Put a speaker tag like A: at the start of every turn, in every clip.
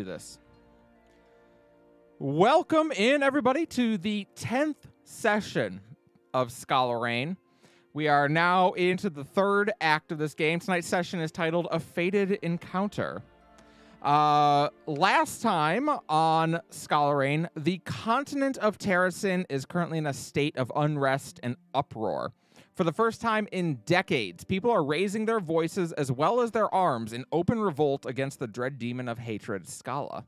A: Do this. Welcome in, everybody, to the 10th session of Skalareign. We are now into the third act of this game. Tonight's session is titled A Fated Encounter. Last time on Skalareign, the continent of Terrasin is currently in a state of unrest and uproar. For the first time in decades, people are raising their voices as well as their arms in open revolt against the dread demon of hatred, Skala.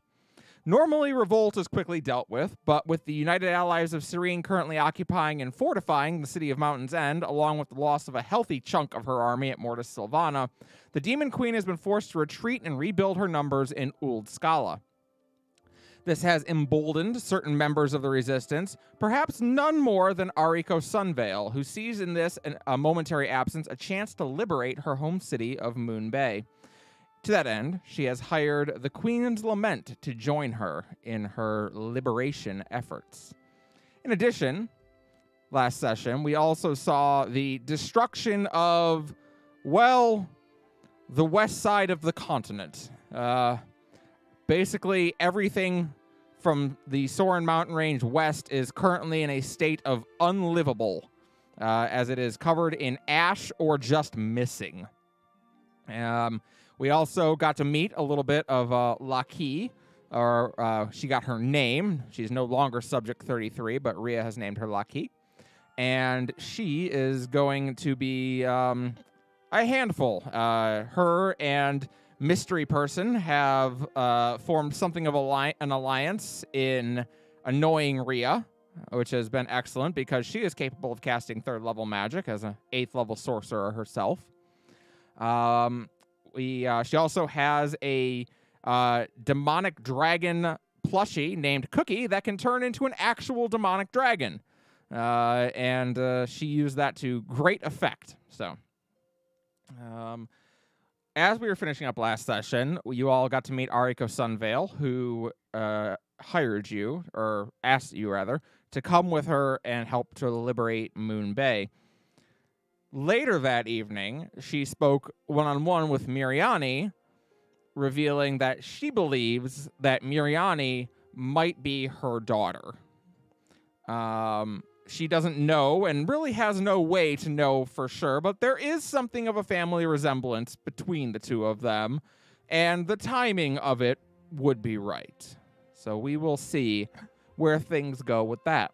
A: Normally, revolt is quickly dealt with, but with the United Allies of Serene currently occupying and fortifying the city of Mountain's End, along with the loss of a healthy chunk of her army at Mortis Sylvana, the Demon Queen has been forced to retreat and rebuild her numbers in Old Skala. This has emboldened certain members of the Resistance, perhaps none more than Ariko Sunvale, who sees in this a momentary absence a chance to liberate her home city of Moon Bay. To that end, she has hired the Queen's Lament to join her in her liberation efforts. In addition, last session, we also saw the destruction of, well, the west side of the continent. Basically, everything from the Soren Mountain Range west is currently in a state of unlivable, as it is covered in ash or just missing. We also got to meet a little bit of Laki, or she got her name. She's no longer Subject 33, but Rhea has named her Laki. And she is going to be a handful. Her and Mystery Person have formed something of an alliance in annoying Rhea, which has been excellent because she is capable of casting 3rd level magic as an 8th level sorcerer herself. She also has a demonic dragon plushie named Cookie that can turn into an actual demonic dragon. And she used that to great effect. So, as we were finishing up last session, you all got to meet Ariko Sunvale, who hired you, or asked you, rather, to come with her and help to liberate Moon Bay. Later that evening, she spoke one-on-one with Miriani, revealing that she believes that Miriani might be her daughter. She doesn't know and really has no way to know for sure, but there is something of a family resemblance between the two of them, and the timing of it would be right. So we will see where things go with that.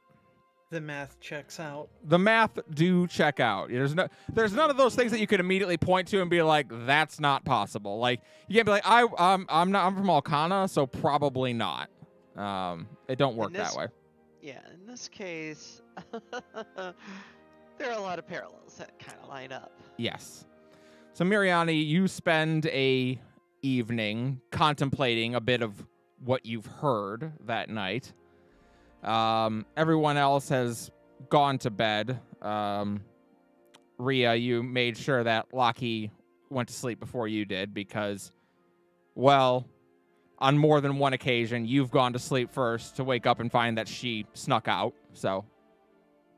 B: The math checks out.
A: The math do check out. There's none of those things that you could immediately point to and be like, that's not possible. Like, you can't be like, I'm from Alcana, so probably not. It don't work that way.
C: Yeah, in this case, there are a lot of parallels that kind of line up. Yes.
A: So Miriani, you spend a evening contemplating a bit of what you've heard that night. Everyone else has gone to bed. Rhea, you made sure that Laki went to sleep before you did because, well, on more than one occasion, you've gone to sleep first to wake up and find that she snuck out. So,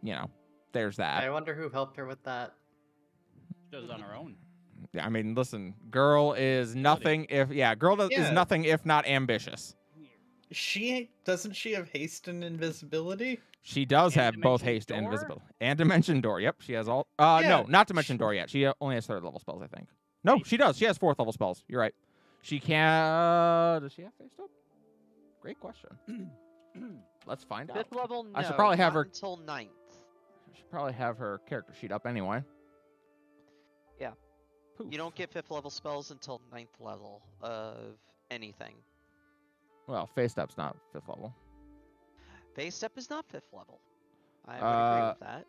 A: you know, there's that.
D: I wonder who helped her with that.
E: She does it on her own.
A: Yeah, I mean, listen, girl is nothing is nothing if not ambitious.
B: Doesn't she have haste and invisibility?
A: She does
E: And
A: have both
E: Dimension
A: haste and
E: Door?
A: invisibility. And Dimension Door, yep. She has all...
B: Yeah,
A: no, not Dimension Door yet. She only has 3rd level spells, I think. No, she does. She has 4th level spells. You're right. She can... does she have haste up? Great question. Let's find out.
C: 5th level, no.
A: I should probably have her...
C: until 9th.
A: I should probably have her character sheet up anyway.
C: Yeah.
A: Poof.
C: You don't get 5th level spells until 9th level of anything.
A: Well, Face Step's not 5th level.
C: Phase Step is not 5th level. I would agree with that.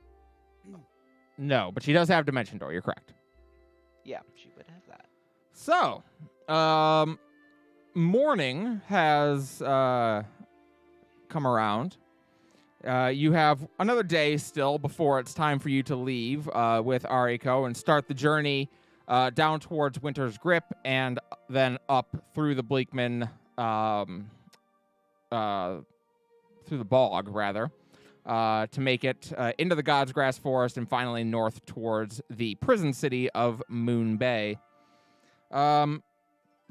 A: No, but she does have Dimension Door. You're correct.
C: Yeah, she would have that.
A: So, morning has come around. You have another day still before it's time for you to leave with Ariko and start the journey down towards Winter's Grip and then up through the Bleakman, through the bog, rather, to make it into the God's Grass Forest and finally north towards the prison city of Moon Bay.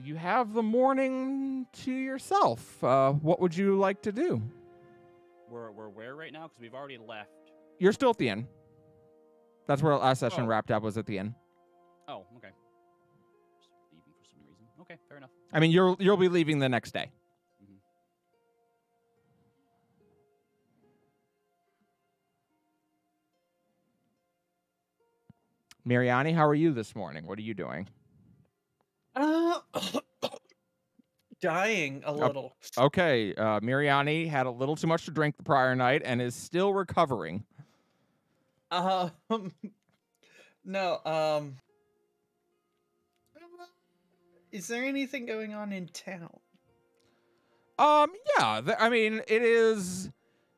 A: You have the morning to yourself. What would you like to do?
E: We're where right now? Because we've already left.
A: You're still at the inn. That's where last session
E: Oh.
A: wrapped up, was at the inn.
E: Oh, okay. Just leaving for some reason. Okay, fair enough.
A: I mean, you'll be leaving the next day.
E: Mhm.
A: Mariani, how are you this morning? What are you doing?
B: Dying a little.
A: Okay, Mariani had a little too much to drink the prior night and is still recovering.
B: No, is there anything going on in town?
A: Yeah, I mean, it is.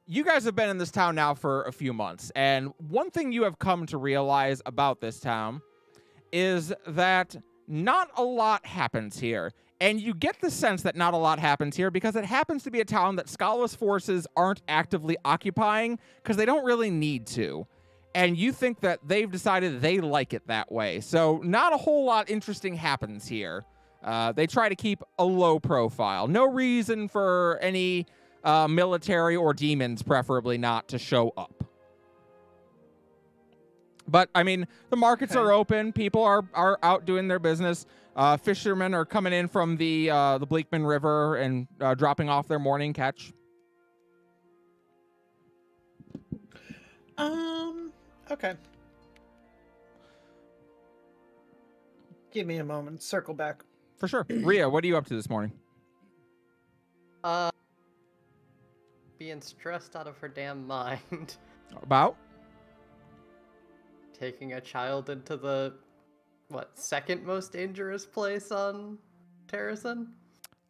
A: You guys have been in this town now for a few months, and one thing you have come to realize about this town is that not a lot happens here. And you get the sense that not a lot happens here because it happens to be a town that Skala's forces aren't actively occupying because they don't really need to. And you think that they've decided they like it that way. So not a whole lot interesting happens here. They try to keep a low profile. No reason for any military or demons, preferably not, to show up. But, I mean, the markets are open. People are out doing their business. Fishermen are coming in from the Bleakman River and dropping off their morning catch.
B: Okay. Give me a moment. Circle back.
A: For sure. Rhea, what are you up to this morning?
D: Being stressed out of her damn mind.
A: About?
D: Taking a child into the, second most dangerous place on Terrason?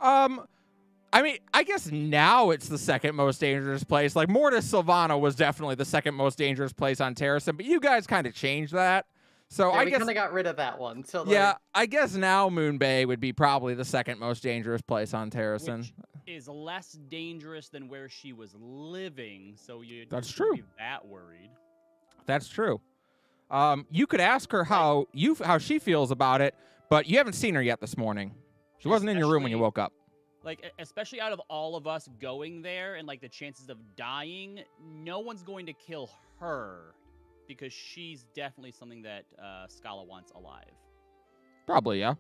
A: I mean, I guess now it's the second most dangerous place. Like, Mortis Silvano was definitely the second most dangerous place on Terrason, but you guys kind of changed that. So
D: Yeah,
A: I
D: we
A: guess
D: kind of got rid of that one. So
A: yeah, I guess now Moon Bay would be probably the second most dangerous place on Terrason.
E: Which is less dangerous than where she was living, so you
A: That's
E: don't
A: true.
E: be that worried.
A: That's true. You could ask her how she feels about it, but you haven't seen her yet this morning. She wasn't in your room when you
E: Especially-
A: woke up.
E: Like, especially out of all of us going there and, like, the chances of dying, no one's going to kill her because she's definitely something that Scala wants alive.
A: Probably, yeah.
E: So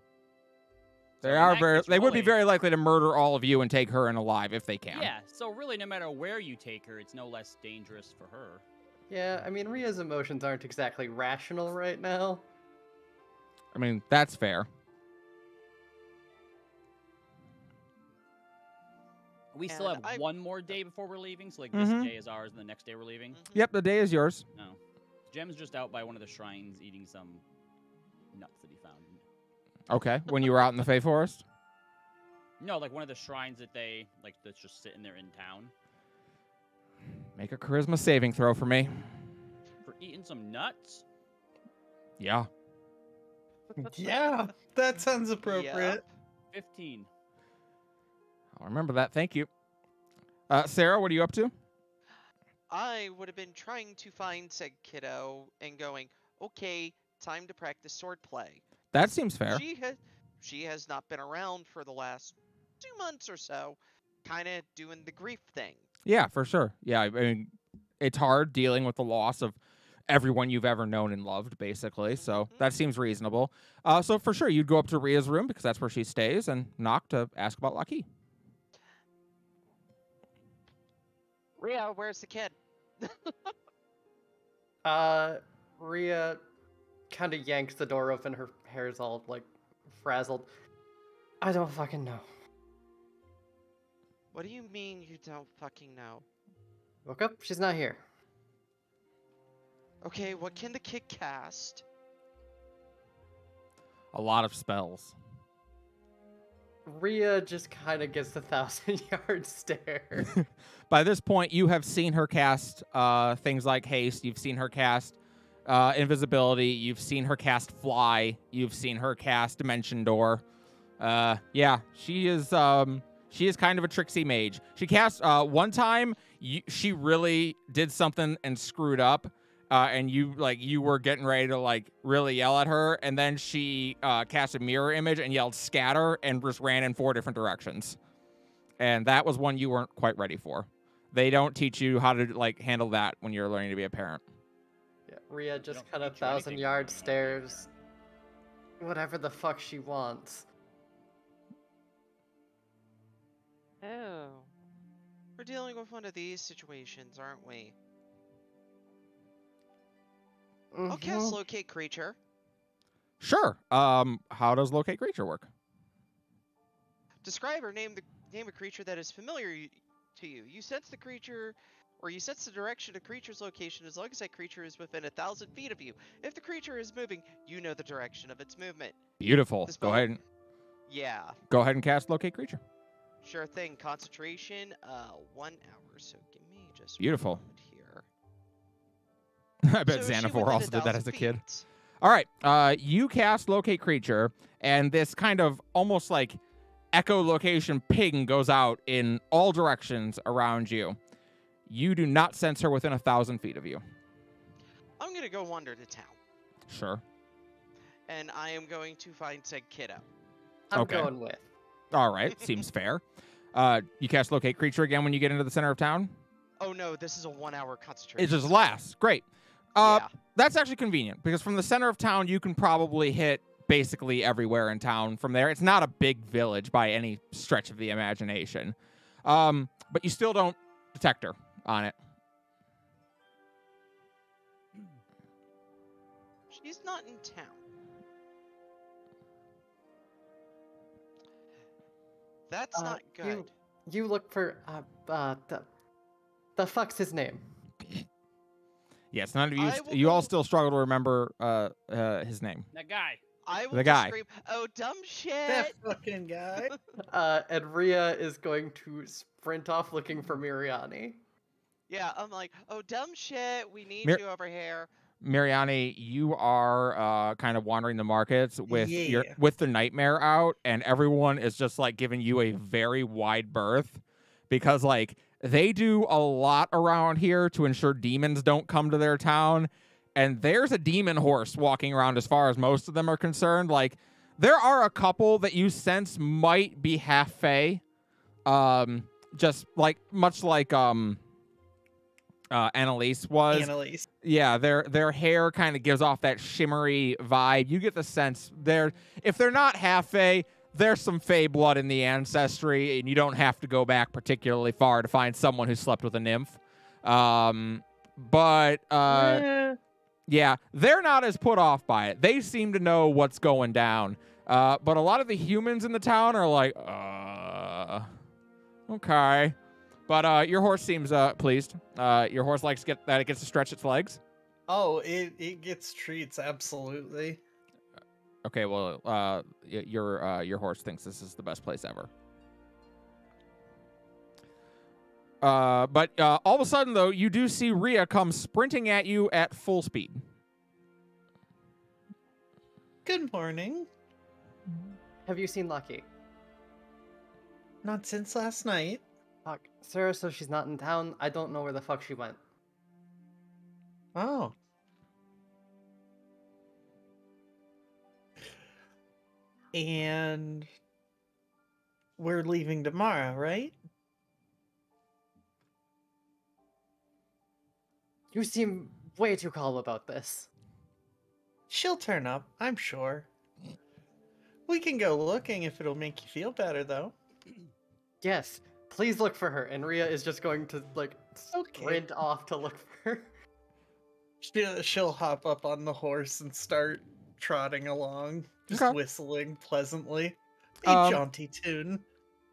A: They
E: in
A: are
E: that
A: very.
E: case,
A: They would be
E: really-
A: very likely to murder all of you and take her in alive if they can.
E: Yeah, so really, no matter where you take her, it's no less dangerous for her.
D: Yeah, I mean, Rhea's emotions aren't exactly rational right now.
A: I mean, that's fair.
E: We still
C: And
E: have
C: I-
E: one more day before we're leaving, so like this
A: Mhm.
E: day is ours, and the next day we're leaving.
A: Yep, the day is yours.
E: No, Jem's just out by one of the shrines eating some nuts that he found.
A: Okay, when you were out in the Fey Forest.
E: No, like one of the shrines that they like that's just sitting there in town
A: Make a charisma saving throw for me.
E: for eating some nuts.
A: Yeah.
B: Yeah, that sounds appropriate.
E: 15.
A: I'll remember that. Thank you. Sarah, what are you up to?
C: I would have been trying to find said kiddo and going, okay, time to practice swordplay.
A: That seems fair.
C: She has not been around for the last 2 months or so, kind of doing the grief thing.
A: Yeah, for sure. Yeah, I mean, it's hard dealing with the loss of everyone you've ever known and loved, basically. So that seems reasonable. So for sure, you'd go up to Rhea's room because that's where she stays and knock to ask about Lucky.
C: Rhea, where's the kid?
D: Rhea kind of yanks the door open, her hair's all, frazzled. I don't fucking know.
C: What do you mean you don't fucking know?
D: Woke up, she's not here.
C: Okay, what can the kid cast?
A: A lot of spells.
D: Rhea just kind of gets the 1,000-yard stare.
A: By this point, you have seen her cast things like haste. You've seen her cast invisibility. You've seen her cast fly. You've seen her cast dimension door. Yeah, she is kind of a tricksy mage. She cast one time. She really did something and screwed up. and you were getting ready to like really yell at her, and then she cast a mirror image and yelled scatter and just ran in 4 different directions. And that was one you weren't quite ready for. They don't teach you how to like handle that when you're learning to be a parent.
D: Yeah, Rhea just
E: don't
D: kind of
E: teach you anything
D: 1,000-yard
E: when you're not
D: stares. Whatever the fuck she wants.
C: Oh. We're dealing with one of these situations, aren't we? I'll cast
D: Mhm.
C: Locate Creature.
A: Sure. How does locate creature work?
C: Describe or name a creature that is familiar to you. You sense the creature, or you sense the direction of creature's location as long as that creature is within 1,000 feet of you. If the creature is moving, you know the direction of its movement.
A: Beautiful.
C: The
A: Go
C: spell-
A: ahead and cast locate creature.
C: Sure thing. Concentration, 1 hour. So give me just
A: Beautiful.
C: one moment here.
A: I bet
C: So is she
A: Xanafor
C: within
A: also did that
C: 1,000
A: as a kid.
C: feet?
A: All right. You cast locate creature, and this kind of almost like echolocation ping goes out in all directions around you. You do not sense her within 1,000 feet of you.
C: I'm gonna go wander to town,
A: Sure.
C: and I am going to find said kiddo.
D: I'm
A: Okay.
D: going with.
A: All right. Seems fair. You cast locate creature again when you get into the center of town.
C: Oh no, this is a 1 hour concentration.
A: It just lasts. Great.
C: Yeah.
A: That's actually convenient because from the center of town, you can probably hit basically everywhere in town from there. It's not a big village by any stretch of the imagination. But you still don't detect her on it.
C: She's not in town. That's not good.
D: You look for the fuck's his name?
A: Yes, none of you.
C: I will
A: You all
C: go-
A: still struggle to remember his name.
E: That guy.
C: I will
A: The
C: just
A: guy.
C: scream, "Oh, dumb
B: That
C: shit!"
B: fucking guy.
D: And Rhea is going to sprint off looking for Miriani.
C: Yeah, I'm like, "Oh, dumb shit! We need
A: Mir-
C: you over here."
A: Mariani, you are kind of wandering the markets with
B: Yeah.
A: with the nightmare out, and everyone is just like giving you a very wide berth because like they do a lot around here to ensure demons don't come to their town, and there's a demon horse walking around as far as most of them are concerned. Like there are a couple that you sense might be half fae, just like much like Annalise was.
B: Annalise.
A: Yeah, their hair kind of gives off that shimmery vibe. You get the sense if they're not half fae, there's some fae blood in the ancestry, and you don't have to go back particularly far to find someone who slept with a nymph. Yeah, they're not as put off by it. They seem to know what's going down. But a lot of the humans in the town are like, okay. But your horse seems pleased. Your horse likes that it gets to stretch its legs.
B: Oh, it gets treats, absolutely.
A: Okay, well, your horse thinks this is the best place ever. But all of a sudden, though, you do see Rhea come sprinting at you at full speed.
B: Good morning.
D: Have you seen Lucky?
B: Not since last night.
D: Fuck. Sarah says she's not in town. I don't know where the fuck she went.
B: Oh. And we're leaving tomorrow, right?
D: You seem way too calm about this.
B: She'll turn up, I'm sure. We can go looking if it'll make you feel better, though.
D: Yes, please look for her. And Rhea is just going to, like, sprint off to look for her.
B: She'll hop up on the horse and start trotting along, just
A: Okay.
B: whistling pleasantly. A
A: Um,
B: jaunty tune.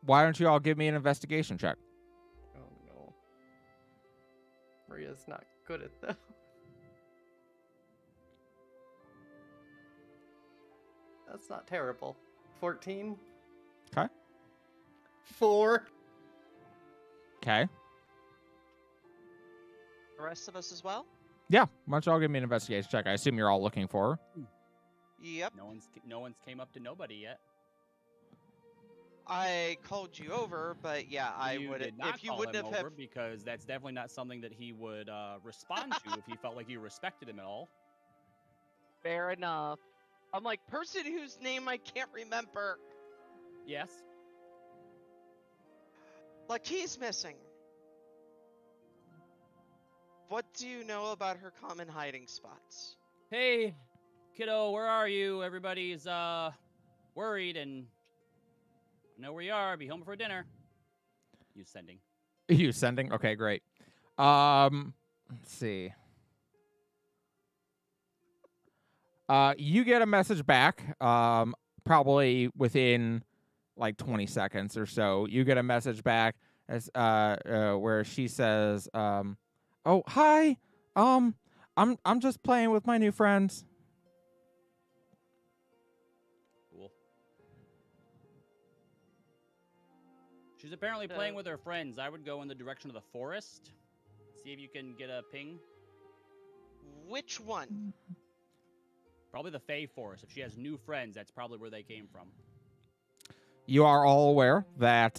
A: Why don't you all give me an investigation check?
D: Oh no. Rhea's not good at that. That's not terrible. 14?
B: 4.
A: Okay.
C: The rest of us as well.
A: Yeah, why don't you all give me an investigation check? I assume you're all looking for her.
C: Yep.
E: No one's came up to nobody yet.
C: I called you over, but yeah, I
E: You
C: would
E: did not
C: if you
E: call
C: wouldn't
E: him
C: have
E: over because that's definitely not something that he would respond to if he felt like you respected him at all.
C: Fair enough. I'm like person whose name I can't remember.
E: Yes.
C: Lucky's missing. What do you know about her common hiding spots?
E: Hey, kiddo, where are you? Everybody's worried and know where you are. Be home for dinner. You sending?
A: You sending? Okay, great. Let's see. You get a message back. Probably within like 20 seconds or so. You get a message back as where she says, "Oh, hi. I'm just playing with my new friends."
E: Cool. She's apparently playing with her friends. I would go in the direction of the forest. See if you can get a ping.
C: Which one?
E: Probably the Fey Forest. If she has new friends, that's probably where they came from.
A: You are all aware that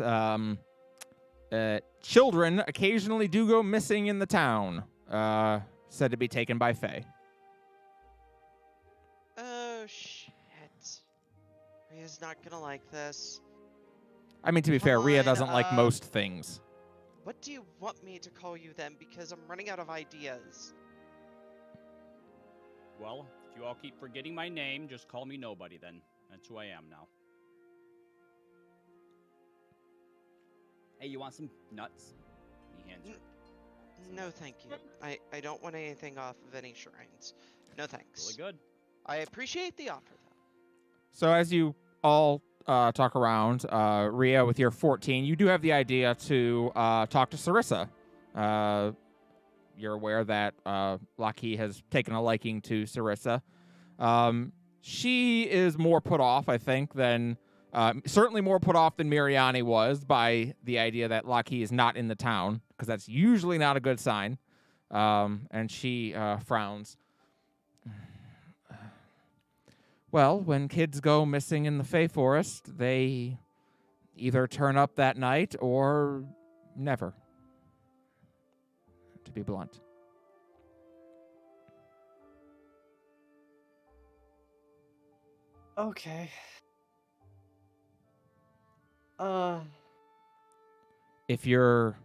A: children occasionally do go missing in the town, said to be taken by Fae.
C: Oh shit. Rhea's not gonna like this.
A: I mean, to be fair, Rhea
C: Fine,
A: doesn't like most things.
C: What do you want me to call you then? Because I'm running out of ideas.
E: Well, if you all keep forgetting my name, just call me Nobody then. That's who I am now. Hey, you want some nuts? He hands her.
C: No, thank you. I don't want anything off of any shrines. No thanks.
E: Really good.
C: I appreciate the offer, though.
A: So as you all talk around, Rhea, with your 14, you do have the idea to talk to Sarissa. You're aware that Lockheed has taken a liking to Sarissa. She is more put off, I think, than... certainly more put off than Miriani was by the idea that Lockheed is not in the town, because that's usually not a good sign. And she frowns. Well, when kids go missing in the Fey Forest, they either turn up that night or never, to be blunt.
D: Okay.
A: If you're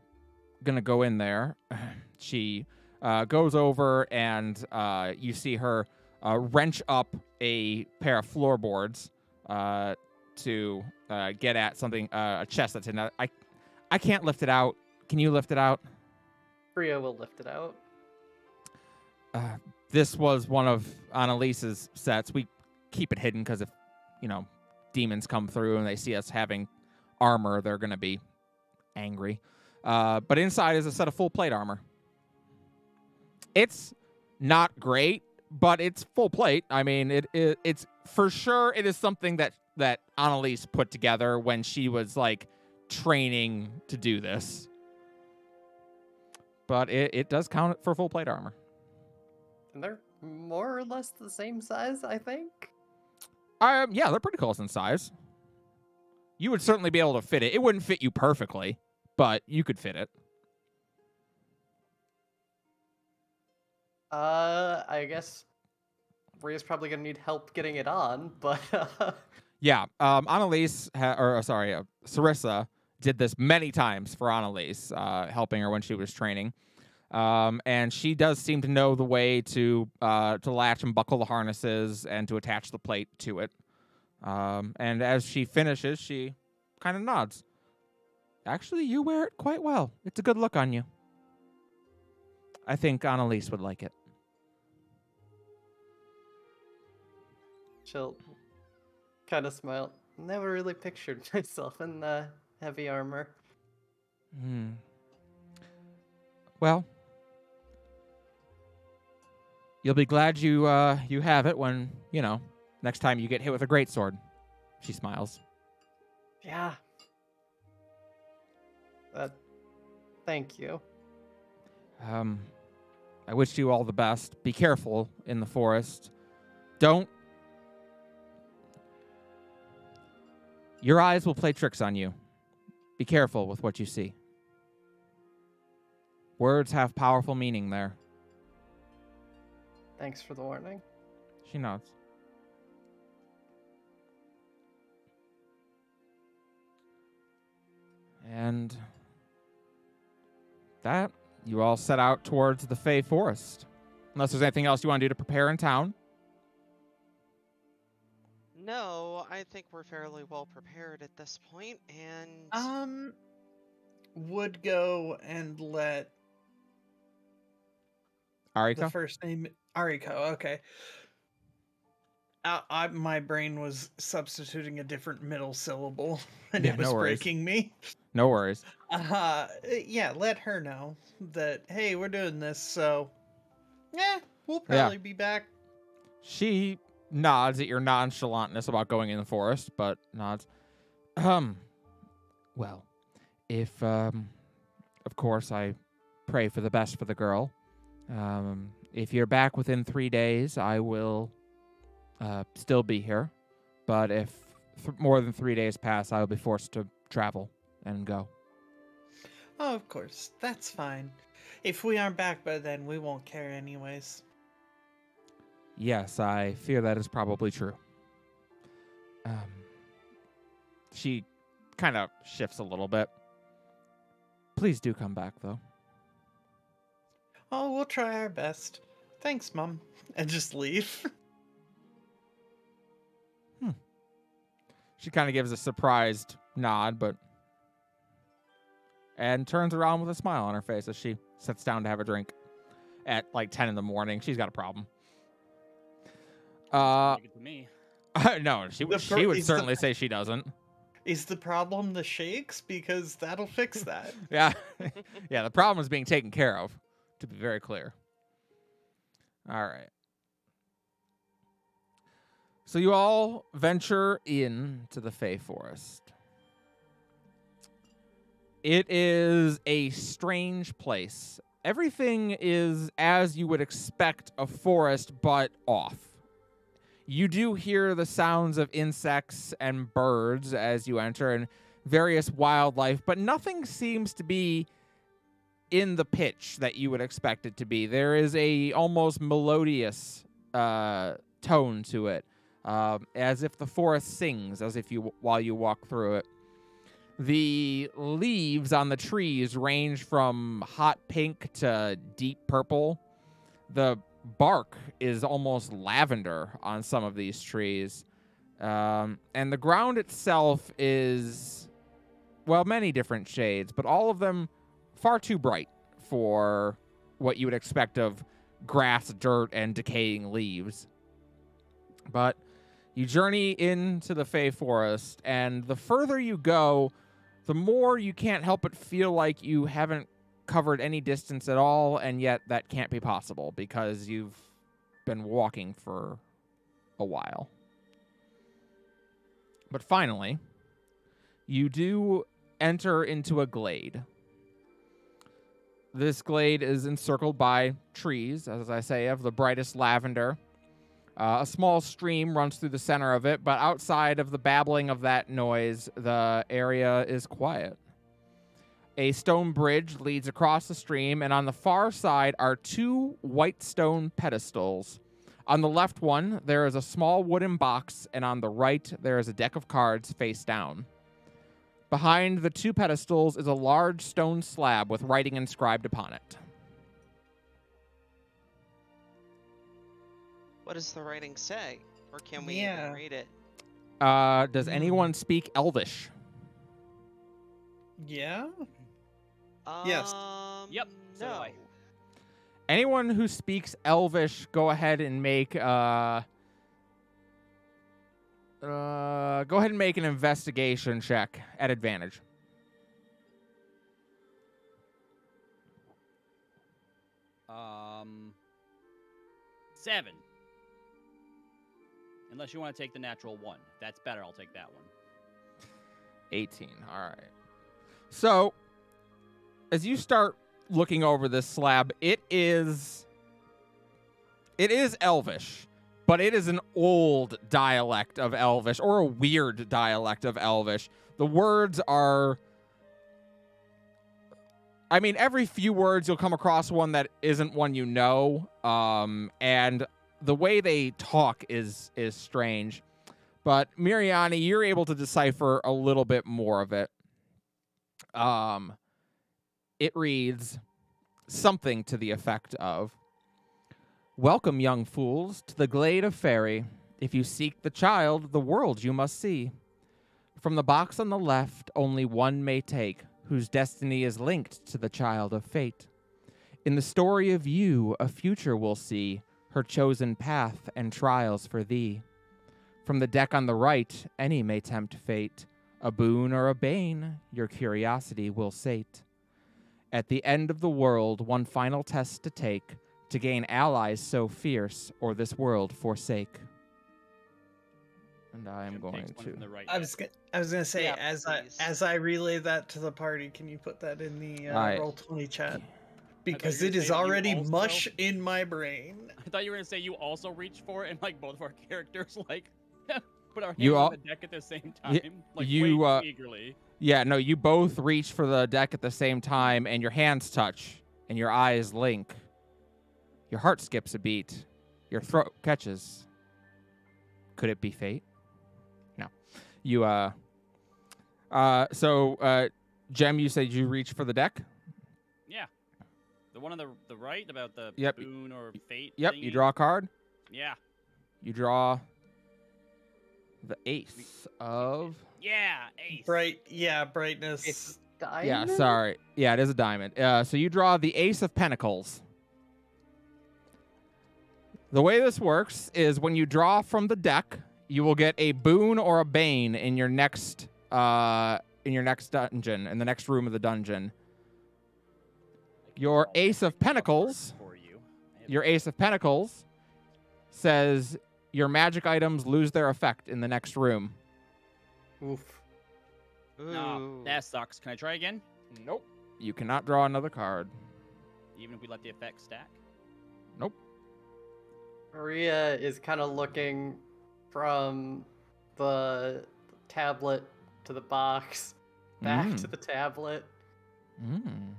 A: gonna go in there, she goes over and you see her wrench up a pair of floorboards to get at something, a chest that's in. I can't lift it out. Can you lift it out?
D: Bria will lift it out.
A: This was one of Annalise's sets. We keep it hidden because if, demons come through and they see us having armor, they're going to be angry. But inside is a set of full plate armor. It's not great, but it's full plate. I mean, it's for sure it is something that Annalise put together when she was like training to do this. But it does count for full plate armor.
D: And they're more or less the same size, I think.
A: Yeah, they're pretty close in size. You would certainly be able to fit it. It wouldn't fit you perfectly, but you could fit it.
D: I guess Bria's probably gonna need help getting it on, but
A: Yeah, Annalise, Sarissa did this many times for Annalise, helping her when she was training. And she does seem to know the way to latch and buckle the harnesses and to attach the plate to it. And as she finishes, she kind of nods. Actually, you wear it quite well. It's a good look on you. I think Annalise would like it.
D: she'll kind of smile. Never really pictured myself in the heavy armor.
A: Well, you'll be glad you have it when, next time you get hit with a greatsword. She smiles.
D: Yeah. Thank you.
A: I wish you all the best. Be careful in the forest. Don't... Your eyes will play tricks on you. Be careful with what you see. Words have powerful meaning there.
D: Thanks for the warning.
A: She nods. And that, you all set out towards the Fey Forest. Unless there's anything else you want to do to prepare in town.
C: No, I think we're fairly well prepared at this point, and
B: Would go and let
A: Ariko?
B: the first name Ariko. Okay. My brain was substituting a different middle syllable, and
A: Yeah,
B: it was
A: no worries.
B: breaking me.
A: No worries.
B: Yeah, let her know that, hey, we're doing this, so yeah, we'll probably be back.
A: She nods at your nonchalantness about going in the forest, but nods. Well, if, of course, I pray for the best for the girl. If you're back within 3 days, I will still be here. But if more than 3 days pass, I will be forced to travel and go.
B: Oh, of course, that's fine. If we aren't back by then, we won't care anyways.
A: Yes, I fear that is probably true. She kind of shifts a little bit. Please do come back, though.
B: Oh, we'll try our best. Thanks, Mom. And just leave.
A: She kind of gives a surprised nod, and turns around with a smile on her face as she sits down to have a drink at like 10 in the morning. She's got a problem.
E: Give it to me.
A: No, she would
B: is
A: certainly say she doesn't.
B: Is the problem the shakes? Because that'll fix that.
A: Yeah. Yeah, the problem is being taken care of, to be very clear. All right. So you all venture into the Fey Forest. It is a strange place. Everything is as you would expect a forest, but off. You do hear the sounds of insects and birds as you enter and various wildlife, but nothing seems to be in the pitch that you would expect it to be. There is a almost melodious tone to it, as if the forest sings, as if while you walk through it. The leaves on the trees range from hot pink to deep purple. The bark is almost lavender on some of these trees. And the ground itself is, well, many different shades, but all of them far too bright for what you would expect of grass, dirt, and decaying leaves. But you journey into the Fey Forest, and the further you go, the more you can't help but feel like you haven't covered any distance at all, and yet that can't be possible because you've been walking for a while. But finally, you do enter into a glade. This glade is encircled by trees, as I say, of the brightest lavender. A small stream runs through the center of it, but outside of the babbling of that noise, the area is quiet. A stone bridge leads across the stream, and on the far side are 2 white stone pedestals. On the left one, there is a small wooden box, and on the right, there is a deck of cards face down. Behind the 2 pedestals is a large stone slab with writing inscribed upon it.
C: What does the writing say? Or can we
B: Yeah.
C: even read it?
A: Does anyone speak Elvish?
B: Yeah? Yes.
E: Yep, so do
C: No.
E: I.
A: Anyone who speaks Elvish, go ahead and make an investigation check at advantage.
E: Um, 7. Unless you want to take the natural 1. That's better. I'll take that one.
A: 18. All right. So, as you start looking over this slab, it is Elvish. but it is an old dialect of Elvish, or a weird dialect of Elvish. The words are... I mean, every few words you'll come across one that isn't one you know, and the way they talk is strange. But Miriani, you're able to decipher a little bit more of it. It reads something to the effect of, "Welcome, young fools, to the glade of fairy. If you seek the child, the world you must see. From the box on the left, only one may take, whose destiny is linked to the child of fate. In the story of you, a future will see, her chosen path and trials for thee. From the deck on the right, any may tempt fate. A boon or a bane, your curiosity will sate. At the end of the world, one final test to take, to gain allies so fierce, or this world forsake." And I am
E: Jim
A: going
E: takes one
A: to...
E: from the right.
B: I was gonna say,
C: Yeah,
B: as
C: please.
B: I relay that to the party, can you put that in the
A: I-
B: Roll20 chat?
E: you
B: Because
E: were
B: it
E: gonna
B: is
E: say that you
B: already
E: also-
B: mush in my brain.
E: I thought you were gonna say you also reach for it, and like both of our characters like put our hands
A: You
E: on
A: all-
E: the deck at the same
A: Y-
E: time, like
A: you,
E: way too eagerly.
A: Yeah, no, you both reach for the deck at the same time, and your hands touch, and your eyes link. Your heart skips a beat. Your throat catches. Could it be fate? No. You, Jem, you said you reach for the deck?
E: Yeah, the one on the right about the
A: Yep.
E: boon or fate.
A: Yep, you
E: thingy?
A: draw a card.
E: Yeah,
A: You draw the ace of...
E: yeah, ace.
B: Brightness.
D: It's
A: Yeah,
D: diamond?
A: sorry. Yeah, it is a diamond. So you draw the ace of pentacles. The way this works is when you draw from the deck, you will get a boon or a bane in your next dungeon, in the next room of the dungeon.
E: I can
A: Your
E: draw
A: ace of
E: a card
A: pentacles,
E: for you. I have
A: your ace of pentacles says your magic items lose their effect in the next room.
D: Oof.
E: No,
C: Ooh.
E: that sucks. Can I try again?
A: Nope. You cannot draw another card.
E: Even if we let the effect stack?
A: Nope.
D: Maria is kind of looking from the tablet to the box, back to the tablet.
A: Mm.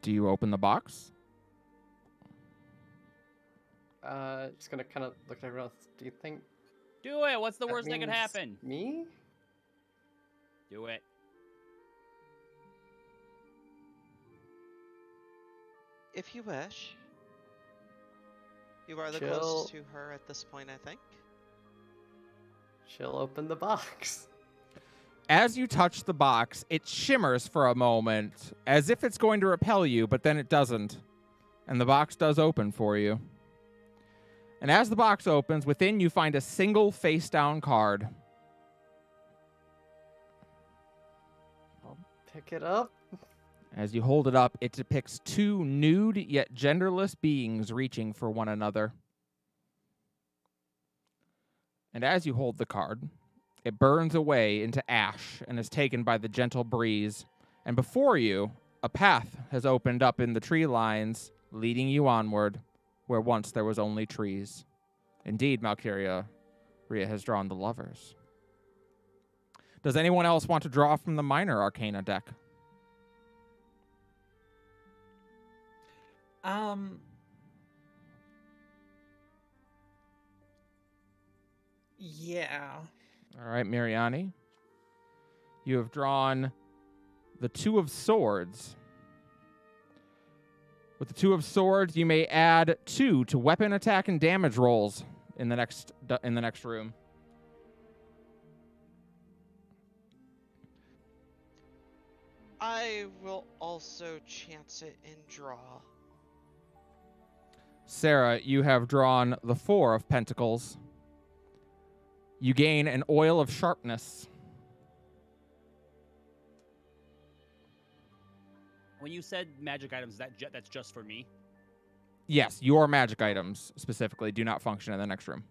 A: Do you open the box?
D: Just gonna kind of look at everyone else. Do you think
E: Do it. What's the
D: that
E: worst that could
D: means
E: happen?
D: Me?
E: Do it.
C: If you wish. You are the
D: Chill.
C: closest to her at this point, I think.
D: She'll open the box.
A: As you touch the box, it shimmers for a moment, as if it's going to repel you, but then it doesn't. And the box does open for you. And as the box opens, within you find a single face-down card.
D: I'll pick it up.
A: As you hold it up, it depicts two nude yet genderless beings reaching for one another. And as you hold the card, it burns away into ash and is taken by the gentle breeze. And before you, a path has opened up in the tree lines, leading you onward, where once there was only trees. Indeed, Malkyria, Rhea has drawn the lovers. Does anyone else want to draw from the minor arcana deck?
B: Yeah.
A: All right, Miriani. You have drawn the Two of Swords. With the Two of Swords, you may add 2 to weapon attack and damage rolls in the next room.
C: I will also chance it and draw.
A: Sarah, you have drawn the 4 of Pentacles. You gain an oil of sharpness.
E: When you said magic items, that's just for me.
A: Yes, your magic items specifically do not function in the next room.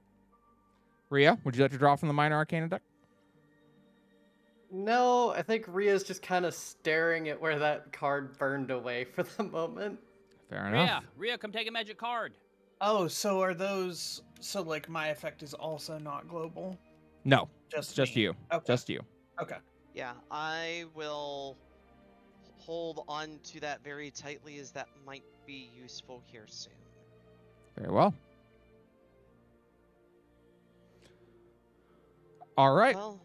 A: Rhea, would you like to draw from the minor arcana deck?
D: No, I think Ria's just kind of staring at where that card burned away for the moment.
A: Fair enough.
E: Rhea, come take a magic card.
B: Oh, so are those... So, like, my effect is also not global?
A: No,
B: Just
A: it's just
B: me.
A: you.
B: Okay.
A: Just you.
B: Okay.
C: Yeah, I will hold on to that very tightly, as that might be useful here soon.
A: Very well. All right.
C: Well,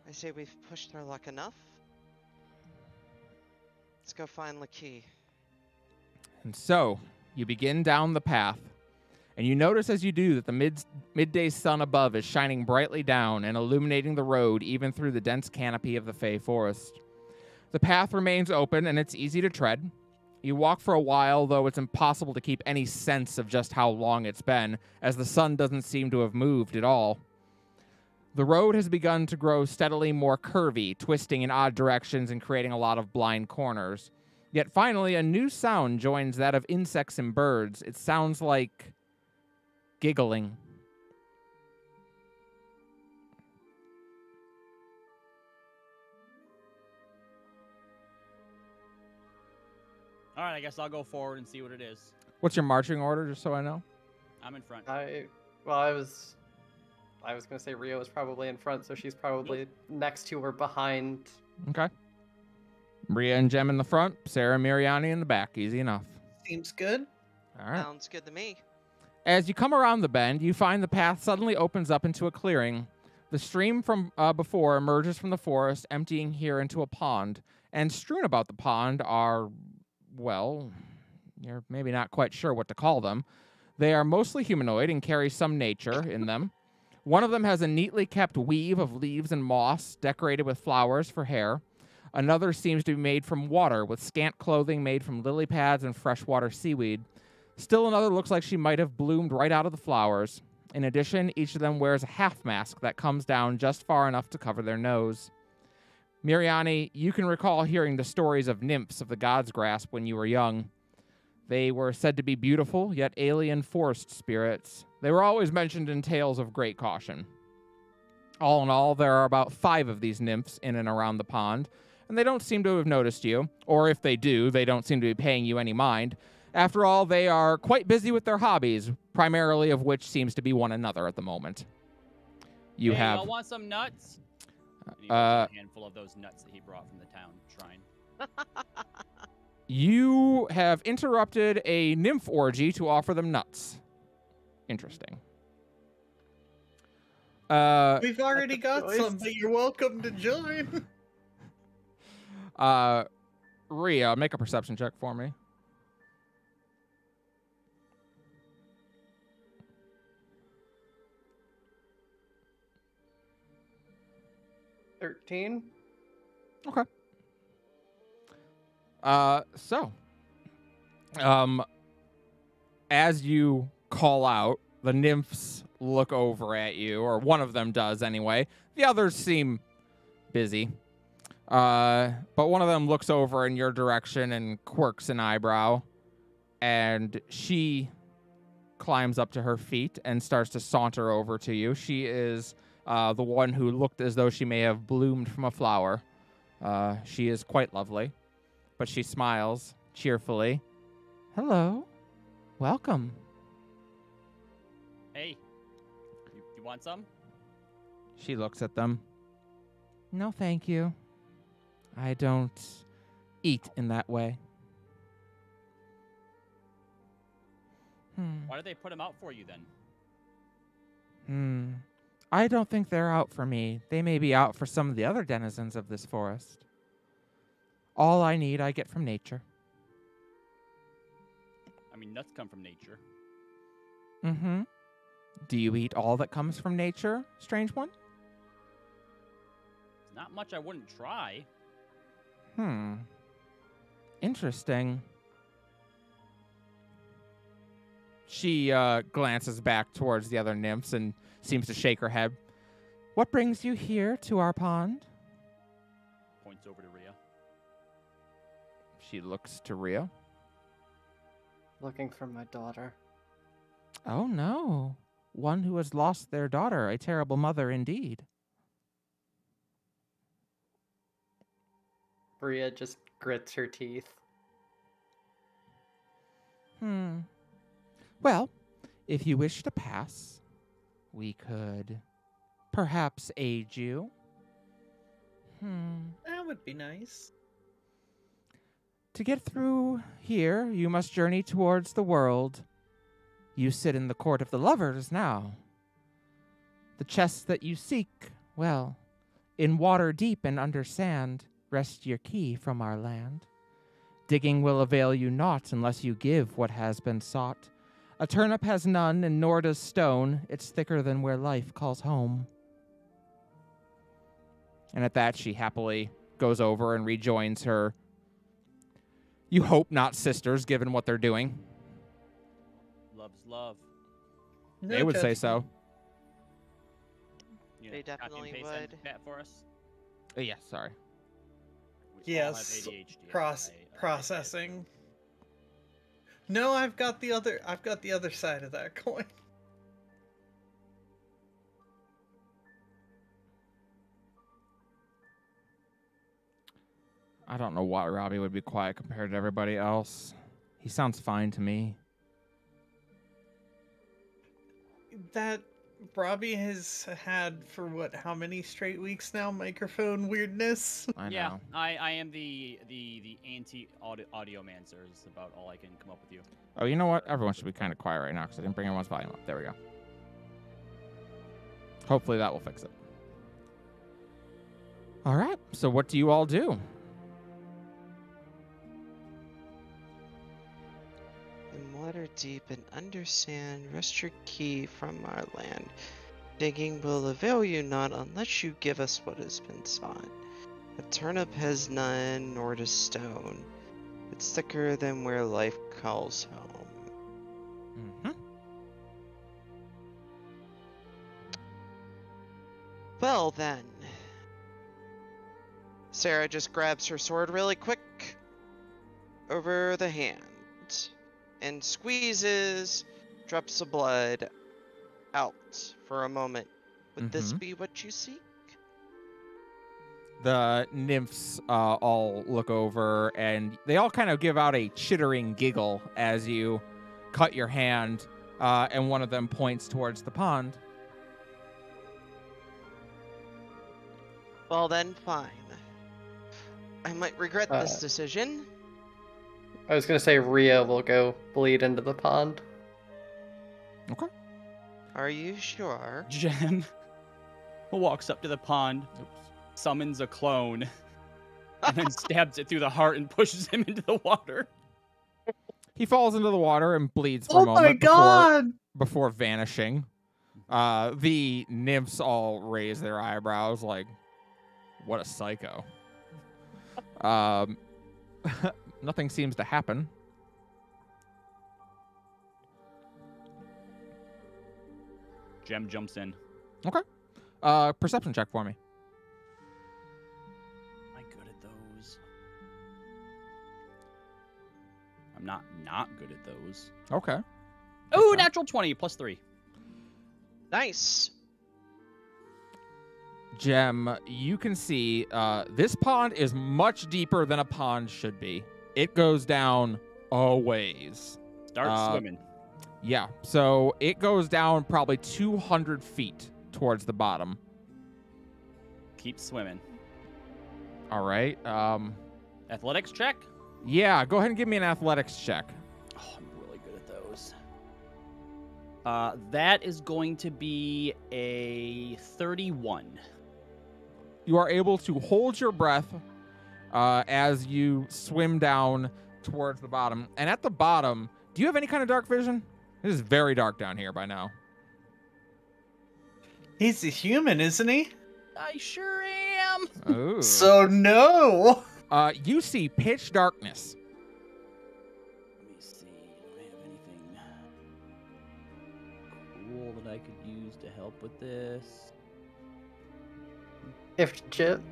C: I say we've pushed our luck enough. Let's go find the key.
A: And so you begin down the path, and you notice as you do that the midday sun above is shining brightly down and illuminating the road even through the dense canopy of the Fey forest. The path remains open, and it's easy to tread. You walk for a while, though it's impossible to keep any sense of just how long it's been, as the sun doesn't seem to have moved at all. The road has begun to grow steadily more curvy, twisting in odd directions and creating a lot of blind corners. Yet finally, a new sound joins that of insects and birds. It sounds like giggling.
E: All right, I guess I'll go forward and see what it is.
A: What's your marching order, just so I know?
E: I'm in front.
D: I was gonna say Rio is probably in front, so she's probably next to or behind.
A: Okay. Maria and Jem in the front, Sarah and Miriani in the back. Easy enough.
B: Seems good.
A: All right.
C: Sounds good to me.
A: As you come around the bend, you find the path suddenly opens up into a clearing. The stream from before emerges from the forest, emptying here into a pond. And strewn about the pond are, well, you're maybe not quite sure what to call them. They are mostly humanoid and carry some nature in them. One of them has a neatly kept weave of leaves and moss, decorated with flowers for hair. Another seems to be made from water, with scant clothing made from lily pads and freshwater seaweed. Still another looks like she might have bloomed right out of the flowers. In addition, each of them wears a half mask that comes down just far enough to cover their nose. Miriani, you can recall hearing the stories of nymphs of the God's Grasp when you were young. They were said to be beautiful, yet alien forest spirits. They were always mentioned in tales of great caution. All in all, there are about 5 of these nymphs in and around the pond, and they don't seem to have noticed you, or if they do, they don't seem to be paying you any mind. After all, they are quite busy with their hobbies, primarily of which seems to be one another at the moment. You
E: Hey,
A: have...
E: y'all want some nuts? And he
A: uh,
E: takes a handful of those nuts that he brought from the town shrine.
A: You have interrupted a nymph orgy to offer them nuts. Interesting.
B: We've already got
D: choice.
B: some, but you're welcome to join.
A: Rhea, make a perception check for me.
D: $13.
A: Okay. As you call out, the nymphs look over at you, or one of them does anyway. The others seem busy. But one of them looks over in your direction and quirks an eyebrow, and she climbs up to her feet and starts to saunter over to you. She is the one who looked as though she may have bloomed from a flower. She is quite lovely, but she smiles cheerfully. Hello. Welcome.
E: Hey, you want some?
A: She looks at them. No, thank you. I don't eat in that way.
E: Why did they put them out for you then?
A: I don't think they're out for me. They may be out for some of the other denizens of this forest. All I need, I get from nature.
E: I mean, nuts come from nature.
A: Do you eat all that comes from nature, strange one?
E: It's not much I wouldn't try.
A: Interesting. She glances back towards the other nymphs and seems to shake her head. What brings you here to our pond?
E: Points over to Rhea.
A: She looks to Rhea.
D: Looking for my daughter.
A: Oh no. One who has lost their daughter, a terrible mother indeed.
D: Bria just grits her teeth.
A: Well, if you wish to pass, we could perhaps aid you.
B: That would be nice.
A: To get through here, you must journey towards the world. You sit in the court of the lovers now. The chest that you seek, well, in water deep and under sand, rests your key from our land. Digging will avail you naught unless you give what has been sought. A turnip has none, and nor does stone. It's thicker than where life calls home. And at that, she happily goes over and rejoins her, you hope not sisters, given what they're doing.
E: Love's love.
B: No
A: They would say
B: judgment.
A: so.
E: You
C: They
E: copy and
C: definitely
E: paste
C: would.
E: that for us.
A: Yeah, sorry.
E: We all have
B: Yes,
E: ADHD.
B: processing. No, I've got the other side of that coin.
A: I don't know why Robbie would be quiet compared to everybody else. He sounds fine to me.
B: That Robbie has had for what? How many straight weeks now? Microphone weirdness.
A: I know.
E: Yeah, I am the anti-audiomancer is about all I can come up with you.
A: Oh, you know what? Everyone should be kind of quiet right now because I didn't bring everyone's volume up. There we go. Hopefully that will fix it. All right. So what do you all do?
C: In water deep and under sand, rest your key from our land. Digging will avail you not unless you give us what has been sought. A turnip has none, nor does stone. It's thicker than where life calls home.
A: Mm-hmm.
C: Well then. Sarah just grabs her sword really quick over the hand and squeezes drops of blood out for a moment. Would this
A: Mhm.
C: be what you seek?
A: The nymphs all look over, and they all kind of give out a chittering giggle as you cut your hand, and one of them points towards the pond.
C: Well then, fine. I might regret this decision.
D: I was gonna say Rhea will go bleed into the pond.
A: Okay.
C: Are you sure?
E: Jem walks up to the pond, summons a clone, and then stabs it through the heart and pushes him into the water.
A: He falls into the water and bleeds for a
B: Oh
A: moment
B: my god!
A: before vanishing. The nymphs all raise their eyebrows like, what a psycho. Nothing seems to happen.
E: Jem jumps in.
A: Okay. Perception check for me.
E: Am I good at those? I'm not good at those.
A: Okay.
E: Oh,
A: Okay.
E: natural 20 plus 3.
C: Nice.
A: Jem, you can see this pond is much deeper than a pond should be. It goes down a ways.
E: Start swimming.
A: Yeah, so it goes down probably 200 feet towards the bottom.
E: Keep swimming.
A: All right.
E: Athletics check.
A: Yeah, go ahead and give me an athletics check.
E: Oh, I'm really good at those. That is going to be a 31.
A: You are able to hold your breath as you swim down towards the bottom. And at the bottom, do you have any kind of dark vision? It is very dark down here by now.
B: He's a human, isn't he?
E: I sure am.
A: Ooh.
B: So no!
A: You see pitch darkness.
E: Let me see. Do I have anything cool that I could use to help with this?
D: If Jem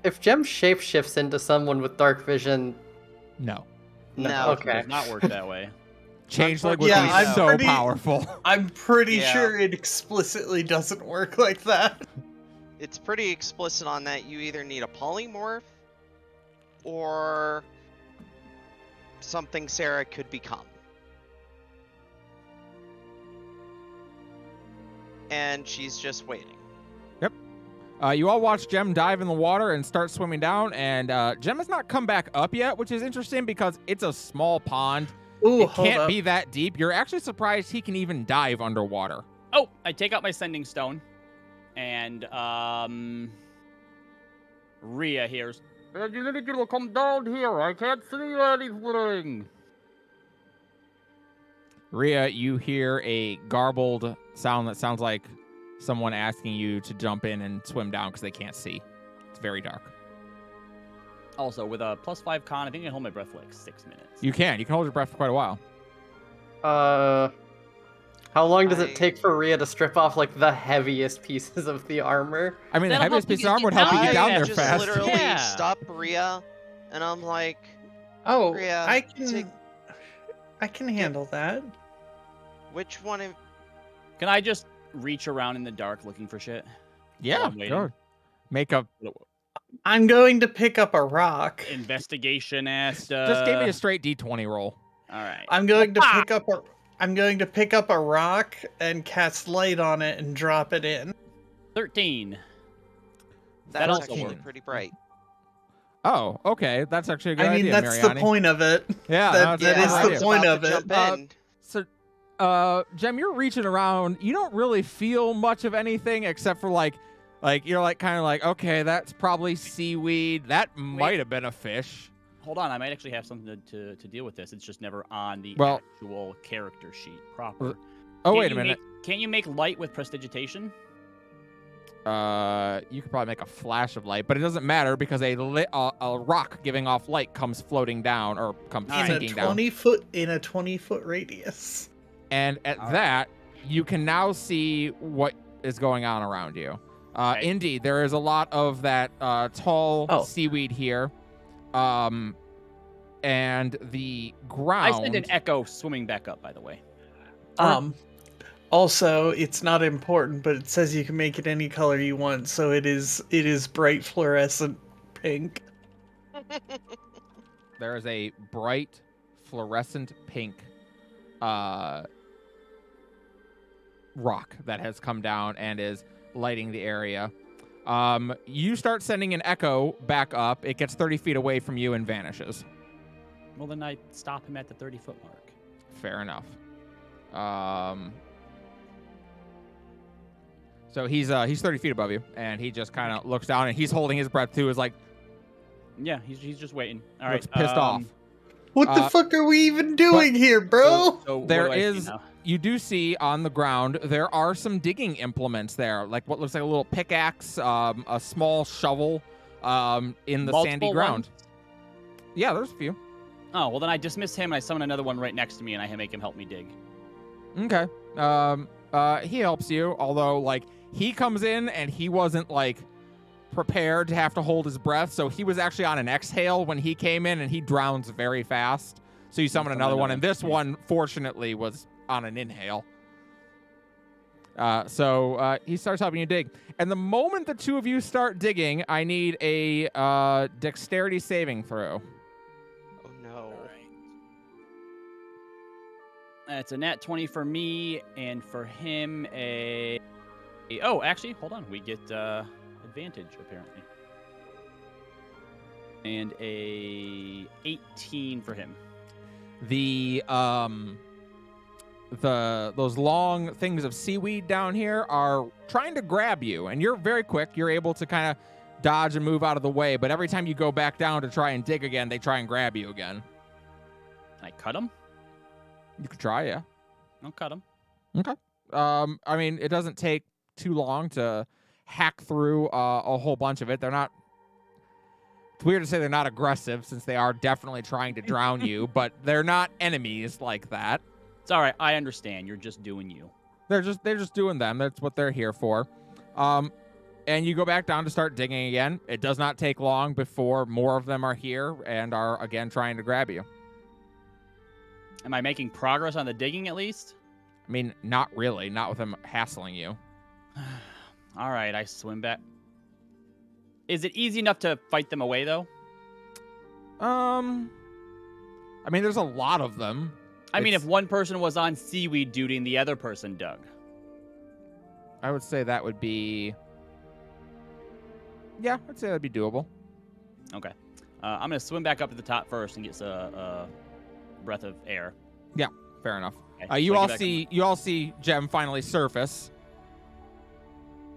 D: shapeshifts into someone with dark vision,
A: No.
C: No.
D: okay.
E: It does not work that way.
A: Changeling would
B: Yeah,
A: be
B: I'm
A: so
B: pretty-
A: powerful.
B: I'm pretty
C: Yeah.
B: sure it explicitly doesn't work like that.
C: It's pretty explicit on that. You either need a polymorph or something Sarah could become. and she's just waiting.
A: You all watch Jem dive in the water and start swimming down, and Jem has not come back up yet, which is interesting because it's a small pond.
B: Ooh,
A: It
B: hold
A: can't
B: up.
A: be that deep. You're actually surprised he can even dive underwater.
E: Oh, I take out my sending stone, and Rhea hears. You need to come down here. I can't see anything.
A: Rhea, you hear a garbled sound that sounds like someone asking you to jump in and swim down because they can't see. It's very dark.
E: Also, with a +5 con, I think I can hold my breath for like 6 minutes.
A: You can hold your breath for quite a while.
D: How long does
C: I-
D: it take for Rhea to strip off like the heaviest pieces of the armor?
A: I mean, the
E: That'll
A: heaviest
E: help you
A: piece of
E: get
A: armor would help you
E: down
A: get down there
C: just
A: fast.
C: literally
E: Yeah.
C: stop Rhea, and I'm like,
B: Oh,
C: Rhea,
B: I
C: take-
B: can handle that.
C: which one?
E: Can I just reach around in the dark looking for shit?
A: Yeah,
E: I'm waiting.
A: sure. Make a
B: I'm going to pick up a rock.
E: Investigation asked.
A: just give me a straight D20 roll.
E: All right.
B: I'm going to pick up a rock and cast light on it and drop it in.
E: 13.
C: That's
E: also
C: actually
E: works.
C: pretty bright.
A: Oh, okay. That's actually a good
B: I mean,
A: idea,
B: that's
A: Mariani.
B: the point of it.
A: Yeah,
B: that-
A: no, it's a
B: that
A: good
B: is the
A: idea.
C: was
B: point
C: about
B: of
C: to
B: it.
C: jump in.
A: So, Jem, you're reaching around. You don't really feel much of anything except for like you're like kind of like, okay, that's probably seaweed. That might have been a fish.
E: Hold on, I might actually have something to deal with this. It's just never on the
A: Well-
E: actual character sheet proper.
A: Oh,
E: Can't
A: wait a
E: you
A: minute.
E: Can't you make light with prestidigitation?
A: You could probably make a flash of light, but it doesn't matter because a rock giving off light comes floating down or comes
E: All right.
A: sinking down.
B: In a 20-foot radius.
A: And at
E: All right.
A: that, you can now see what is going on around you.
E: Okay.
A: Indeed, there is a lot of that tall
B: Oh.
A: seaweed here. And the ground.
E: I sent an echo swimming back up, by the way.
B: Also, it's not important, but it says you can make it any color you want, so it is bright fluorescent pink.
A: There is a bright fluorescent pink rock that has come down and is lighting the area. You start sending an echo back up. It gets 30 feet away from you and vanishes.
E: Well, then I stop him at the 30-foot mark.
A: Fair enough. So he's 30 feet above you, and he just kind of looks down, and he's holding his breath too. Is like
E: Yeah, he's just waiting. All right,
A: looks pissed off.
B: What the fuck are we even doing here, bro?
E: So what
A: There
E: do I see
A: is-
E: now?
A: You do see on the ground there are some digging implements there, like what looks like a little pickaxe, a small shovel, in the sandy
E: Multiple
A: ground.
E: ones?
A: Yeah, there's a few.
E: Oh, well, then I dismiss him and I summon another one right next to me and I make him help me dig.
A: Okay. He helps you, although like he comes in and he wasn't like prepared to have to hold his breath, so he was actually on an exhale when he came in, and he drowns very fast. So you summon another one, and this one fortunately was on an inhale. So he starts helping you dig, and the moment the two of you start digging, I need a dexterity saving throw.
C: Oh no.
E: All right. It's a nat 20 for me, and for him Oh, actually, hold on. We get advantage apparently, and a 18 for him.
A: Those long things of seaweed down here are trying to grab you, and you're very quick. You're able to kind of dodge and move out of the way, but every time you go back down to try and dig again, they try and grab you again.
E: Can I cut him?
A: You could try, yeah.
E: I'll cut him.
A: I mean, it doesn't take too long to hack through a whole bunch of it. They're not. It's weird to say they're not aggressive since they are definitely trying to drown you, but they're not enemies like that.
E: It's all right. I understand. You're just doing you.
A: They're just doing them. That's what they're here for. And you go back down to start digging again. It does not take long before more of them are here and are again trying to grab you.
E: Am I making progress on the digging at least?
A: I mean, not really. Not with them hassling you.
E: All right, I swim back. Is it easy enough to fight them away, though?
A: I mean, there's a lot of them.
E: I mean,
A: It's-
E: if one person was on seaweed duty and the other person dug.
A: I would say that would be... Yeah, I'd say that'd be doable.
E: Okay. I'm going to swim back up to the top first and get a breath of air.
A: Yeah, fair enough.
E: Okay,
A: You
E: so I
A: all
E: get back
A: see you all see Gem finally surface.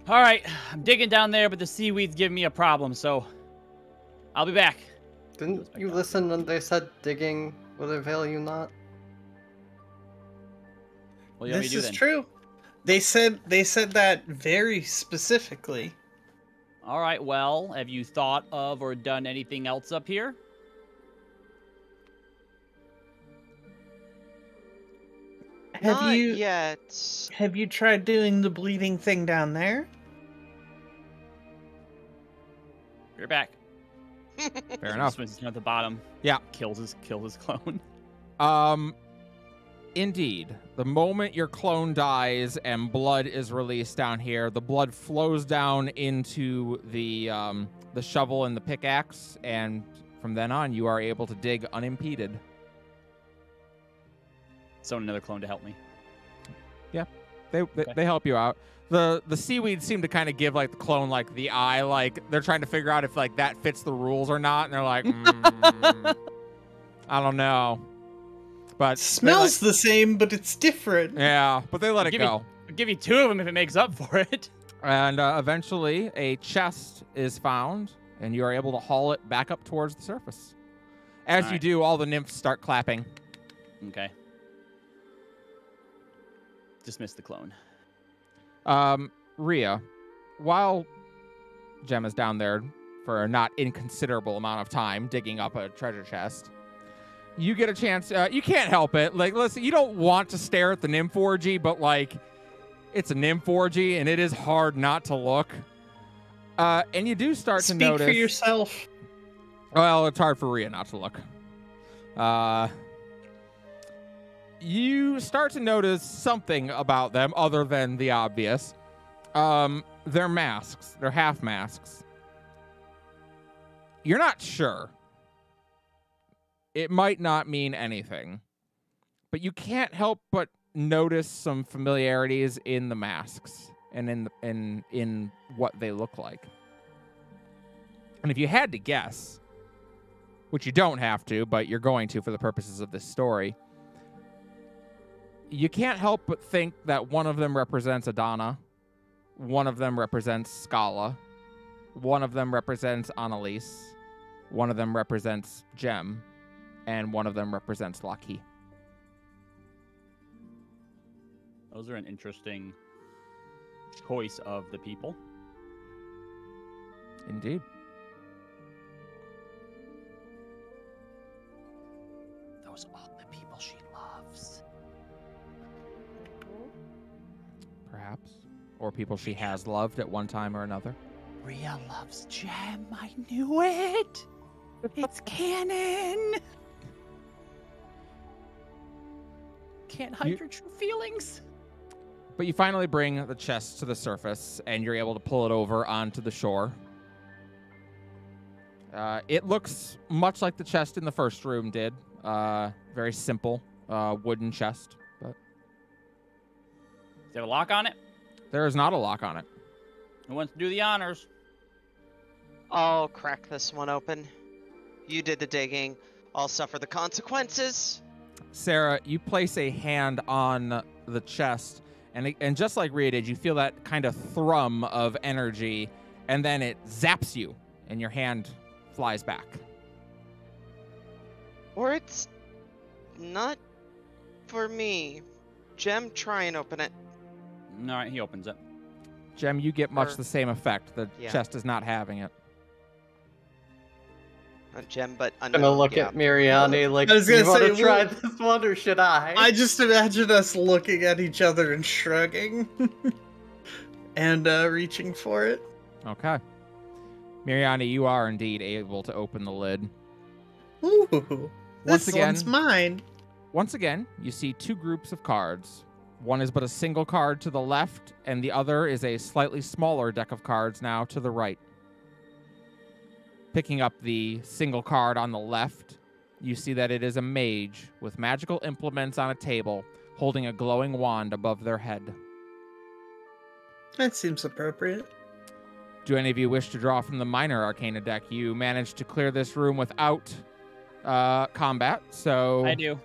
E: All right, I'm digging down there, but the seaweed's giving me a problem, so I'll be back.
D: Didn't you listen when they said digging would avail you not?
E: What do you want me
B: This
E: to do
B: is
E: then?
B: true. They said that very specifically.
E: All right, well, have you thought of or done anything else up here?
C: Not
B: you
C: yet.
B: have you tried doing the bleeding thing down there?
E: You're back.
A: Fair enough.
E: Swims down at the bottom.
A: Yeah.
E: Kills his clone.
A: Indeed. The moment your clone dies and blood is released down here, the blood flows down into the shovel and the pickaxe, and from then on, you are able to dig unimpeded.
E: So another clone to help me.
A: They help you out. The seaweed seem to kind of give like the clone like the eye, like they're trying to figure out if like that fits the rules or not, and they're like, I don't know. But
B: Smells the same, but it's different.
A: yeah, but they let it go.
E: I'll give you 2 of them if it makes up for it.
A: And eventually, a chest is found, and you are able to haul it back up towards the surface. As you
E: Alright.
A: do, all the nymphs start clapping.
E: Okay. Dismiss the clone.
A: Rhea, while Gem is down there for a not inconsiderable amount of time digging up a treasure chest, you get a chance. You can't help it. Like, listen, you don't want to stare at the nymph orgy, but like, it's a nymph orgy, and it is hard not to look. And you do start to notice.
B: Speak for yourself.
A: Well, it's hard for Rhea not to look. You start to notice something about them other than the obvious. They're masks. They're half masks. You're not sure. It might not mean anything. But you can't help but notice some familiarities in the masks and in what they look like. And if you had to guess, which you don't have to, but you're going to for the purposes of this story, you can't help but think that one of them represents Adana, one of them represents Scala, one of them represents Annalise, one of them represents Gem, and one of them represents Laki.
E: Those are an interesting choice of the people.
A: Indeed.
E: Those are all the people she loves.
A: Perhaps. Or people she has loved at one time or another.
E: Rhea loves Gem. I knew it. It's canon. Can't hide your true feelings.
A: But you finally bring the chest to the surface, and you're able to pull it over onto the shore. It looks much like the chest in the first room did. Very simple wooden chest. But
E: Does it have a lock on it?
A: there is not a lock on it.
E: Who wants to do the honors?
C: I'll crack this one open. You did the digging. I'll suffer the consequences.
A: Sarah, you place a hand on the chest, and just like Rhea did, you feel that kind of thrum of energy, and then it zaps you, and your hand flies back.
C: Or it's not for me. Gem, try and open it.
E: All right, he opens it.
A: Gem, you get much
C: Or-
A: the same effect. The
C: Yeah.
A: chest is not having it.
C: Not Gem, but
D: I'm gonna look
C: yeah.
D: at Miriani like,
B: I was
D: do you
B: gonna
D: want to
B: say,
D: try
B: well-
D: this one or should I?
B: I just imagine us looking at each other and shrugging. And reaching for it.
A: Okay. Miriani, you are indeed able to open the lid.
B: Ooh.
A: Once
B: This
A: again-
B: one's mine.
A: Once again, you see two groups of cards. One is but a single card to the left, and the other is a slightly smaller deck of cards now to the right. Picking up the single card on the left, you see that it is a mage with magical implements on a table, holding a glowing wand above their head.
B: That seems appropriate.
A: Do any of you wish to draw from the minor arcana deck? You managed to clear this room without combat, so
E: I do.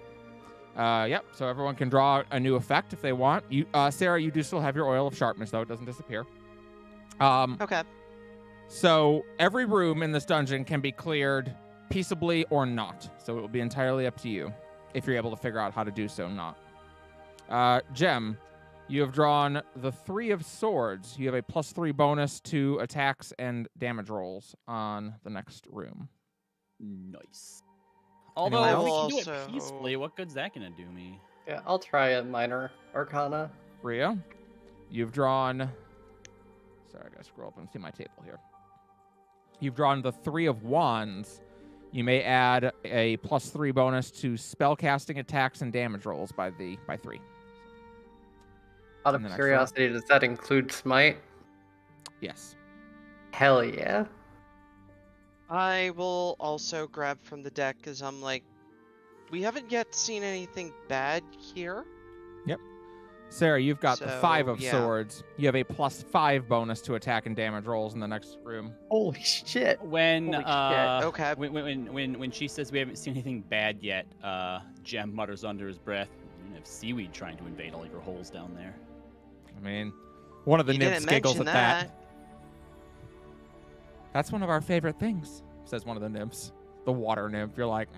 A: Yep. So everyone can draw a new effect if they want. You, Sarah, you do still have your oil of sharpness, though it doesn't disappear.
C: Okay.
A: So every room in this dungeon can be cleared peaceably or not. So it will be entirely up to you if you're able to figure out how to do so. Not. Gem, you have drawn the 3 of swords. You have a +3 bonus to attacks and damage rolls on the next room.
E: Nice. Although
A: Anyone
E: if we
C: else?
E: can do it
C: Also-
E: peacefully, what good's that gonna do me?
D: Yeah, I'll try a minor arcana.
A: Rhea, you've drawn... Sorry, I gotta scroll up and see my table here. You've drawn the 3 of wands. You may add a +3 bonus to spellcasting attacks and damage rolls by 3.
D: Out
A: In the
D: of
A: next
D: curiosity, does that include smite?
A: Yes.
D: Hell yeah.
C: I will also grab from the deck because I'm like, we haven't yet seen anything bad here.
A: Sarah, you've got the 5
C: So,
A: of
C: yeah.
A: swords. You have a +5 bonus to attack and damage rolls in the next room.
D: Holy shit.
E: When
D: Holy shit.
C: Okay.
E: when she says we haven't seen anything bad yet, Jem mutters under his breath, "You're gonna have seaweed trying to invade all your holes down there."
A: I mean, one of the
C: You
A: nymphs
C: didn't
A: giggles
C: mention
A: at that. That's one of our favorite things, says one of the nymphs. The water nymph. You're like,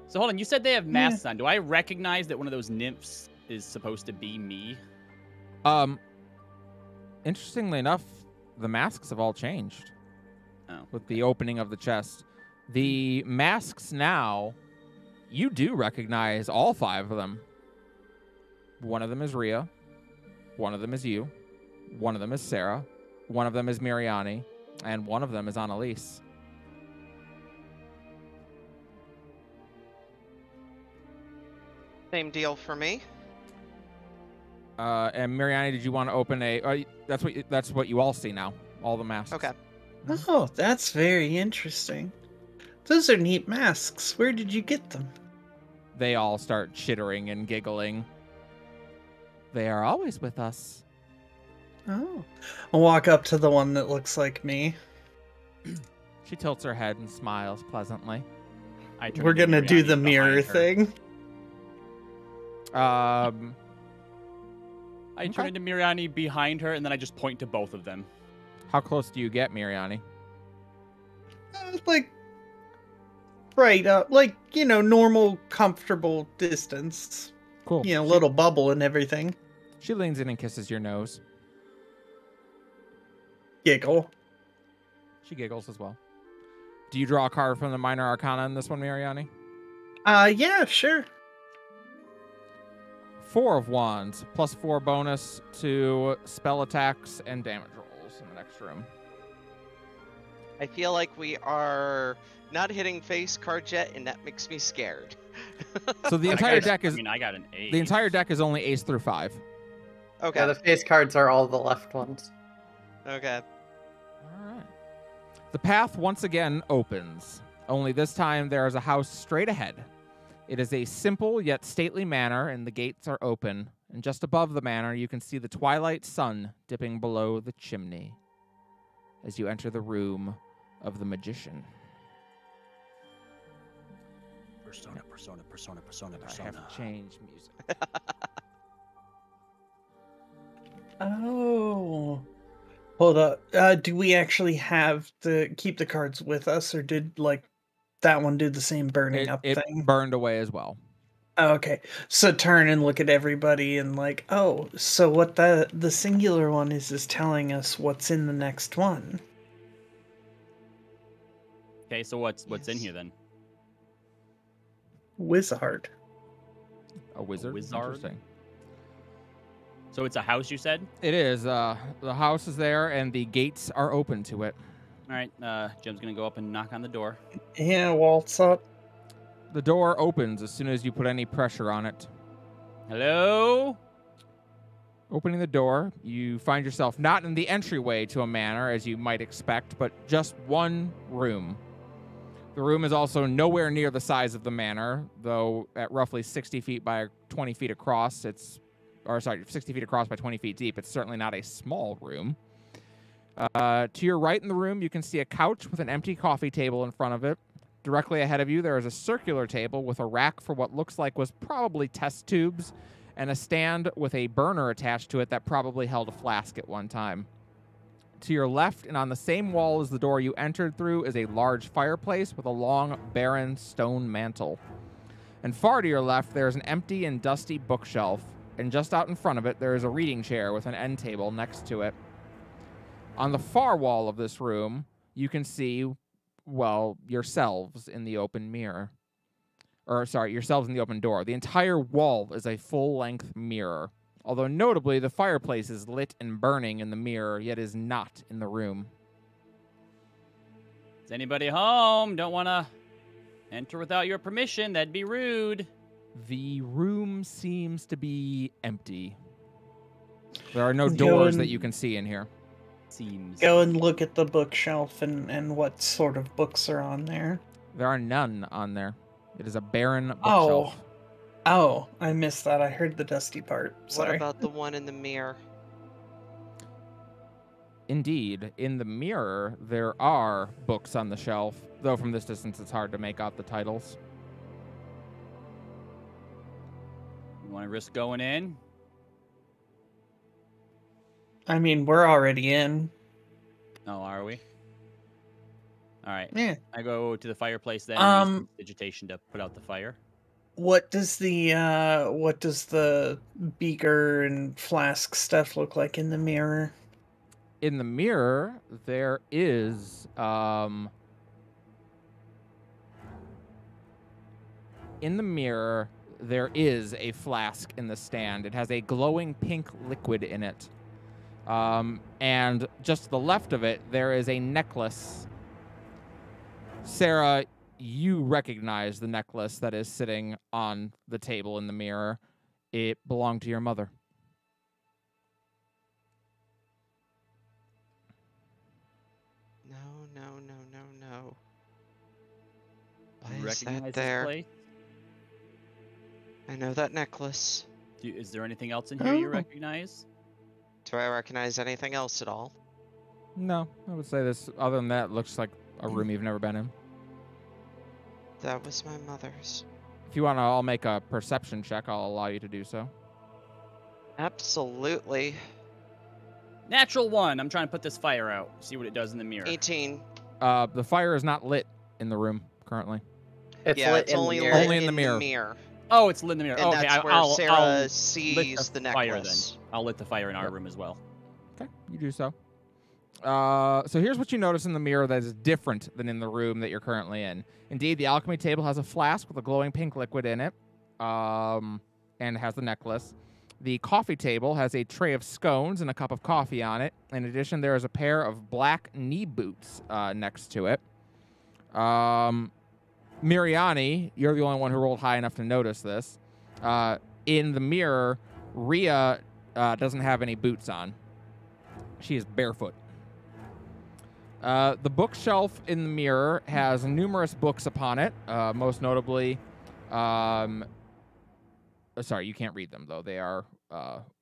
E: So hold on, you said they have masks on. Do I recognize that one of those nymphs is supposed to be me?
A: Interestingly enough, the masks have all changed
E: Oh.
A: with the opening of the chest. The masks now, you do recognize all 5 of them. One of them is Rhea. One of them is you. One of them is Sarah. One of them is Miriani. And one of them is Annalise.
C: Same deal for me.
A: And Miriani, did you want to open a... that's what you all see now. All the masks.
C: Okay.
B: Oh, that's very interesting. Those are neat masks. Where did you get them?
A: They all start chittering and giggling. They are always with us.
B: Oh. I'll walk up to the one that looks like me.
A: She tilts her head and smiles pleasantly.
E: I turn
B: We're
E: into
B: gonna do
E: Miriani
B: the mirror
E: behind her.
B: thing.
E: I turn
A: Okay.
E: into Miriani behind her, and then I just point to both of them.
A: How close do you get, Miriani?
B: Like, right up. Like, normal, comfortable distance.
A: Cool.
B: Little bubble and everything.
A: She leans in and kisses your nose.
B: Giggle.
A: She giggles as well. Do you draw a card from the minor arcana in this one, Miriani?
B: Yeah, sure.
A: 4 of wands, +4 bonus to spell attacks and damage rolls in the next room.
C: I feel like we are not hitting face cards yet, and that makes me scared.
A: So the
E: I
A: entire
E: got-
A: deck is
E: I mean, I got an 8.
A: the entire deck is only ace through 5.
C: Okay.
D: Yeah, the face cards are all the left ones.
C: Okay.
A: All right. The path once again opens. Only this time there is a house straight ahead. It is a simple yet stately manor, and the gates are open. And just above the manor, you can see the twilight sun dipping below the chimney as you enter the room of the magician.
E: Persona.
A: I have to change music.
B: Oh. Hold up. Do we actually have to keep the cards with us, or did, that one do the same burning up
A: It
B: thing?
A: burned away as well.
B: Oh, okay. So turn and look at everybody and oh, so what the singular one is telling us what's in the next one.
E: Okay, so what's in
C: Yes.
E: here then?
B: Wizard.
A: A wizard?
E: wizard?
A: Interesting.
E: So it's a house, you said?
A: It is. The house is there, and the gates are open to it.
E: All right, Jim's gonna go up and knock on the door.
B: Yeah, waltz up.
A: The door opens as soon as you put any pressure on it.
E: Hello?
A: Opening the door, you find yourself not in the entryway to a manor, as you might expect, but just one room. The room is also nowhere near the size of the manor, though at roughly 60 feet by 20 feet across, it's or sorry, 60 feet across by 20 feet deep. It's certainly not a small room. To your right in the room, you can see a couch with an empty coffee table in front of it. Directly ahead of you, there is a circular table with a rack for what looks like was probably test tubes, and a stand with a burner attached to it that probably held a flask at one time. To your left, and on the same wall as the door you entered through, is a large fireplace with a long, barren stone mantel. And far to your left, there is an empty and dusty bookshelf, and just out in front of it, there is a reading chair with an end table next to it. On the far wall of this room, you can see, well, yourselves in the open mirror. Or, sorry, yourselves in the open door. The entire wall is a full-length mirror. Although notably, the fireplace is lit and burning in the mirror, yet is not in the room.
E: Is anybody home? Don't want to enter without your permission. That'd be rude.
A: The room seems to be empty. There are no doors that you can see in here.
E: Seems.
B: Go and look at the bookshelf and what sort of books are on there.
A: There are none on there. It is a barren bookshelf.
B: Oh, I missed that. I heard the dusty part. Sorry.
C: What about the one in the mirror?
A: Indeed, in the mirror, there are books on the shelf, though from this distance it's hard to make out the titles.
E: You want to risk going in?
B: I mean, we're already in.
E: Oh, are we? All right.
B: Yeah.
E: I go to the fireplace then and use digitation to put out the fire.
B: What does the beaker and flask stuff look like in the mirror?
A: In the mirror, there is a flask in the stand. It has a glowing pink liquid in it. And just to the left of it, there is a necklace. Sarah, you recognize the necklace that is sitting on the table in the mirror. It belonged to your mother.
C: No.
E: You
C: Why is
E: recognize
C: that
E: this
C: there?
E: place?
C: I know that necklace.
E: Is there anything else in here you recognize?
C: Do I recognize anything else at all?
A: No, I would say this, other than that, looks like a room you've never been in.
C: That was my mother's.
A: If you want to all make a perception check, I'll allow you to do so.
C: Absolutely.
E: Natural 1. I'm trying to put this fire out. See what it does in the mirror.
C: 18.
A: The fire is not lit in the room currently.
D: It's
C: Yeah,
D: lit
C: it's
D: in
C: only
D: the
C: lit
D: mirror.
A: Only in the mirror.
E: Oh, it's lit in the mirror.
C: And
E: Okay,
C: that's where
E: I'll
C: Sarah
E: lit
C: sees the
E: fire
C: necklace.
E: then. I'll lit the fire in our
A: Yep.
E: room as well.
A: Okay, you do so. So here's what you notice in the mirror that is different than in the room that you're currently in. Indeed, the alchemy table has a flask with a glowing pink liquid in it, and has the necklace. The coffee table has a tray of scones and a cup of coffee on it. In addition, there is a pair of black knee boots next to it. Miriani, you're the only one who rolled high enough to notice this. In the mirror, Rhea doesn't have any boots on. She is barefoot. The bookshelf in the mirror has numerous books upon it, most notably... sorry, you can't read them, though. They are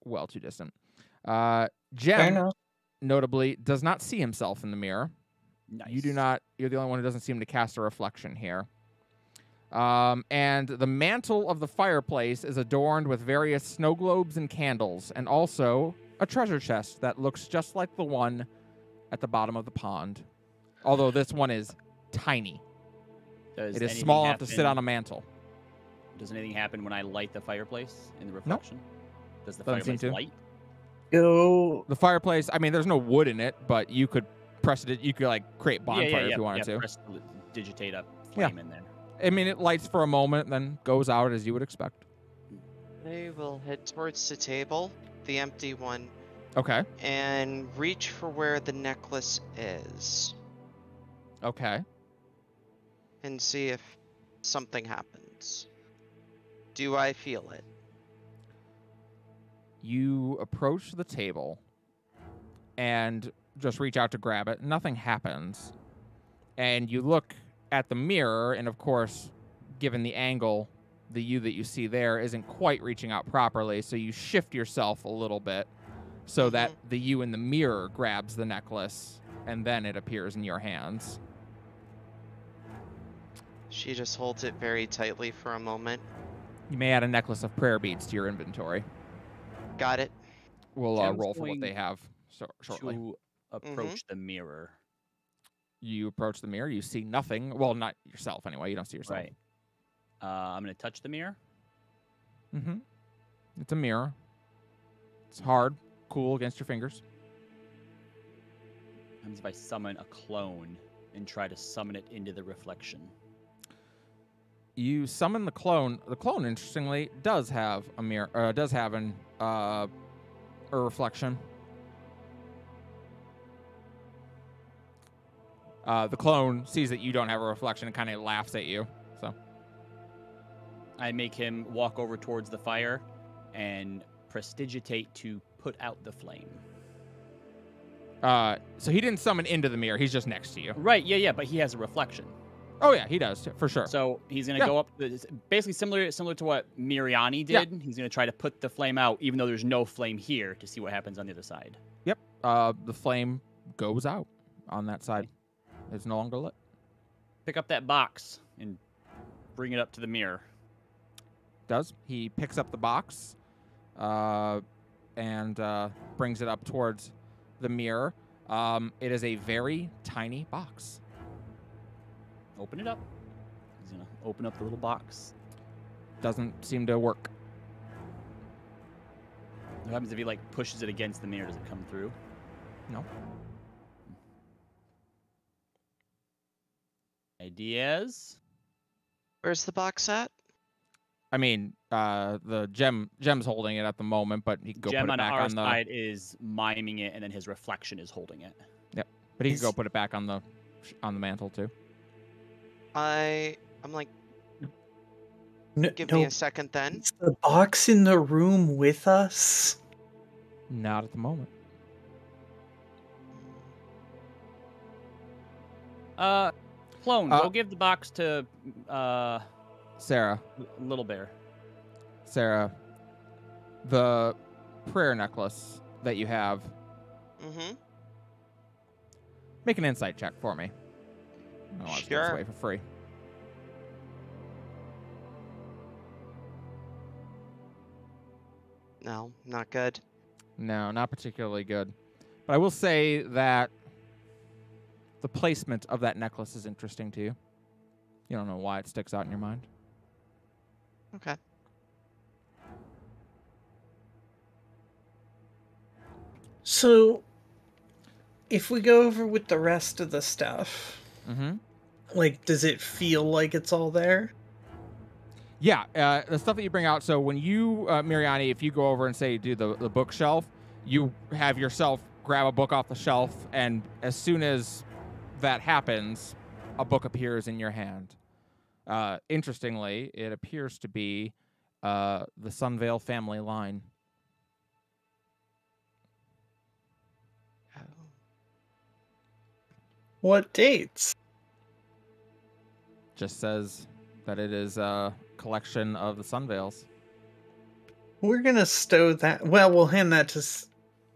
A: well too distant. Jem, notably, does not see himself in the mirror.
E: Nice.
A: You do not. You're the only one who doesn't seem to cast a reflection here. And the mantle of the fireplace is adorned with various snow globes and candles, and also a treasure chest that looks just like the one at the bottom of the pond. Although this one is tiny.
E: Does
A: It is
E: anything
A: small enough to
E: happen-
A: sit on a mantle.
E: Does anything happen when I light the fireplace in the reflection? Does the
A: Doesn't seem
E: fireplace
A: to.
E: light?
B: Go.
A: The fireplace, I mean, there's no wood in it, but you could press it. You could, like, create bonfire if you wanted to.
E: Press digitate a flame in there.
A: I mean, it lights for a moment, then goes out as you would expect.
C: They will head towards the table, the empty one,
A: Okay.
C: and reach for where the necklace is
A: Okay.
C: and see if something happens. Do I feel it?
A: You approach the table and just reach out to grab it. Nothing happens. And you look at the mirror, and of course, given the angle, the you that you see there isn't quite reaching out properly, so you shift yourself a little bit so that the you in the mirror grabs the necklace, and then it appears in your hands.
C: She just holds it very tightly for a moment.
A: You may add a necklace of prayer beads to your inventory.
C: Got it.
A: We'll
E: Gem's
A: roll for what
E: going
A: they have shortly.
E: To approach the mirror.
A: You approach the mirror. You see nothing. Well, not yourself anyway. You don't see yourself.
E: Right. I'm going to touch the mirror.
A: Mm-hmm. It's a mirror. It's hard, cool against your fingers.
E: Happens if I summon a clone and try to summon it into the reflection.
A: You summon the clone. The clone, interestingly, does have a mirror. Does have a reflection. The clone sees that you don't have a reflection and kind of laughs at you. So
E: I make him walk over towards the fire and prestidigitate to put out the flame.
A: so he didn't summon into the mirror. He's just next to you.
E: Right, yeah, but he has a reflection.
A: Oh yeah, he does for sure.
E: So he's gonna go up, basically similar to what Miriani did. Yeah. He's gonna try to put the flame out, even though there's no flame here, to see what happens on the other side.
A: Yep. The flame goes out on that side. It's no longer lit.
E: Pick up that box and bring it up to the mirror.
A: He picks up the box, and brings it up towards the mirror. It is a very tiny box.
E: Open it up. He's gonna open up the little box.
A: Doesn't seem to work.
E: What happens if he pushes it against the mirror? Does it come through?
A: No.
E: Ideas?
C: Where's the box at?
A: I mean, the gem's holding it at the moment, but he can go
E: Gem
A: put it
E: on
A: back
E: our
A: on the
E: side is miming it, and then his reflection is holding it.
A: Yep. But he can go put it back on the mantle too.
C: I'm like, give me a second then.
B: Is the box in the room with us?
A: Not at the moment.
E: Clone, go give the box to
A: Sarah.
E: Little Bear.
A: Sarah, the prayer necklace that you have.
C: Mm-hmm.
A: Make an insight check for me. I'll just give this away for free.
C: No, not good.
A: No, not particularly good. But I will say that the placement of that necklace is interesting to you. You don't know why it sticks out in your mind.
C: Okay.
B: So, if we go over with the rest of the stuff, does it feel like it's all there?
A: Yeah, the stuff that you bring out. So when you, Miriani, if you go over and say do the bookshelf, you have yourself grab a book off the shelf, and as soon as that happens, a book appears in your hand. Interestingly, it appears to be the Sunvale family line.
B: What dates?
A: Just says that it is a collection of the Sunvales.
B: We're gonna stow that. Well, we'll hand that to.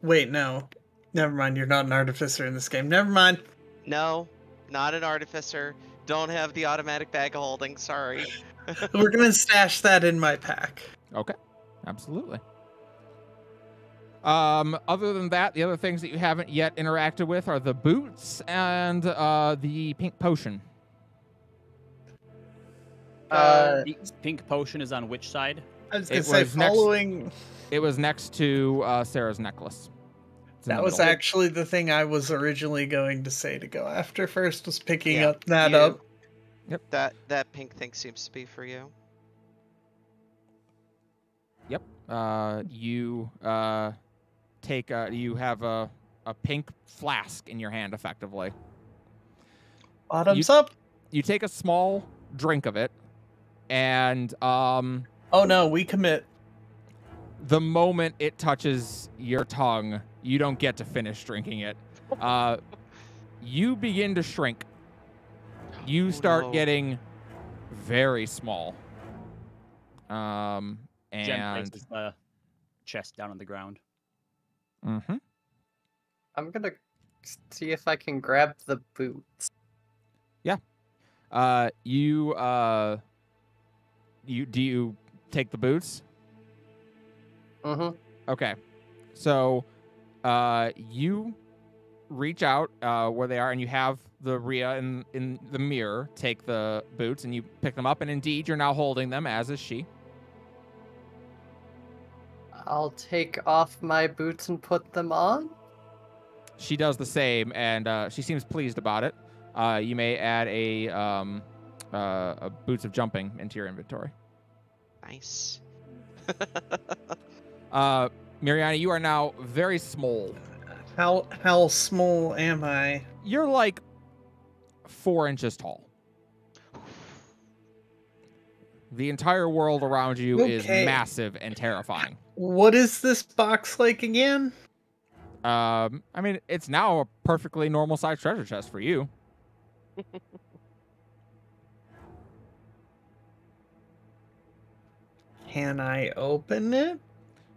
B: Wait, no. Never mind. You're not an artificer in this game. Never mind.
C: No, not an artificer. Don't have the automatic bag of holding. Sorry.
B: We're gonna stash that in my pack.
A: Okay, absolutely. Other than that, the other things that you haven't yet interacted with are the boots and the pink potion.
E: The pink potion is on which side?
B: I was gonna say following.
A: It was next to Sarah's necklace.
B: That was actually the thing I was originally going to say to go after first, was picking up
C: you.
B: up.
A: Yep.
C: That pink thing seems to be for you.
A: Yep. You have a pink flask in your hand, effectively.
B: Bottoms up.
A: You take a small drink of it, and
B: oh no, we commit.
A: The moment it touches your tongue, you don't get to finish drinking it. You begin to shrink. You start getting very small.
E: Jen
A: And
E: places the chest down on the ground.
A: mm-hmm.
D: I'm gonna see if I can grab the boots.
A: You take the boots?
D: Mm-hmm.
A: Okay. So you reach out where they are, and you have the Rhea in the mirror take the boots, and you pick them up, and indeed you're now holding them, as is she.
D: I'll take off my boots and put them on.
A: She does the same, and she seems pleased about it. You may add a boots of jumping into your inventory.
C: Nice.
A: Mariana, you are now very small.
B: How small am I?
A: You're like 4 inches tall. The entire world around you is
B: Okay.
A: massive and terrifying.
B: What is this box like again?
A: I mean, it's now a perfectly normal sized treasure chest for you.
B: Can I open it?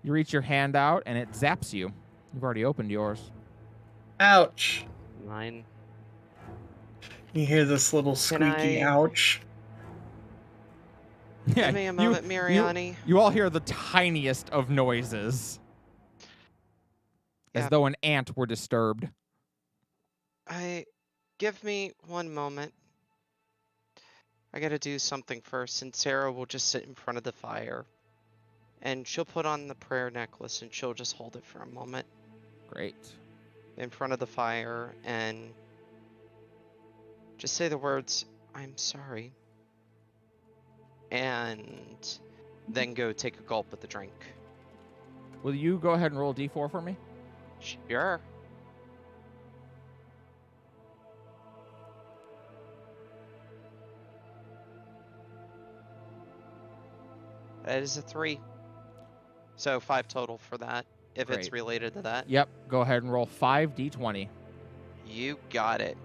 A: You reach your hand out and it zaps you. You've already opened yours.
B: Ouch.
C: Mine.
B: You hear this little squeaky
C: I-
B: ouch.
A: Yeah,
C: Give me a moment, Mariani.
A: You all hear the tiniest of noises. As
C: Yeah.
A: though an ant were disturbed.
C: Give me one moment. I gotta do something first, and Sarah will just sit in front of the fire. And she'll put on the prayer necklace, and she'll just hold it for a moment
A: Great.
C: in front of the fire, and just say the words, "I'm sorry." And then go take a gulp of the drink.
A: Will you go ahead and roll a d4 for me?
C: Sure. That is a 3. So 5 total for that, if it's
A: Great.
C: related to that.
A: Yep. Go ahead and roll 5d20.
C: You got it.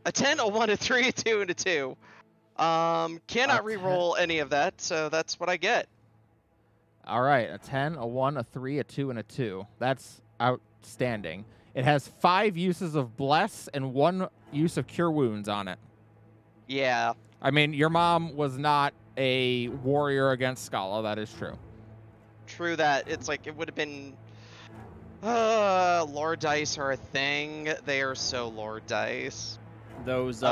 C: A 10, a 1, a 3, a 2, and a 2. Cannot
A: A
C: re-roll any of that, so that's what I get.
A: All right. A 10, a 1, a 3, a 2, and a 2. That's outstanding. It has 5 uses of Bless and 1 use of Cure Wounds on it.
C: Yeah.
A: I mean, your mom was not a warrior against Scala. That is true.
C: True that. It's like it would have been. Lore dice are a thing. They are so lore dice.
E: Those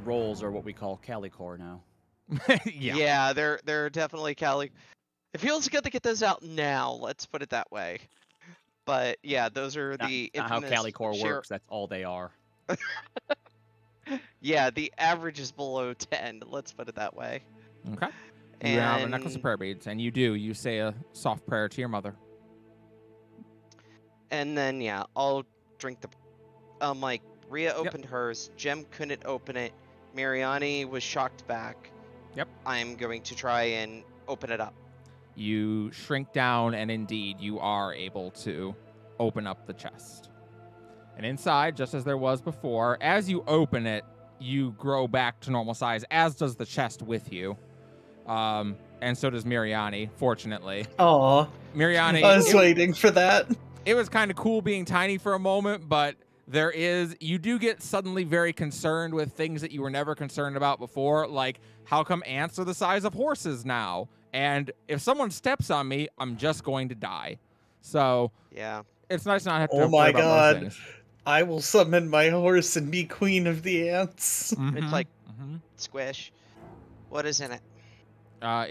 E: rolls are what we call Calicor now.
A: Yeah.
C: Yeah, they're definitely Cali. It feels good to get those out now. Let's put it that way. But yeah, those are the
E: Not how
C: infamous
E: Calicor works. That's all they are.
C: Yeah, the average is below 10. Let's put it that way.
A: Okay. You have a necklace of prayer beads, and you do. You say a soft prayer to your mother.
C: And then yeah, I'll drink the. Like Rhea opened hers. Jem couldn't open it. Mariani was shocked back.
A: Yep.
C: I'm going to try and open it up.
A: You shrink down, and indeed, you are able to open up the chest. And inside, just as there was before, as you open it, you grow back to normal size, as does the chest with you. And so does Mariani, fortunately.
B: Aw.
A: Mariani,
B: I was waiting for that.
A: it was kind of cool being tiny for a moment, but you do get suddenly very concerned with things that you were never concerned about before, like how come ants are the size of horses now? And if someone steps on me, I'm just going to die. So
C: Yeah.
A: it's nice not to have to
B: Oh
A: worry
B: my
A: about
B: god.
A: those things.
B: I will summon my horse and be queen of the ants.
C: It's like
A: Mhm.
C: squish. What is in it?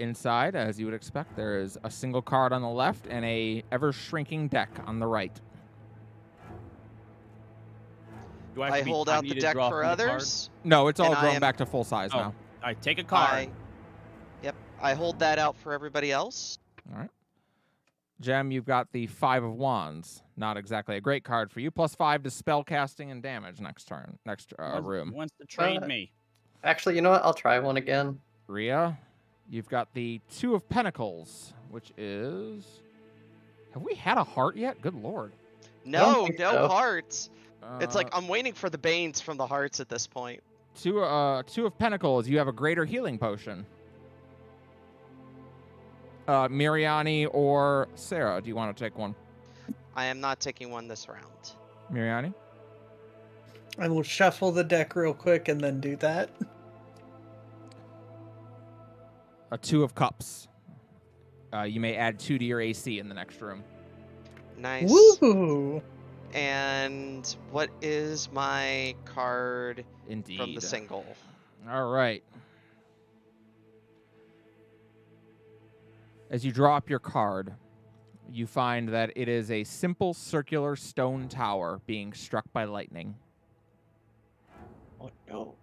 A: Inside, as you would expect, there is a single card on the left and a ever-shrinking deck on the right.
E: Do I, have
C: I
E: to be
C: hold out
E: tiny
C: the
E: to
C: deck
E: draw
C: for
E: from the card?
C: others.
A: No, it's all
C: And I
A: grown
C: am-
A: back to full size
E: Oh.
A: now.
E: All right, take a card.
C: Yep. I hold that out for everybody else.
A: All right. Jem, you've got the 5 of Wands. Not exactly a great card for you. +5 to spell casting and damage next turn, next room.
E: Wants to trade me.
D: Actually, you know what? I'll try one again.
A: Rhea, you've got the 2 of Pentacles, which is... Have we had a heart yet? Good lord.
C: No,
D: think
C: no
D: so.
C: hearts. It's like
A: Uh,
C: I'm waiting for the Banes from the hearts at this point.
A: two of pentacles. You have a greater healing potion. Miriani or Sarah, do you want to take one?
C: I am not taking one this round.
A: Miriani?
B: I will shuffle the deck real quick and then do that.
A: A two of cups. You may add 2 to your AC in the next room.
C: Nice.
B: Woo!
C: And what is my card
A: Indeed.
C: from the single?
A: All right. As you draw up your card, you find that it is a simple circular stone tower being struck by lightning.
D: Oh no.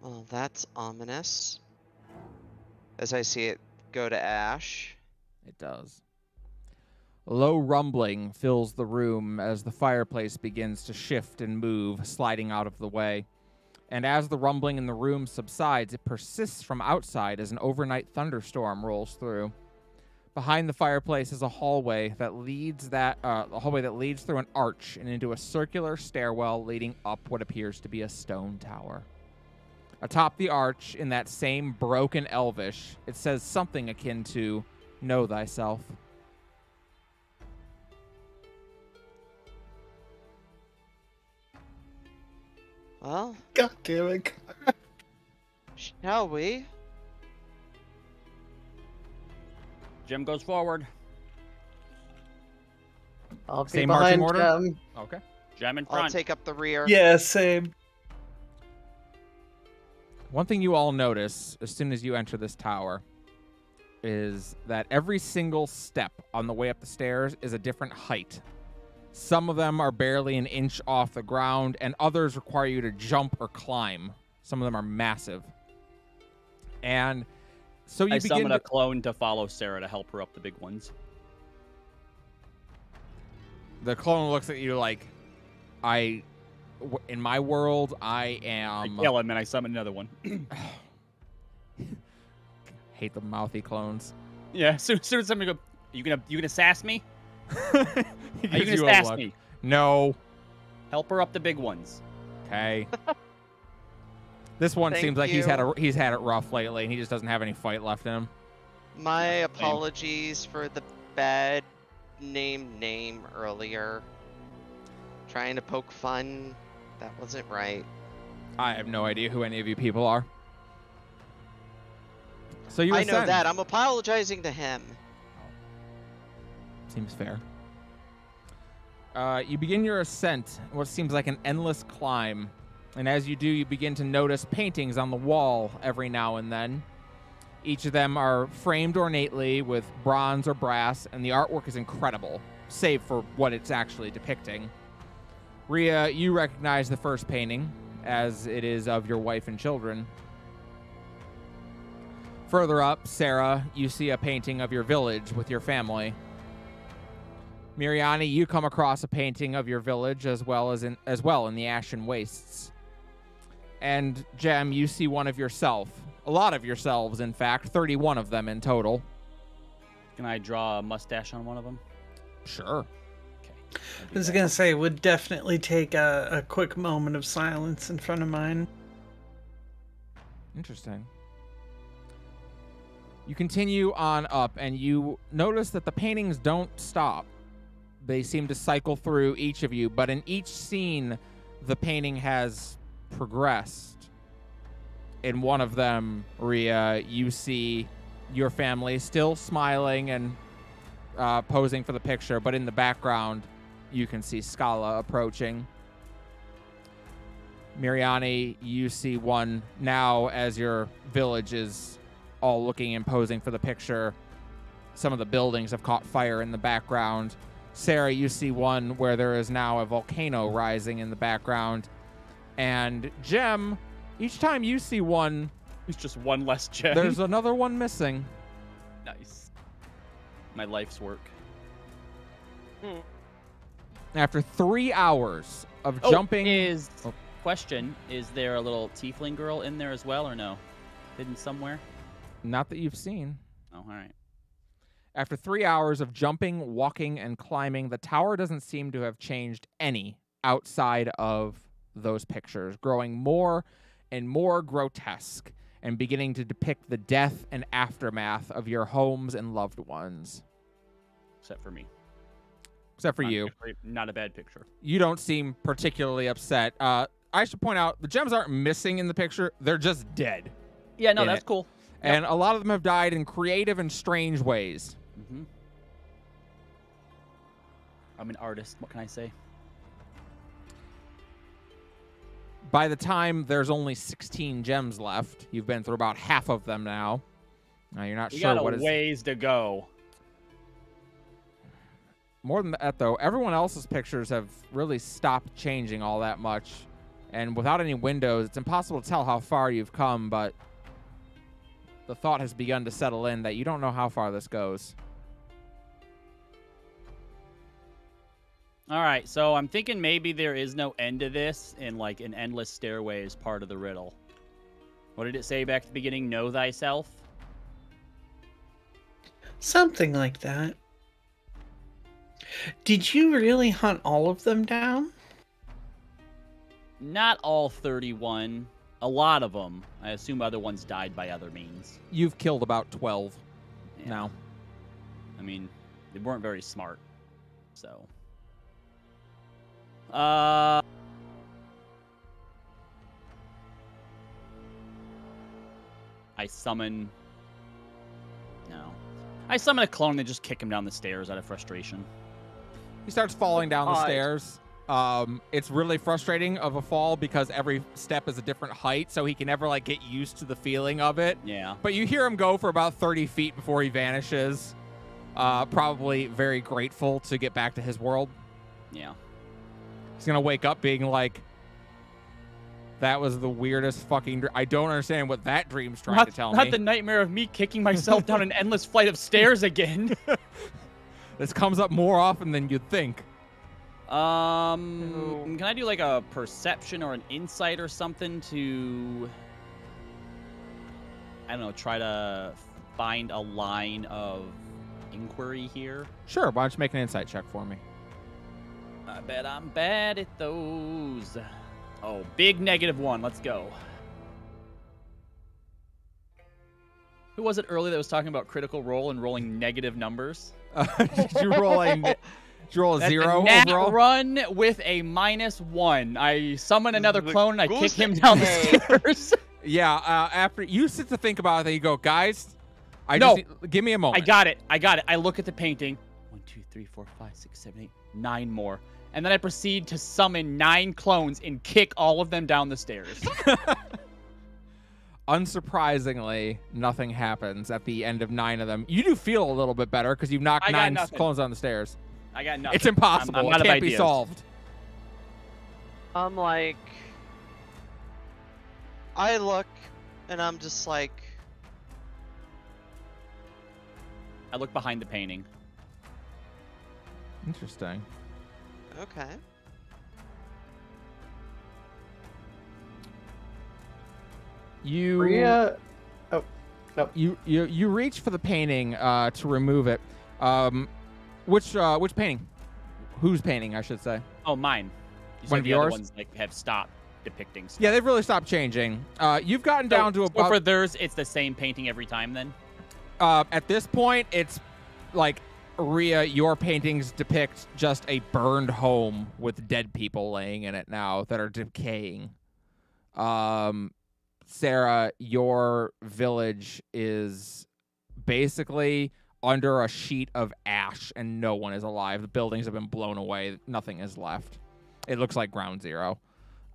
C: Well, that's ominous. As I see it go to ash.
A: It does. A low rumbling fills the room as the fireplace begins to shift and move, sliding out of the way. And as the rumbling in the room subsides, it persists from outside as an overnight thunderstorm rolls through. Behind the fireplace is a hallway that leads through an arch and into a circular stairwell leading up what appears to be a stone tower. Atop the arch, in that same broken Elvish, it says something akin to, "Know thyself."
C: Well,
B: God damn it.
C: shall we?
E: Jim goes forward.
D: I'll be
A: Same marching
D: behind
A: order?
D: Jem.
A: Okay.
E: Jim in
C: I'll
E: front.
C: take up the rear.
B: Yeah, same.
A: One thing you all notice as soon as you enter this tower is that every single step on the way up the stairs is a different height. Some of them are barely an inch off the ground, and others require you to jump or climb. Some of them are massive. And so you
E: I
A: begin
E: summon
A: to...
E: a clone to follow Sarah to help her up the big ones.
A: The clone looks at you like, in my world, I am...
E: I kill him and I summon another one.
A: Hate the mouthy clones.
E: Yeah, soon as somebody go, you gonna sass me?
A: He
E: Are you
A: gives
E: gonna
A: a
E: sass
A: look.
E: me?
A: No.
E: Help her up the big ones.
A: Okay. This one
C: Thank
A: seems like he's
C: you.
A: had it rough lately, and he just doesn't have any fight left in him.
C: My apologies for the bad name earlier. Trying to poke fun. That wasn't right.
A: I have no idea who any of you people are. So you
C: I know
A: ascend.
C: that. I'm apologizing to him.
A: Seems fair. You begin your ascent, what seems like an endless climb. And as you do, you begin to notice paintings on the wall every now and then. Each of them are framed ornately with bronze or brass, and the artwork is incredible, save for what it's actually depicting. Rhea, you recognize the first painting, as it is of your wife and children. Further up, Sarah, you see a painting of your village with your family. Miriani, you come across a painting of your village as well in the Ashen Wastes. And Jem, you see one of yourself. A lot of yourselves, in fact, 31 of them in total.
E: Can I draw a mustache on one of them?
A: Sure.
E: Okay.
B: I was gonna say, would definitely take a quick moment of silence in front of mine.
A: Interesting. You continue on up, and you notice that the paintings don't stop. They seem to cycle through each of you, but in each scene, the painting has progressed. In one of them, Rhea, you see your family still smiling and posing for the picture, but in the background, you can see Skala approaching. Miriani, you see one now as your village is all looking and posing for the picture. Some of the buildings have caught fire in the background. Sarah, you see one where there is now a volcano rising in the background. And Jem, each time you see one,
E: It's just one less gem.
A: there's another one missing.
E: Nice. My life's work.
A: After 3 hours of jumping...
E: Question, is there a little tiefling girl in there as well or no? Hidden somewhere?
A: Not that you've seen.
E: Oh, all right.
A: After 3 hours of jumping, walking, and climbing, the tower doesn't seem to have changed any outside of those pictures, growing more and more grotesque and beginning to depict the death and aftermath of your homes and loved ones.
E: Except for me.
A: Except for you.
E: Not a bad picture.
A: You don't seem particularly upset. I should point out, the gems aren't missing in the picture. They're just dead.
E: Yeah, no, that's cool.
A: And a lot of them have died in creative and strange ways.
E: Mm-hmm. I'm an artist. What can I say?
A: By the time there's only 16 gems left, you've been through about half of them now. Now you're not sure what is...
E: We got a ways to go.
A: More than that, though, everyone else's pictures have really stopped changing all that much. And without any windows, it's impossible to tell how far you've come, but the thought has begun to settle in that you don't know how far this goes.
E: All right, so I'm thinking maybe there is no end to this, and like an endless stairway is part of the riddle. What did it say back at the beginning? Know thyself?
B: Something like that. Did you really hunt all of them down?
E: Not all 31. A lot of them. I assume other ones died by other means.
A: You've killed about 12 now.
E: I mean, they weren't very smart, so... I summon... No. I summon a clone and just kick him down the stairs out of frustration.
A: He starts falling down the stairs. It's really frustrating of a fall because every step is a different height, so he can never like get used to the feeling of it.
E: Yeah.
A: But you hear him go for about 30 feet before he vanishes. Probably very grateful to get back to his world.
E: Yeah.
A: He's going to wake up being like, that was the weirdest fucking I don't understand what that dream's trying to tell me.
E: Not the nightmare of me kicking myself down an endless flight of stairs again.
A: This comes up more often than you'd think.
E: Can I do like a perception or an insight or something to, I don't know, try to find a line of inquiry here?
A: Sure, why don't you make an insight check for me?
E: I bet I'm bad at those. Oh, big -1. Let's go. Who was it earlier that was talking about Critical Role and rolling negative numbers?
A: Did you roll a 0 overall?
E: Run with a -1. I summon another clone and I kick him down the stairs.
A: Yeah, after you sit to think about it, then you go, guys, give me a moment.
E: I got it. I look at the painting. 1, 2, 3, 4, 5, 6, 7, 8, 9 more. And then I proceed to summon 9 clones and kick all of them down the stairs.
A: Unsurprisingly, nothing happens at the end of 9 of them. You do feel a little bit better because you've knocked 9 clones down the stairs.
E: I got nothing.
A: It's impossible. It can't be solved.
C: I'm like... I look, and I'm just like...
E: I look behind the painting.
A: Interesting.
C: Okay.
D: Rhea... Oh, no.
A: You reach for the painting to remove it. Which painting? Whose painting, I should say?
E: Oh, mine. You
A: One
E: said
A: of
E: the
A: yours?
E: other ones like have stopped depicting stuff.
A: Yeah, they've really stopped changing. You've gotten down to about...
E: So for theirs, it's the same painting every time then?
A: At this point, it's like, Rhea, your paintings depict just a burned home with dead people laying in it now that are decaying. Sarah, your village is basically under a sheet of ash and no one is alive. The buildings have been blown away. Nothing is left. It looks like ground zero.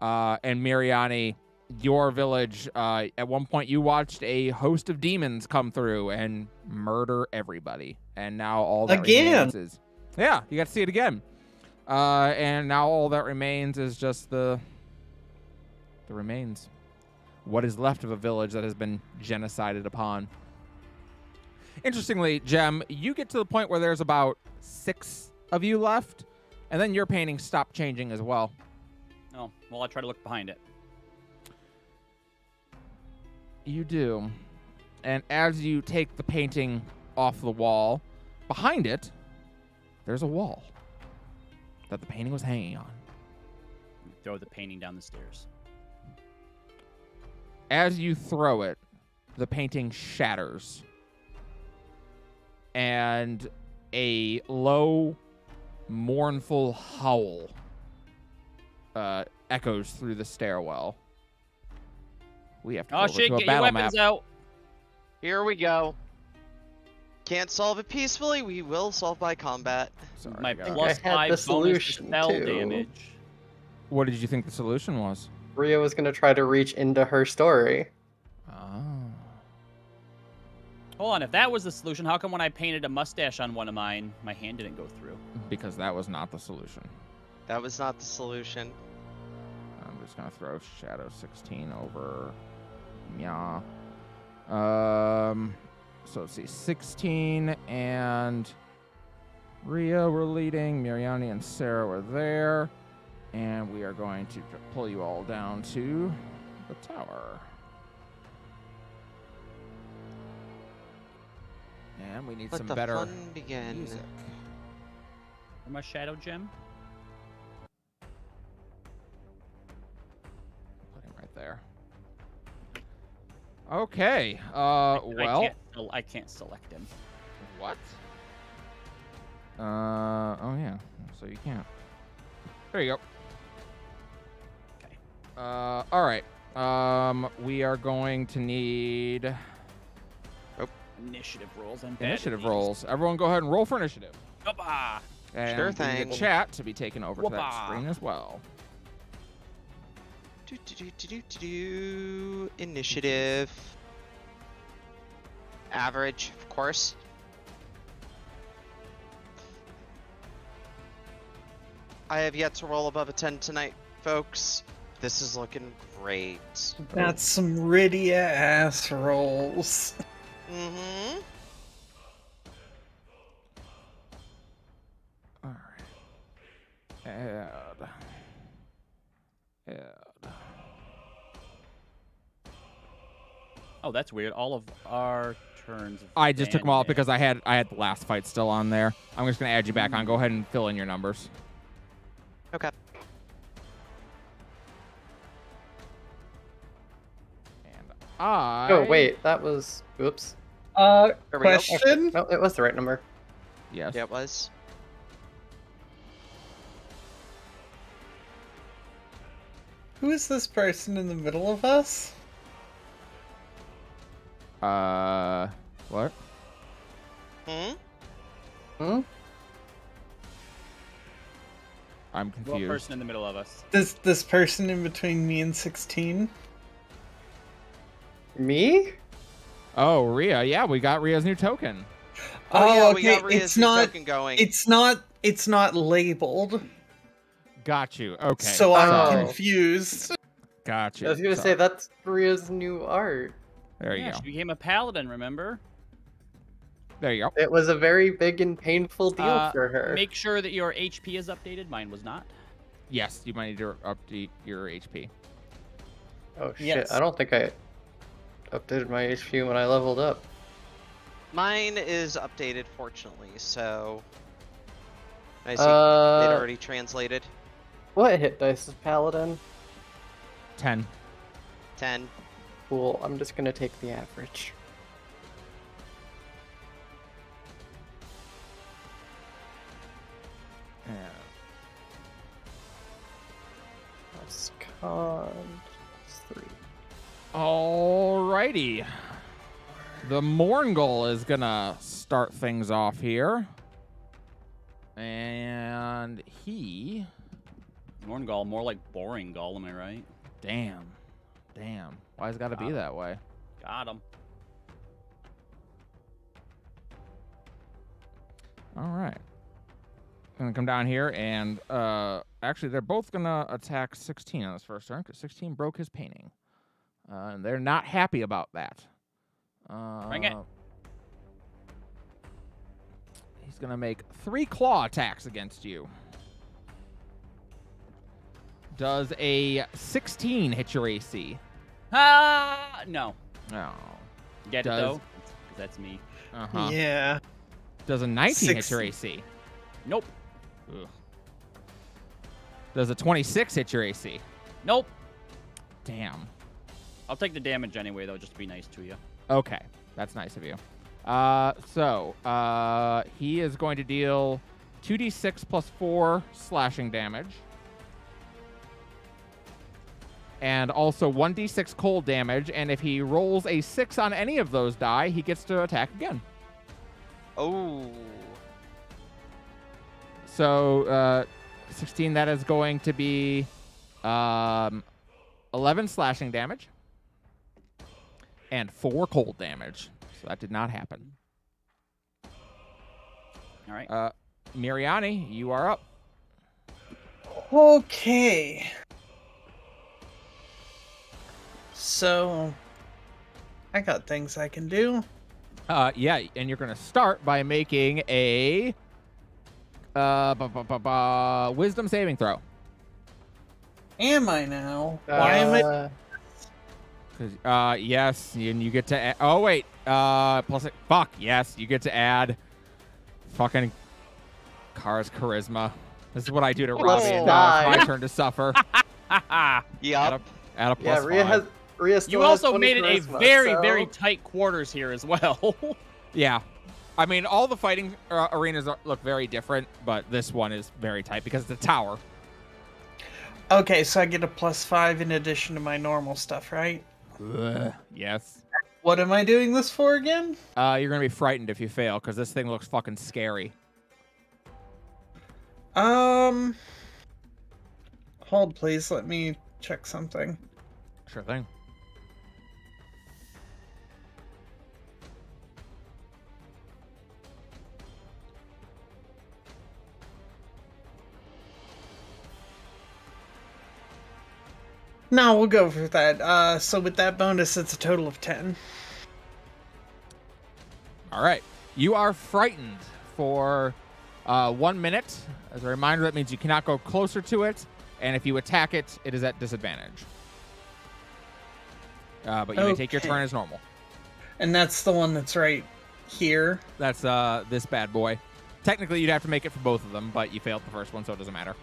A: And Miriani, your village, at one point you watched a host of demons come through and murder everybody. And now all that remains is... Yeah, you got to see it again. And now all that remains is just the remains. What is left of a village that has been genocided upon. Interestingly, Jem, you get to the point where there's about 6 of you left, and then your paintings stop changing as well.
E: Oh, well, I try to look behind it.
A: You do. And as you take the painting off the wall, Behind it, there's a wall that the painting was hanging on.
E: Throw the painting down the stairs.
A: As you throw it, the painting shatters. And a low, mournful howl echoes through the stairwell. We have to go over
E: shit,
A: to a
E: get your
A: battle map.
E: weapons out.
C: Here we go. Can't solve it peacefully. We will solve by combat.
A: Sorry,
E: My
A: I gotta-
E: plus
D: I had
E: 5
D: the
E: bonus to
D: solution,
E: spell
D: too.
E: damage.
A: What did you think the solution was?
D: Rhea was gonna try to reach into her story.
A: Oh.
E: Hold on, if that was the solution, how come when I painted a mustache on one of mine, my hand didn't go through?
A: Because that was not the solution.
C: That was not the solution.
A: I'm just gonna throw Shadow 16 over. Yeah. So let's see, 16 and Rhea were leading. Miriani and Sarah were there, and we are going to pull you all down to the tower. And we need
C: Let
A: some
C: the
A: better
C: fun begin.
A: music.
E: For my shadow gem?
A: Put him right there. Okay. Well.
E: I can't select him.
A: What? Oh yeah. So you can't. There you go.
E: Okay.
A: All right. We are going to need
E: Initiative rolls and bad
A: initiative
E: disease.
A: rolls. Everyone, go ahead and roll for initiative.
E: Hoppa!
A: And
C: Sure
A: we need
C: thing.
A: the chat to be taken over to that
E: Whoopah.
A: screen as well.
C: Initiative. Average, of course. I have yet to roll above a 10 tonight, folks. This is looking great.
B: That's some ritty ass rolls.
C: Mm-hmm.
A: All right. Add.
E: Oh, that's weird. All of our turns.
A: I just took them all
E: vanished.
A: because I had the last fight still on there. I'm just gonna add you back on. Go ahead and fill in your numbers.
C: Okay.
A: And I.
D: Oh wait, that was. Oops.
C: There we go.
B: Question?
D: No, it was the right number.
A: Yes.
C: Yeah, it was.
B: Who is this person in the middle of us?
A: What?
C: Hmm?
D: Hmm?
A: I'm
E: What
A: confused.
E: person in the middle of us?
B: This person in between me and 16?
D: Me?
A: Oh, Rhea. Yeah, we got Rhea's new token.
C: Oh, yeah, we
B: okay.
C: got Rhea's
B: It's
C: new
B: not.
C: token going.
B: It's not labeled.
A: Got you. Okay.
B: So I'm
D: Oh.
B: confused.
A: Got you.
D: I was gonna
A: So-
D: say that's Rhea's new art.
A: There you
E: Yeah,
A: go.
E: she became a paladin, remember?
A: There you go.
D: It was a very big and painful deal for her.
E: Make sure that your HP is updated. Mine was not.
A: Yes, you might need to update your HP.
D: Oh shit!
B: Yes.
D: I don't think I updated my HP when I leveled up.
C: Mine is updated, fortunately, so... I see it
D: Uh,
C: already translated.
D: What hit dice is Paladin?
A: 10.
C: 10.
D: Cool. I'm just gonna take the average.
A: Yeah.
D: That's con 3.
A: Alrighty. The Morngul is gonna start things off here. And he...
E: Morngall, more like boring Gall, am I right?
A: Damn. Why's it gotta be that way?
E: Got him.
A: Alright. Gonna come down here and, actually, they're both gonna attack 16 on this first turn, because 16 broke his painting. And they're not happy about that.
E: Bring it.
A: He's gonna make 3 claw attacks against you. Does a 16 hit your AC?
E: Ah, no.
A: Oh.
E: Get
A: Does-
E: it though? 'Cause that's me.
A: Uh-huh.
B: Yeah.
A: Does a 19 hit
B: 6.
A: your AC?
E: Nope.
A: Ugh. Does a 26 hit your AC?
E: Nope.
A: Damn.
E: I'll take the damage anyway, though, just to be nice to you.
A: Okay, that's nice of you. He is going to deal 2d6 plus 4 slashing damage. And also 1d6 cold damage, and if he rolls a 6 on any of those die, he gets to attack again.
C: Oh.
A: So, 16, that is going to be 11 slashing damage and 4 cold damage. So that did not happen.
E: All right.
A: Miriani, you are up.
B: Okay. So, I got things I can do.
A: Yeah, and you're going to start by making a wisdom saving throw.
B: Am I now? Why am I?
A: Because yes, and you get to add, oh wait, plus fuck yes, you get to add fucking Kara's charisma. This is what I do to Robbie, and now it's my turn to suffer.
C: Yep.
A: Add a plus
D: Rhea
A: 5.
D: Rhea still
E: You
D: has
E: also
D: 20
E: made it a
D: charisma,
E: very,
D: so-
E: very tight quarters here as well.
A: Yeah. I mean, all the fighting arenas look very different, but this one is very tight because it's a tower.
B: Okay, so I get a +5 in addition to my normal stuff, right?
A: Yes.
B: What am I doing this for again?
A: You're going to be frightened if you fail because this thing looks fucking scary.
B: Hold, please. Let me check something.
A: Sure thing.
B: No, we'll go for that. So with that bonus, it's a total of 10.
A: All right. You are frightened for 1 minute. As a reminder, that means you cannot go closer to it, and if you attack it, it is at disadvantage. But you may take your turn as normal.
B: And that's the one that's right here.
A: That's this bad boy. Technically, you'd have to make it for both of them, but you failed the first one, so it doesn't matter.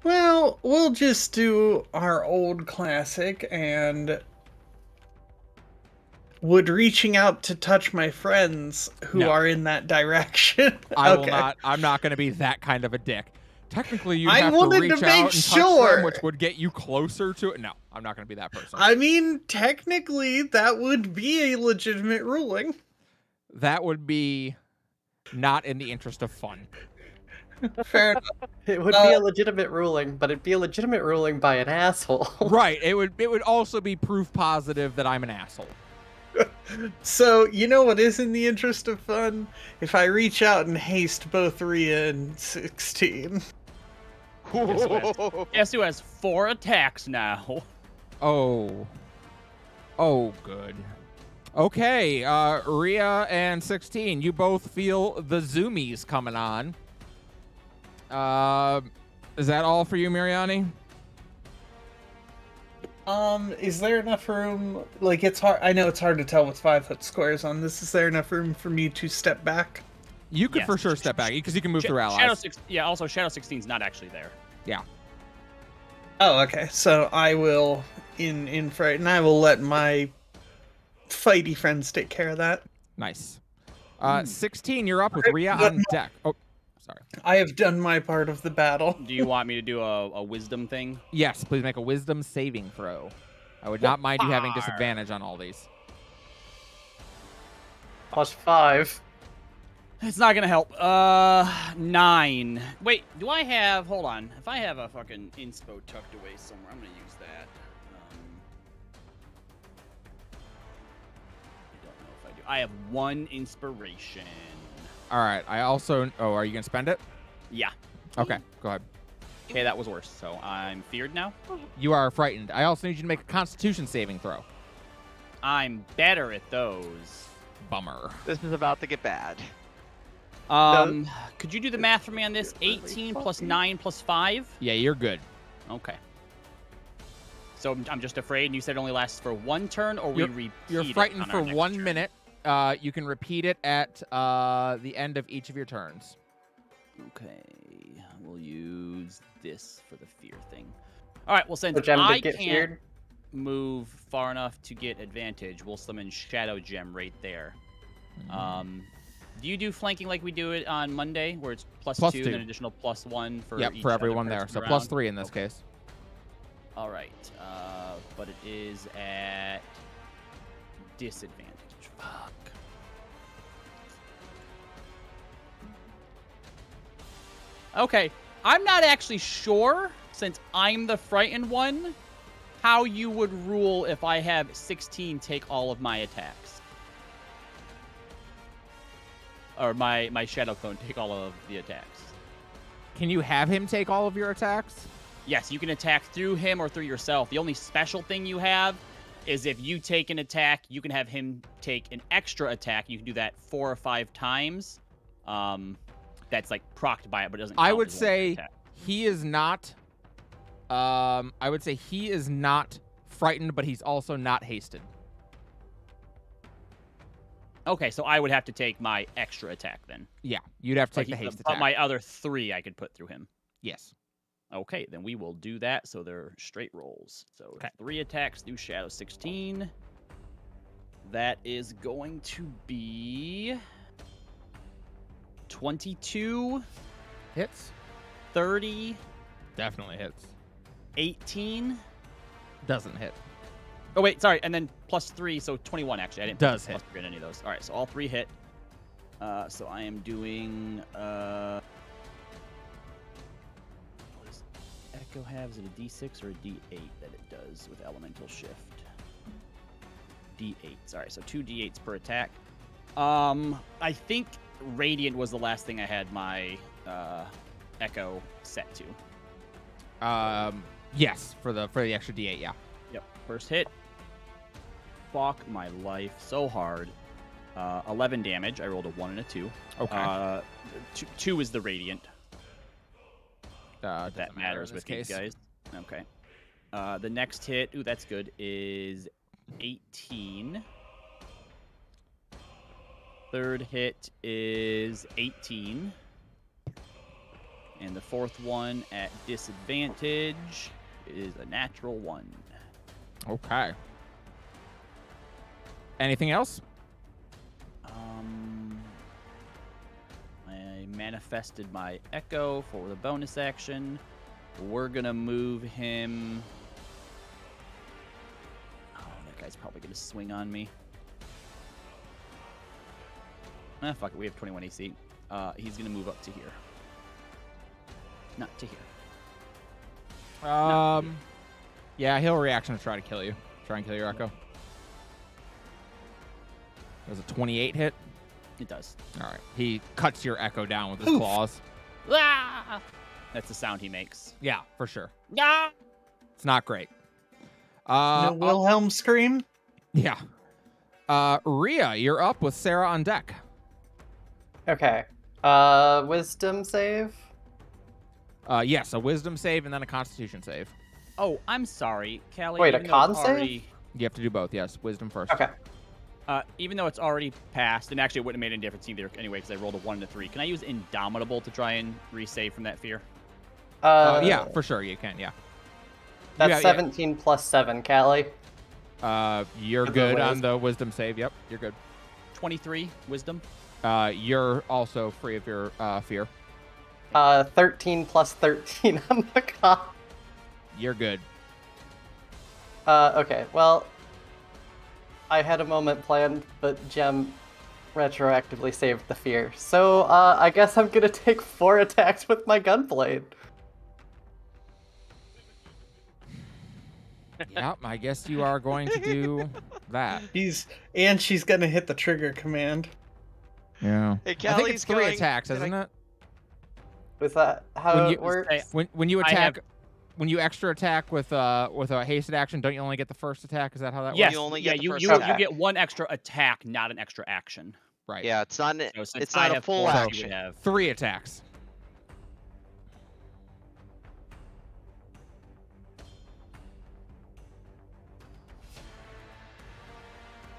B: Well, we'll just do our old classic and would reaching out to touch my friends who
A: No.
B: are in that direction.
A: I will not. I'm not going to be that kind of a dick. Technically, you
B: I
A: have to
B: wanted
A: reach
B: to
A: out
B: make
A: and touch
B: sure.
A: them, which would get you closer to it. No, I'm not going to be that person.
B: I mean, technically, that would be a legitimate ruling.
A: That would be not in the interest of fun.
B: Fair enough.
D: It would be a legitimate ruling, but it'd be a legitimate ruling by an asshole.
A: Right. It would also be proof positive that I'm an asshole.
B: So, you know what is in the interest of fun? If I reach out and haste both Rhea and 16.
E: Guess who has 4 attacks now?
A: Oh. Oh, good. Okay, Rhea and 16, you both feel the zoomies coming on. Is that all for you, Miriani?
B: Is there enough room? Like, it's hard. I know it's hard to tell with 5-foot squares on this. Is there enough room for me to step back?
A: You could
E: Yes.
A: for sure step back because you can move through allies.
E: Also Shadow 16's not actually there.
A: Yeah.
B: Oh, okay. So I will in fright, and I will let my fighty friends take care of that.
A: Nice. 16, you're up with Rhea on deck. Oh, sorry.
B: I have done my part of the battle.
E: Do you want me to do a wisdom thing?
A: Yes, please make a wisdom saving throw. I would not mind you having disadvantage on all these.
D: +5.
E: It's not gonna help. 9. Wait, do I have? Hold on. If I have a fucking inspo tucked away somewhere, I'm gonna use that. I don't know if I do. I have 1 inspiration.
A: All right. I also. Oh, are you gonna spend it?
E: Yeah.
A: Okay. Go ahead.
E: Okay, that was worse. So I'm feared now.
A: You are frightened. I also need you to make a Constitution saving throw.
E: I'm better at those.
A: Bummer.
C: This is about to get bad.
E: Could you do the math for me on this? 18 plus 9 plus 5?
A: Yeah, you're good.
E: Okay. So I'm just afraid. And you said it only lasts for 1 turn, or we repeat
A: You're
E: it
A: frightened
E: on
A: for
E: our next
A: 1
E: turn?
A: minute. You can repeat it at the end of each of your turns.
E: Okay, we'll use this for the fear thing. All right, well, since
D: So Gem
E: I
D: did get
E: can't
D: feared.
E: move far enough to get advantage, we'll summon Shadow Gem right there. Do you do flanking like we do it on Monday, where it's plus
A: Plus
E: 2
A: 2.
E: and then additional +1 for
A: Yep,
E: each
A: for
E: other
A: everyone there.
E: person
A: So
E: around?
A: +3 in this
E: Okay.
A: case.
E: All right, but it is at disadvantage. Fuck. Okay, I'm not actually sure, since I'm the frightened one, how you would rule if I have 16 take all of my attacks. Or my Shadow Clone take all of the attacks.
A: Can you have him take all of your attacks?
E: Yes, you can attack through him or through yourself. The only special thing you have is if you take an attack, you can have him take an extra attack. You can do that 4 or 5 times. That's like procced by it, but it doesn't count
A: I would
E: as one
A: say
E: attack.
A: he is not. I would say he is not frightened, but he's also not hasted.
E: Okay, so I would have to take my extra attack then.
A: Yeah, you'd have to take
E: But
A: the haste
E: but
A: attack.
E: my other 3 I could put through him.
A: Yes.
E: Okay, then we will do that. So they're straight rolls. So
A: Okay.
E: 3 attacks through Shadow 16. That is going to be 22,
A: Hits.
E: 30,
A: Definitely hits.
E: 18.
A: Doesn't hit.
E: Oh, wait, sorry. And then +3, so 21, actually. I didn't
A: Does
E: put
A: hit.
E: +3 in any of those. All right, so all 3 hit. So I am doing... what does Echo have? Is it a D6 or a D8 that it does with Elemental Shift? D8s. All right, so 2 D8s per attack. I think Radiant was the last thing I had my Echo set to.
A: Yes, for the extra D8, yeah.
E: Yep. First hit. Fuck my life so hard. 11 damage. I rolled a 1 and a 2.
A: Okay.
E: 2 is the Radiant.
A: Doesn't
E: That
A: matter
E: matters
A: in this
E: with
A: case.
E: these guys. Okay. The next hit, ooh, that's good, is 18. Third hit is 18. And the fourth one at disadvantage is a natural 1.
A: Okay. Anything else?
E: I manifested my Echo for the bonus action. We're gonna move him. Oh, that guy's probably gonna swing on me. Fuck it, we have 21 AC. He's gonna move up to here. Not to here.
A: Yeah, he'll reaction to try to kill you. Try and kill your Echo. Does a 28 hit?
E: It does.
A: All right. He cuts your Echo down with his claws.
E: Ah! That's the sound he makes.
A: Yeah, for sure.
E: Ah!
A: It's not great.
B: No Wilhelm scream?
A: Yeah. Rhea, you're up with Sarah on deck.
D: Okay. Wisdom save.
A: Yes, a wisdom save and then a constitution save.
E: Oh, I'm sorry, Callie.
D: Wait, a
E: even though it's
D: con save?
E: already-
A: You have to do both, yes. Wisdom first.
D: Okay.
E: Even though it's already passed, and actually it wouldn't have made any difference either anyway, because I rolled a 1 and a 3. Can I use Indomitable to try and resave from that fear?
A: Yeah, for sure you can, yeah.
D: That's
A: yeah.
D: 17 plus 7, Callie.
A: You're
D: For the
A: good on
D: wisdom.
A: the wisdom save. Yep, you're good.
E: 23 wisdom.
A: You're also free of your fear.
D: 13 plus 13 on the con.
A: You're good.
D: Okay, well, I had a moment planned, but Gem retroactively saved the fear. So, I guess I'm gonna take 4 attacks with my gunblade.
A: Yep, I guess you are going to do that.
B: She's gonna hit the trigger command.
A: Yeah.
C: Hey,
A: I think
C: Callie's
A: it's 3
C: going,
A: attacks,
C: "Can
A: isn't
C: I-"
A: it?
D: Was that how
A: When
D: it
A: you-
D: works?
A: When you
E: I
A: attack,
E: have-
A: when you extra attack with a hasted action, don't you only get the first attack? Is that how that
E: Yes,
A: works?
C: You only
E: yeah,
C: get the
E: you
C: first
E: you
D: attack.
E: get 1 extra attack, not an extra action.
A: Right.
C: Yeah, it's not.
E: So since
C: It's
E: I
C: not a
E: have
C: full
E: 4, you
C: action.
E: would have
A: 3 attacks.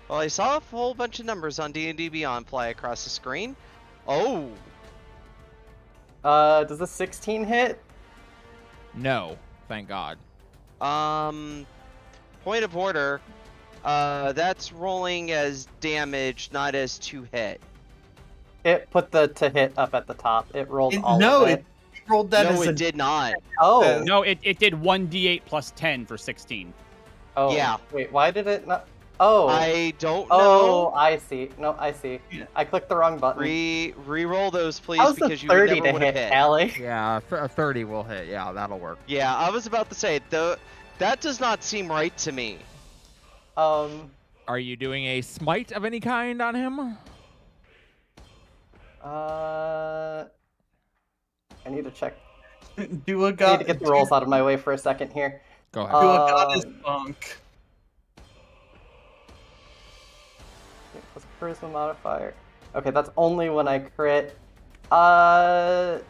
C: Well, I saw a whole bunch of numbers on D&D Beyond fly across the screen. Oh.
D: Does the 16 hit?
A: No, thank God.
C: Point of order. That's rolling as damage, not as to hit.
D: It put the to hit up at the top. It rolled all
B: no,
D: of it.
B: it rolled that
C: No,
B: as
C: it
B: a
C: did not.
D: Oh.
E: No, it did 1d8 plus 10 for 16.
D: Oh.
C: Yeah.
D: Wait, why did it not? Oh.
C: I don't
D: Oh,
C: know.
D: I see. No, I see.
B: Yeah.
D: I clicked the wrong button.
C: Re-roll those, please,
D: How's
C: because
D: the
C: you would
D: 30
C: never
D: to
C: would have
D: hit,
C: hit.
D: Allie?
A: Yeah, a 30 will hit. Yeah, that'll work.
C: Yeah, I was about to say, though, that does not seem right to me.
A: Are you doing a smite of any kind on him?
D: I need to check.
B: do a
D: I need
B: god.
D: to get the rolls out of my way for a second here.
A: Go ahead.
B: Do a goddess bunk.
D: Plus charisma modifier. Okay, that's only when I crit. Yeah,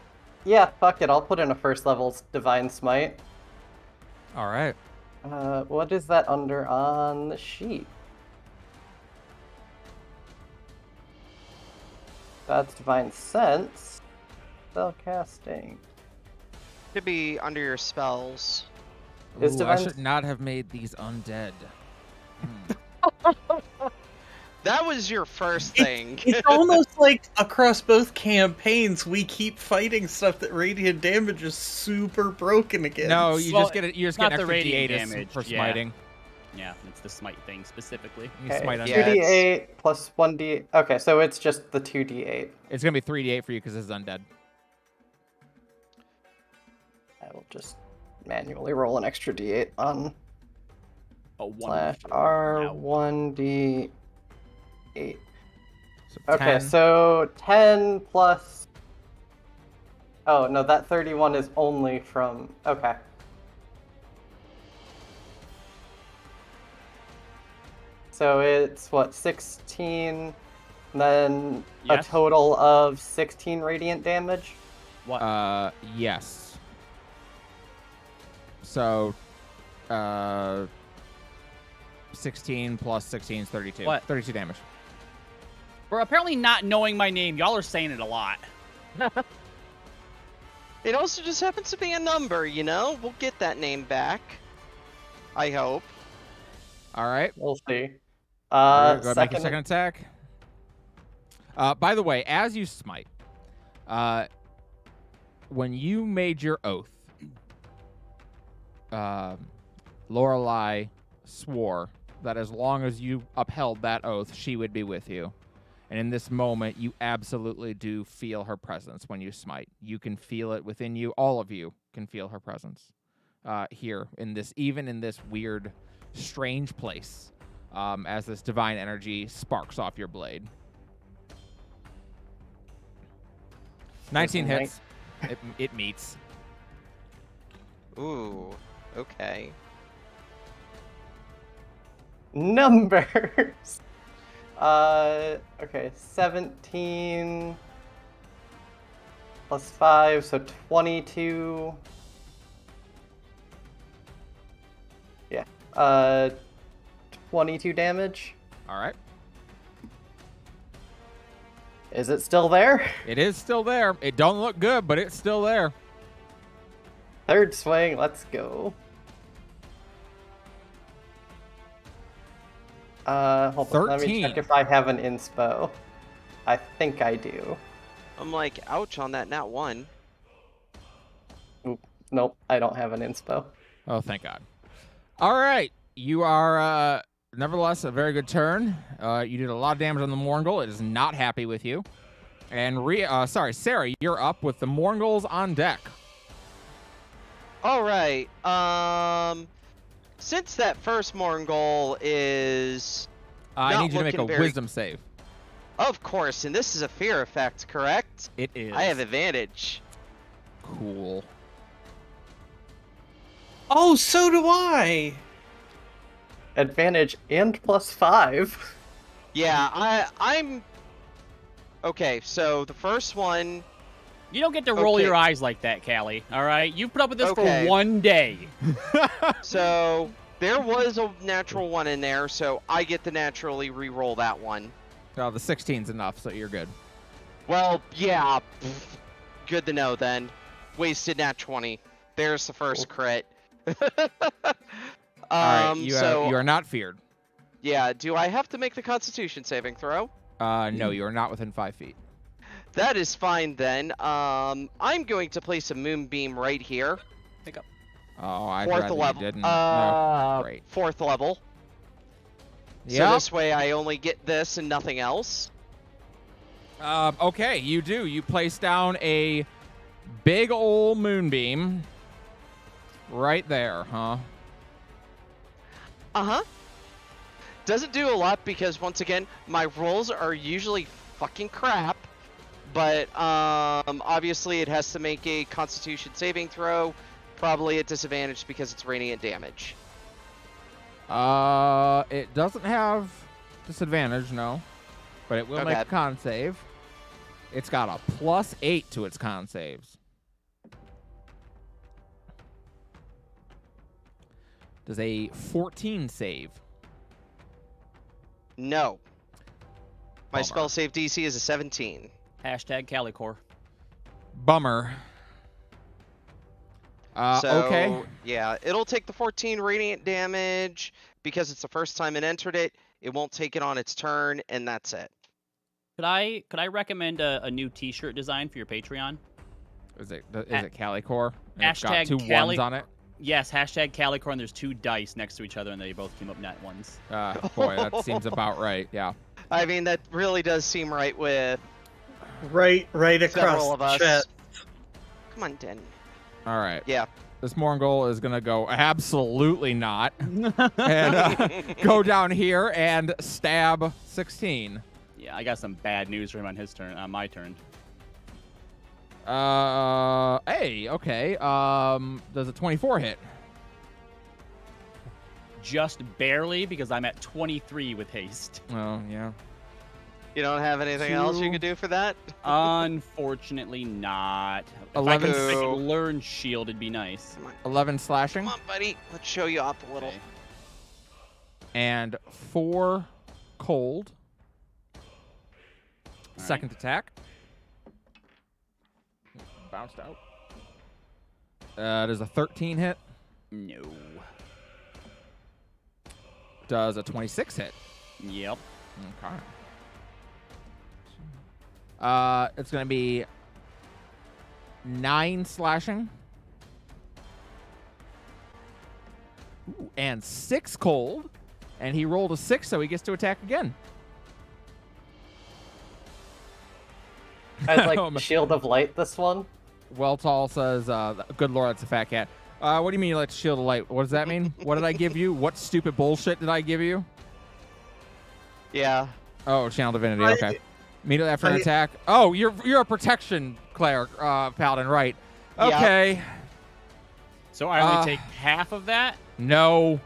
D: fuck it. I'll put in a first level divine smite.
A: All right.
D: What is that under on the sheet? That's divine sense. Spell casting.
C: Could be under your spells.
D: Is
A: Ooh, I
D: divine-
A: should not have made these undead.
C: That was your first thing.
B: It's almost like across both campaigns, we keep fighting stuff that radiant damage is super broken against.
A: No, you
E: Well,
A: just get it. You just
E: not
A: get
E: the
A: extra
E: radiant
A: D8
E: damage,
A: for
E: yeah.
A: smiting.
E: Yeah, it's the smite thing specifically.
A: You smite undead.
C: Yeah.
D: 2d8 plus 1d. Okay, so it's just the 2d8.
A: It's gonna be 3d8 for you because this is undead.
D: I will just manually roll an extra d8 on
E: Oh,
D: slash
E: wonderful.
D: R1d8.
A: So
D: Okay,
A: 10.
D: so 10 plus. Oh, no, that 31 is only from. Okay. So it's what, 16, then
E: Yes.
D: a total of 16 radiant damage?
E: What?
A: Yes. So, 16 plus 16 is 32.
E: What?
A: 32 damage.
E: For apparently not knowing my name, y'all are saying it a lot.
C: It also just happens to be a number, you know? We'll get that name back. I hope.
A: All right.
D: We'll see.
A: Go ahead, make a
D: Second.
A: second attack. By the way, as you smite, when you made your oath, Lorelei swore that as long as you upheld that oath, she would be with you. And in this moment, you absolutely do feel her presence when you smite. You can feel it within you. All of you can feel her presence here in this, even in this weird, strange place, as this divine energy sparks off your blade. 19 hits. It meets.
C: Ooh, okay.
D: Numbers. Okay, 17 plus 5, so 22. Yeah, 22 damage.
A: All right.
D: Is it still there?
A: It is still there. It don't look good, but it's still there.
D: Third swing, let's go. Hold on, let me
A: 13.
D: check if I have an inspo. I think I do.
C: I'm like, ouch on that nat 1.
D: Oop, nope, I don't have an inspo.
A: Oh, thank God. All right. You are, nevertheless, a very good turn. You did a lot of damage on the Morgul. It is not happy with you. And, Sarah, you're up with the Morguls on deck.
C: Alright, since that first Morgul is...
A: I
C: not
A: need you to make a
C: looking very-
A: wisdom save.
C: Of course, and this is a fear effect, correct?
A: It is.
C: I have advantage.
A: Cool.
B: Oh, so do I.
D: Advantage and plus 5.
C: Yeah, I'm... Okay, so the first one...
E: You don't get to roll
C: Okay.
E: your eyes like that, Callie. All right, you put up with this
C: Okay.
E: for one day.
C: So, There was a natural 1 in there, so I get to naturally re-roll that one.
A: Oh, the 16's enough, so you're good.
C: Well, yeah. Good to know then. Wasted nat 20. There's the first crit.
A: All right, you are not feared.
C: Yeah, do I have to make the Constitution saving throw?
A: No, you are not within 5 feet.
C: That is fine then. I'm going to place a moonbeam right here.
E: Pick up.
A: Oh, I'd
C: Fourth
A: rather
C: level.
A: you didn't. No. Great.
C: 4th level. So
A: Yep.
C: this way I only get this and nothing else.
A: Okay, you do. You place down a big old moonbeam right there, huh?
C: Uh-huh. Doesn't do a lot because, once again, my rolls are usually fucking crap. But, obviously it has to make a Constitution saving throw. Probably at disadvantage because it's radiant damage.
A: It doesn't have disadvantage, no. But it will make a con save. It's got a +8 to its con saves. Does a 14 save?
C: No. My
A: Bummer.
C: spell save DC is a 17.
E: Hashtag Calicore.
A: Bummer. Okay.
C: Yeah, it'll take the 14 radiant damage because it's the first time it entered it. It won't take it on its turn, and that's it.
E: Could I recommend a new T-shirt design for your Patreon?
A: Is it Calicore? And it's got
E: Hashtag
A: 2 ones on it?
E: Yes, hashtag Calicore, and there's 2 dice next to each other, and they both came up nat ones.
A: Boy, that seems about right, yeah.
C: I mean, that really does seem right with
B: right across
C: several of us.
B: the chest.
C: Come on, Den.
A: All right.
C: Yeah.
A: This Mongol is going to go absolutely not. And go down here and stab 16.
E: Yeah, I got some bad news for him on his turn. On my turn.
A: Hey, okay. Does a 24 hit?
E: Just barely, because I'm at 23 with haste.
A: Oh, yeah.
C: You don't have anything else you could do for that?
E: Unfortunately not. If
A: 11
E: I could learn shield, it'd be nice.
A: 11 slashing.
C: Come on, buddy. Let's show you off a little.
E: Okay.
A: And 4 cold.
E: All
A: Second attack. Bounced out. Does a 13 hit?
E: No.
A: Does a 26 hit?
E: Yep.
A: Okay. It's going to be 9 slashing. Ooh, and 6 cold. And he rolled a 6, so he gets to attack again.
D: I like Shield of Light this one.
A: Welltall says, good lord, that's a fat cat. What do you mean you like Shield of Light? What does that mean? What did I give you? What stupid bullshit did I give you?
C: Yeah.
A: Oh, Channel Divinity, okay. Immediately after an attack. Oh, you're a protection cleric, paladin, right. Okay.
E: Yep. So I only take half of that?
A: No.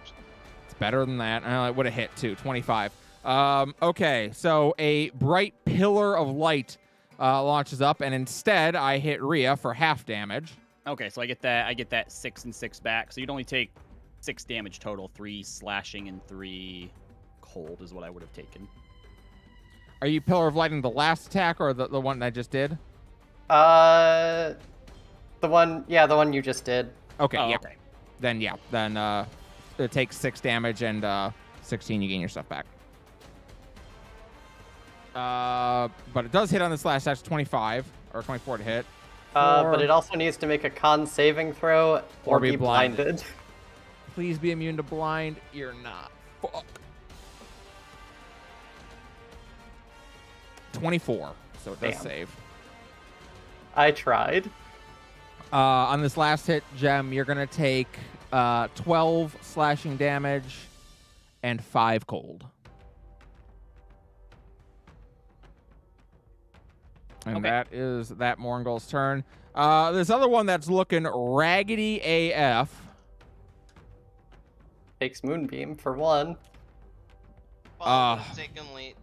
A: It's better than that. It would have hit, too. 25. Okay, so a bright pillar of light launches up, and instead I hit Rhea for half damage.
E: Okay, so I get that 6 and 6 back. So you'd only take 6 damage total. 3 slashing and 3 cold is what I would have taken.
A: Are you pillar of lighting the last attack or the one I just did?
D: The one you just did.
A: Okay,
E: Oh,
A: yeah.
E: okay.
A: Then it takes 6 damage and 16 you gain your stuff back. But it does hit on this last attack, 25 or 24 to hit.
D: But it also needs to make a con saving throw or be blinded.
A: Please be immune to blind. You're not. Fuck. 24, so it does save.
D: I tried.
A: On this last hit, Gem, you're going to take 12 slashing damage and 5 cold. And that is that Morngul's turn. This other one that's looking raggedy AF.
D: Takes Moonbeam for 1.
C: Well, technically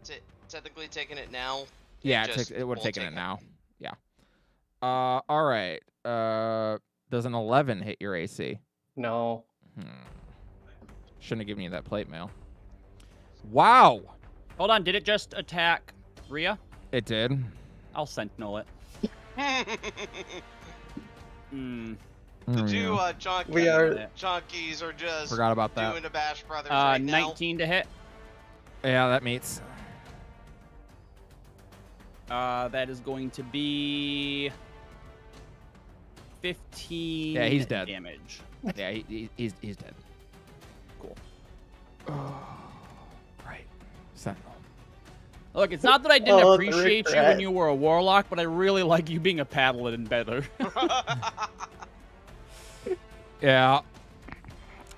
C: taking it now.
A: Yeah, it would have taken it now. Yeah. All right. Does an 11 hit your AC?
D: No.
A: Shouldn't have given you that plate mail. Wow.
E: Hold on, did it just attack Rhea?
A: It did.
E: I'll sentinel it.
C: The two junkies are just
A: Forgot about that.
C: doing a Bash Brothers right now.
E: 19 to hit.
A: Yeah, that meets.
E: That is going to be 15
A: Yeah, he's dead.
E: damage.
A: Yeah, he's dead.
E: Cool.
A: Right. Sentinel.
E: Look, it's not that I didn't
D: Oh, the
E: appreciate you
D: regret.
E: when you were a warlock, but I really like you being a paladin better.
A: Yeah.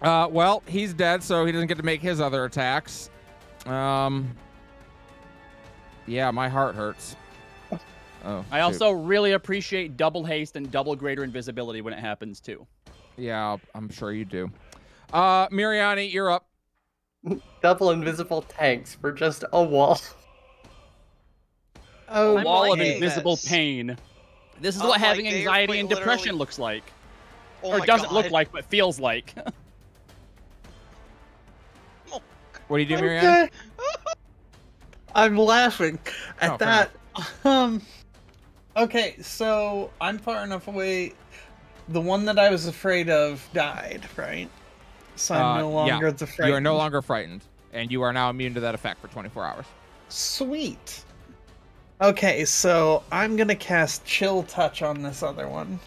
A: Well, he's dead, so he doesn't get to make his other attacks. Yeah, my heart hurts. Oh.
E: I also really appreciate double haste and double greater invisibility when it happens too.
A: Yeah, I'm sure you do. Miriani, you're up.
D: Double invisible tanks for just a wall.
B: Oh,
E: A wall of
C: liking
E: invisible
C: this.
E: pain. This is
C: Oh,
E: what
C: like,
E: having
C: they are
E: anxiety
C: quite
E: and depression
C: literally-
E: looks like.
C: Oh
E: Or
C: my
E: doesn't look
C: God.
E: like, but feels like.
A: What do you do, Miriani?
B: okay. I'm laughing at
A: Oh, fair
B: that. Okay, so I'm far enough away. The one that I was afraid of died, right? So I'm no longer
A: yeah.
B: the frightened.
A: You are no longer frightened, and you are now immune to that effect for 24 hours.
B: Sweet. Okay, so I'm gonna cast Chill Touch on this other one,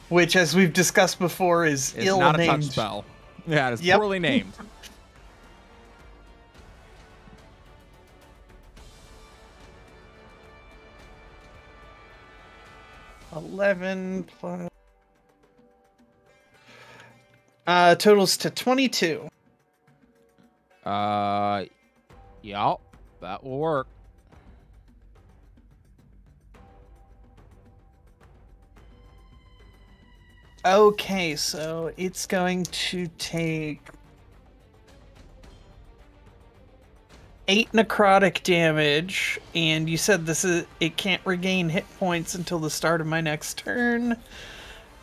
B: which, as we've discussed before, is
A: It's
B: ill
A: not a
B: named.
A: touch spell. Yeah, it is
B: Yep.
A: poorly named.
B: 11 plus. Totals to 22.
A: Yeah, that will work.
B: Okay, so it's going to take 8 necrotic damage, and you said it can't regain hit points until the start of my next turn,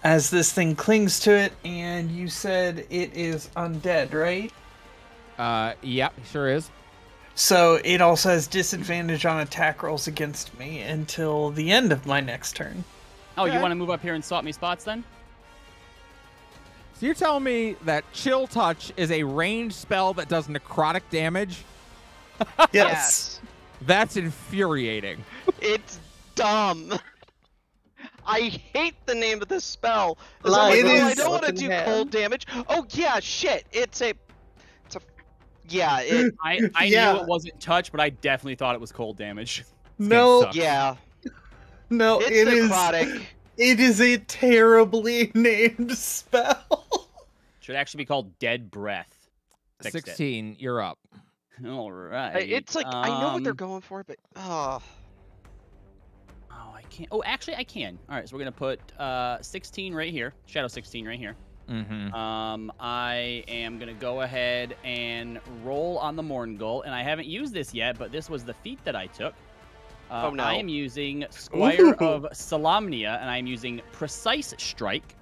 B: as this thing clings to it, and you said it is undead, right?
A: Yeah, sure is.
B: So it also has disadvantage on attack rolls against me until the end of my next turn.
E: Oh,
A: Okay.
E: you want to move up here and swap me spots then?
A: So you're telling me that Chill Touch is a ranged spell that does necrotic damage?
B: Yes.
A: That's infuriating.
C: It's dumb. I hate the name of this spell.
D: Like,
B: it
C: I
B: is-
C: don't want to
D: Fucking
C: do
D: hell.
C: cold damage. Oh yeah, shit. Yeah,
E: I
B: Yeah.
E: knew it wasn't touch, but I definitely thought it was cold damage.
B: No,
A: sucks.
C: yeah.
B: no,
C: It's
B: it is.
C: necrotic.
B: It is a terribly named spell.
E: Should actually be called Dead Breath. Fixed it.
A: 16, you're up.
E: All right.
C: It's like I know what they're
E: Um,
C: going for, but
E: Oh, I can't. Oh, actually, I can. All right, so we're gonna put 16 right here. Shadow 16 right here.
A: Mm-hmm.
E: I am gonna go ahead and roll on the Morngull, and I haven't used this yet, but this was the feat that I took.
C: Oh, no.
E: I am using Squire
B: Ooh.
E: of Solamnia, and I'm using Precise Strike.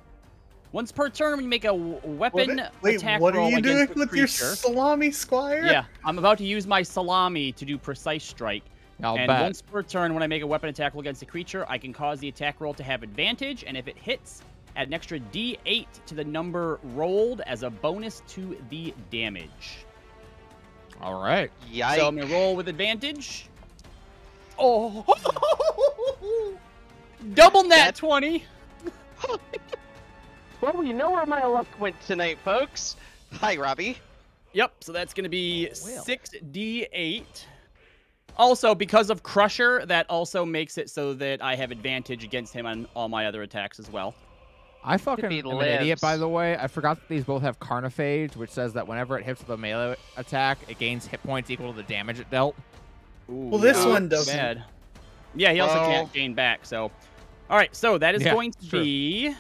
E: Once per turn, when you make a weapon attack
B: what
E: roll
B: are you doing
E: against a
B: with your
E: creature.
B: salami squire?
E: Yeah, I'm about to use my Salami to do Precise Strike.
A: I'll
E: And
A: bet.
E: once per turn, when I make a weapon attack roll against a creature, I can cause the attack roll to have advantage, and if it hits, add an extra D8 to the number rolled as a bonus to the damage.
A: All right.
C: yikes.
E: So I'm gonna roll with advantage. Oh, double nat
C: That's-
E: 20.
C: Well, you know where my luck went tonight, folks. Hi, Robbie.
E: Yep, so that's gonna be
A: Well.
E: 6d8. Also, because of Crusher, that also makes it so that I have advantage against him on all my other attacks as well.
A: I fucking
C: be
A: am an idiot,
C: lives.
A: by the way. I forgot that these both have Carnophage, which says that whenever it hits with a melee attack, it gains hit points equal to the damage it dealt.
E: Ooh,
B: this
E: yeah,
B: one doesn't.
E: Bad. Yeah, he also
C: Well-
E: can't gain back. So, all right. So that is
A: Yeah,
E: going to
A: true.
E: be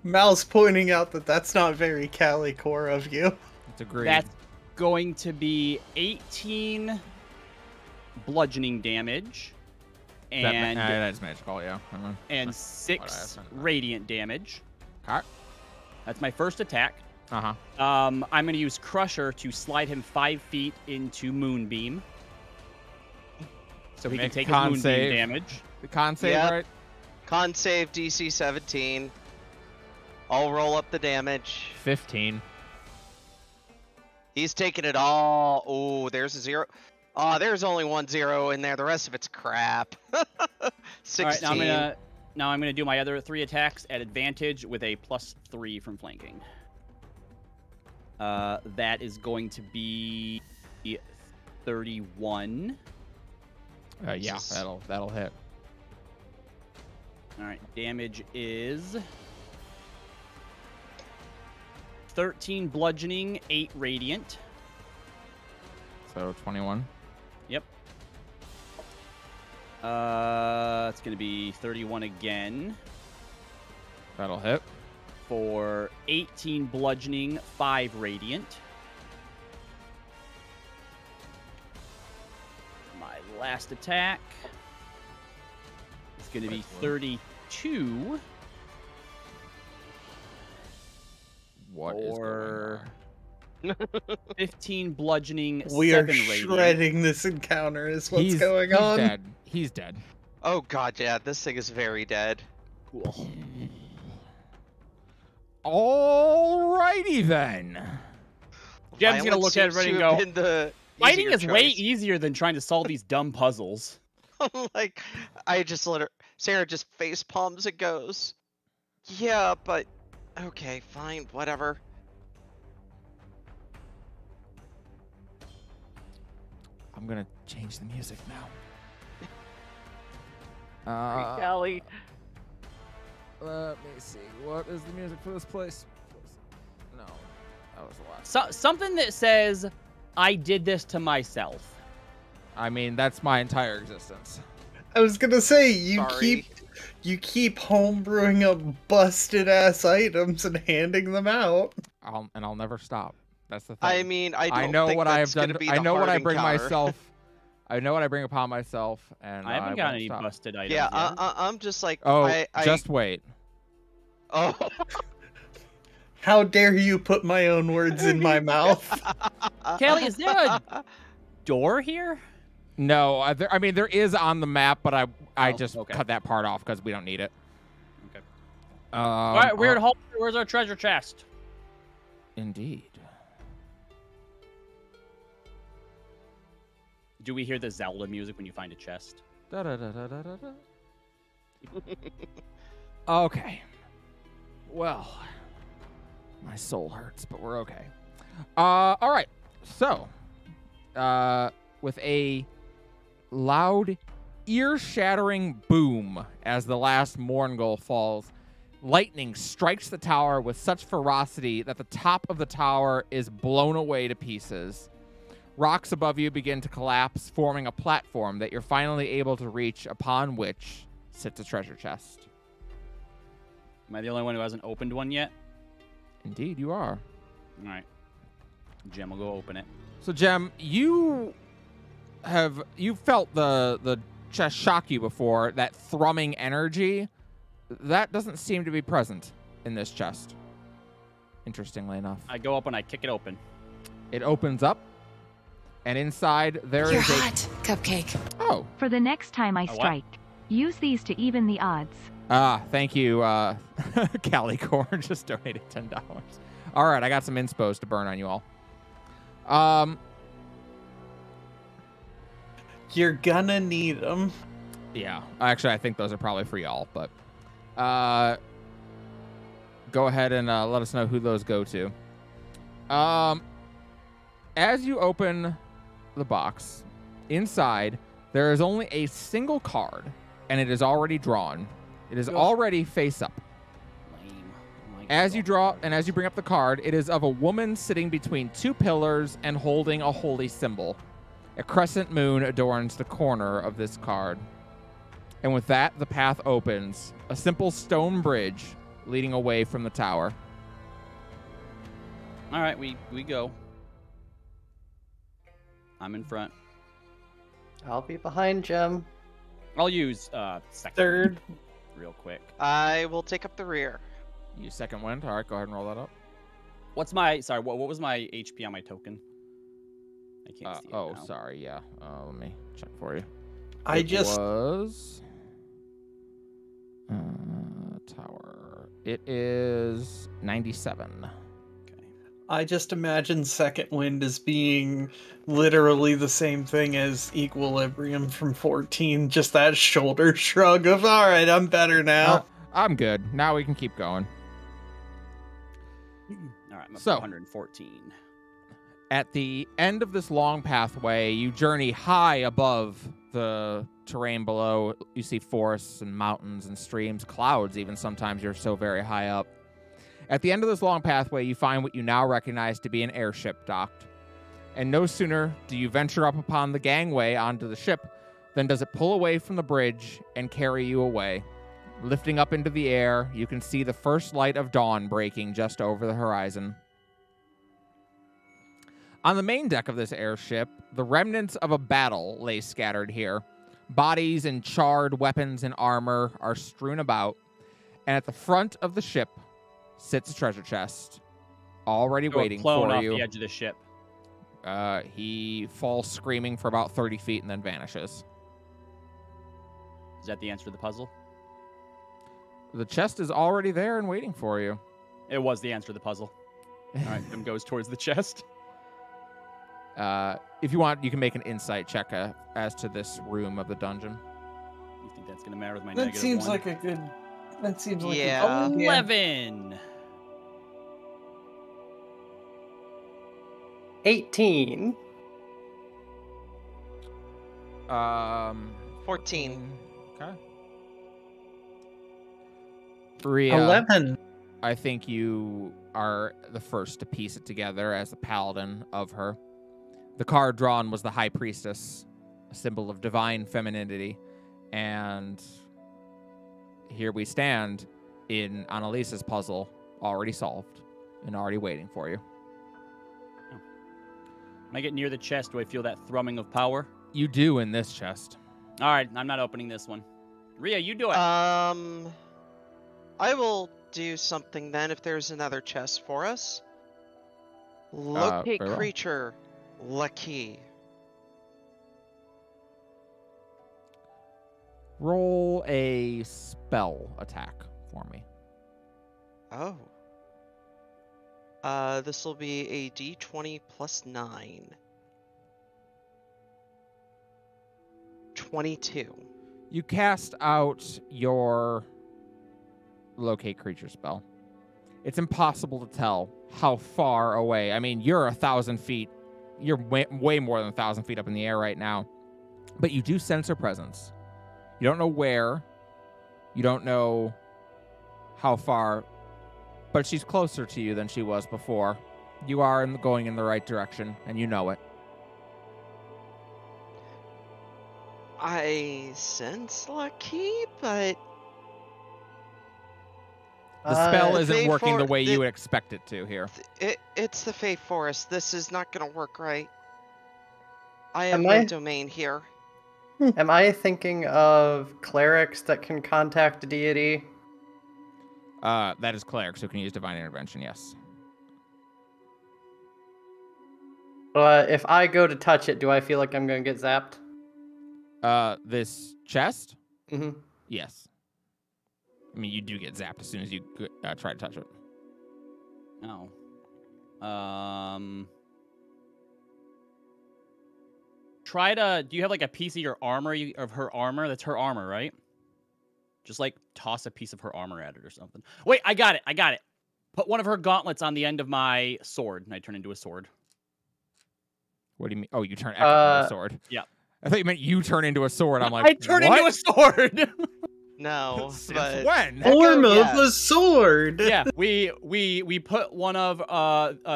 B: Mal's pointing out that that's not very Calicore of you.
A: It's agreed.
E: that's going to be 18 bludgeoning damage and
A: that's magical, yeah.
E: and
A: What I
E: 6
A: asked.
E: radiant damage.
A: Okay.
E: That's my first attack.
A: Uh-huh.
E: I'm going to use Crusher to slide him 5 feet into Moonbeam. So he can
A: Make a
E: take his
A: con
E: Moonbeam
A: save.
E: damage.
A: The con save,
C: Yep.
A: right?
C: Con save DC 17. I'll roll up the damage.
A: 15.
C: He's taking it all. Oh, there's a 0. Oh, there's only 1 0 in there. The rest of it's crap. 16.
E: All right, now I'm gonna do my other 3 attacks at advantage with a +3 from flanking. That is going to be 31.
A: Yeah,
C: Jesus.
A: that'll hit.
E: All right, damage is 13 bludgeoning, 8 radiant.
A: So 21.
E: Yep. It's gonna be 31 again
A: That'll hit.
E: for 18 bludgeoning, 5 radiant. My last attack is gonna be 32
A: What is
E: or
A: going
E: 15 bludgeoning,
B: We are
E: 7 radiant.
B: shredding this encounter. Is what's
A: he's
B: going on?
A: Dead. He's dead.
C: Oh, God, yeah. This thing is very dead.
E: Cool.
A: Alrighty then.
E: Jem's gonna look at
C: Violence
E: everybody and
C: seems to
E: go,
C: have been the
E: fighting
C: easier
E: is way
C: choice."
E: easier than trying to solve these dumb puzzles.
C: Like, I just let her. Sarah just face palms and goes, "Yeah, but okay, fine, whatever."
A: I'm gonna change the music now.
E: Golly.
A: Let me see. What is the music for this place? No, that was the last.
E: Something that says, I did this to myself.
A: I mean, that's my entire existence.
B: I was gonna say you
C: Sorry.
B: keep homebrewing up busted ass items and handing them out.
A: I'll never stop. That's the thing.
C: I mean, I don't
A: know
C: think
A: what I have
C: that's gonna
A: done.
C: be
A: I
C: the
A: know what I
C: hard
A: bring
C: encounter.
A: myself. I know what I bring upon myself, and
E: I haven't got
A: won't
E: any
A: stop.
E: busted items
C: Yeah,
E: yet.
C: I'm just like,
A: Oh,
C: I
A: just wait.
C: oh,
B: How dare you put my own words in my mouth?
E: Kelly, is there a door here?
A: No, I mean there is on the map, but I
E: Oh,
A: just
E: okay.
A: cut that part off because we don't need it.
E: Okay.
A: All
E: All right, weird hole. Where's our treasure chest?
A: Indeed.
E: Do we hear the Zelda music when you find a chest?
A: Da-da-da-da-da-da. Okay. Well, my soul hurts, but we're okay. All right. So, with a loud, ear-shattering boom as the last Morngul falls, lightning strikes the tower with such ferocity that the top of the tower is blown away to pieces. Rocks above you begin to collapse, forming a platform that you're finally able to reach, upon which sits a treasure chest.
E: Am I the only one who hasn't opened one yet?
A: Indeed, you are.
E: All right. Jem will go open it.
A: So, Jem, you felt the chest shock you before. That thrumming energy, that doesn't seem to be present in this chest. Interestingly enough,
E: I go up and I kick it open.
A: it opens up, and inside there
F: You're
A: is
F: hot, Cupcake.
A: Oh,
G: For the next time I
E: what?
G: strike, use these to even the odds.
A: thank you, Calicorn just donated $10. All right, I got some inspos to burn on you all.
B: You're gonna need them.
A: Yeah, actually, I think those are probably for y'all, but go ahead and let us know who those go to. As you open the box, inside there is only a single card, and it is already drawn. It is already face up.
E: Lame. Oh my
A: As you
E: God.
A: draw and as you bring up the card, it is of a woman sitting between two pillars and holding a holy symbol. A crescent moon adorns the corner of this card. And with that, the path opens. A simple stone bridge leading away from the tower.
E: All right, we go. I'm in front.
D: I'll be behind Jem.
E: I'll use second
B: Third.
E: real quick.
C: I will take up the rear.
A: You second wind. All right, go ahead and roll that up.
E: What's my sorry? What was my HP on my token? I can't see it
A: Oh,
E: now.
A: sorry. Yeah. Let me check for you.
B: I just
A: was tower. It is 97.
B: I just imagine second wind as being literally the same thing as equilibrium from 14. Just that shoulder shrug of, all right, I'm better now.
A: I'm good. Now we can keep going.
E: All right, I'm up
A: So-
E: to 114.
A: At the end of this long pathway, you journey high above the terrain below. You see forests and mountains and streams, clouds even sometimes. You're so very high up. At the end of this long pathway, you find what you now recognize to be an airship docked. And no sooner do you venture up upon the gangway onto the ship than does it pull away from the bridge and carry you away. Lifting up into the air, you can see the first light of dawn breaking just over the horizon. On the main deck of this airship, the remnants of a battle lay scattered here. Bodies and charred weapons and armor are strewn about, and at the front of the ship sits a treasure chest, already waiting
E: Flown
A: for
E: off
A: you.
E: the edge of the ship.
A: He falls screaming for about 30 feet and then vanishes.
E: Is that the answer to the puzzle?
A: The chest is already there and waiting for you.
E: It was the answer to the puzzle. All right, Tim goes towards the chest.
A: If you want, you can make an insight check as to this room of the dungeon.
E: You think that's gonna matter with my
B: That
E: negative
B: seems
E: one?
B: like a good. That seems like
C: Yeah.
B: a good
E: 11.
D: 18.
C: 14.
A: Okay. Ria,
B: 11.
A: I think you are the first to piece it together as the paladin of her. The card drawn was the High Priestess, a symbol of divine femininity. And here we stand in Annalise's puzzle, already solved and already waiting for you.
E: When I get near the chest, do I feel that thrumming of power?
A: You do in this chest.
E: All right, I'm not opening this one. Rhea, you do it.
C: I will do something then if there's another chest for us. Locate
A: very well.
C: creature. Lucky.
A: Roll a spell attack for me.
C: Oh. This will be a d20 plus 9. 22.
A: You cast out your locate creature spell. It's impossible to tell how far away. I mean, you're 1,000 feet. You're way more than 1,000 feet up in the air right now. But you do sense her presence. You don't know where. You don't know how far. But she's closer to you than she was before. You are going in the right direction, and you know it.
C: I sense Lucky, but
A: The spell
C: the
A: isn't
C: Fey
A: working the
C: for-
A: way
C: the-
A: you would expect it to here.
C: it's the Fey Forest. This is not gonna work right. I have
D: Am
C: no
D: I?
C: domain here.
D: Am I thinking of clerics that can contact a deity?
A: That is clerics who can use divine intervention, yes.
D: But if I go to touch it, do I feel like I'm going to get zapped?
A: This chest?
D: Mm-hmm.
A: Yes. I mean, you do get zapped as soon as you try to touch it.
E: No. Try to. Do you have like a piece of your armor, of her armor? That's her armor, right? Just like toss a piece of her armor at it or something. Wait, I got it. Put one of her gauntlets on the end of my sword, and I turn into a sword.
A: What do you mean? Oh, you turn Echo into a sword.
E: Yeah.
A: I thought you meant you turn into a sword. I'm like,
E: I turn
A: what?
E: into a sword.
C: No,
A: Since
C: but
A: when?
B: Form of
C: yeah.
B: a sword.
E: Yeah, we put one of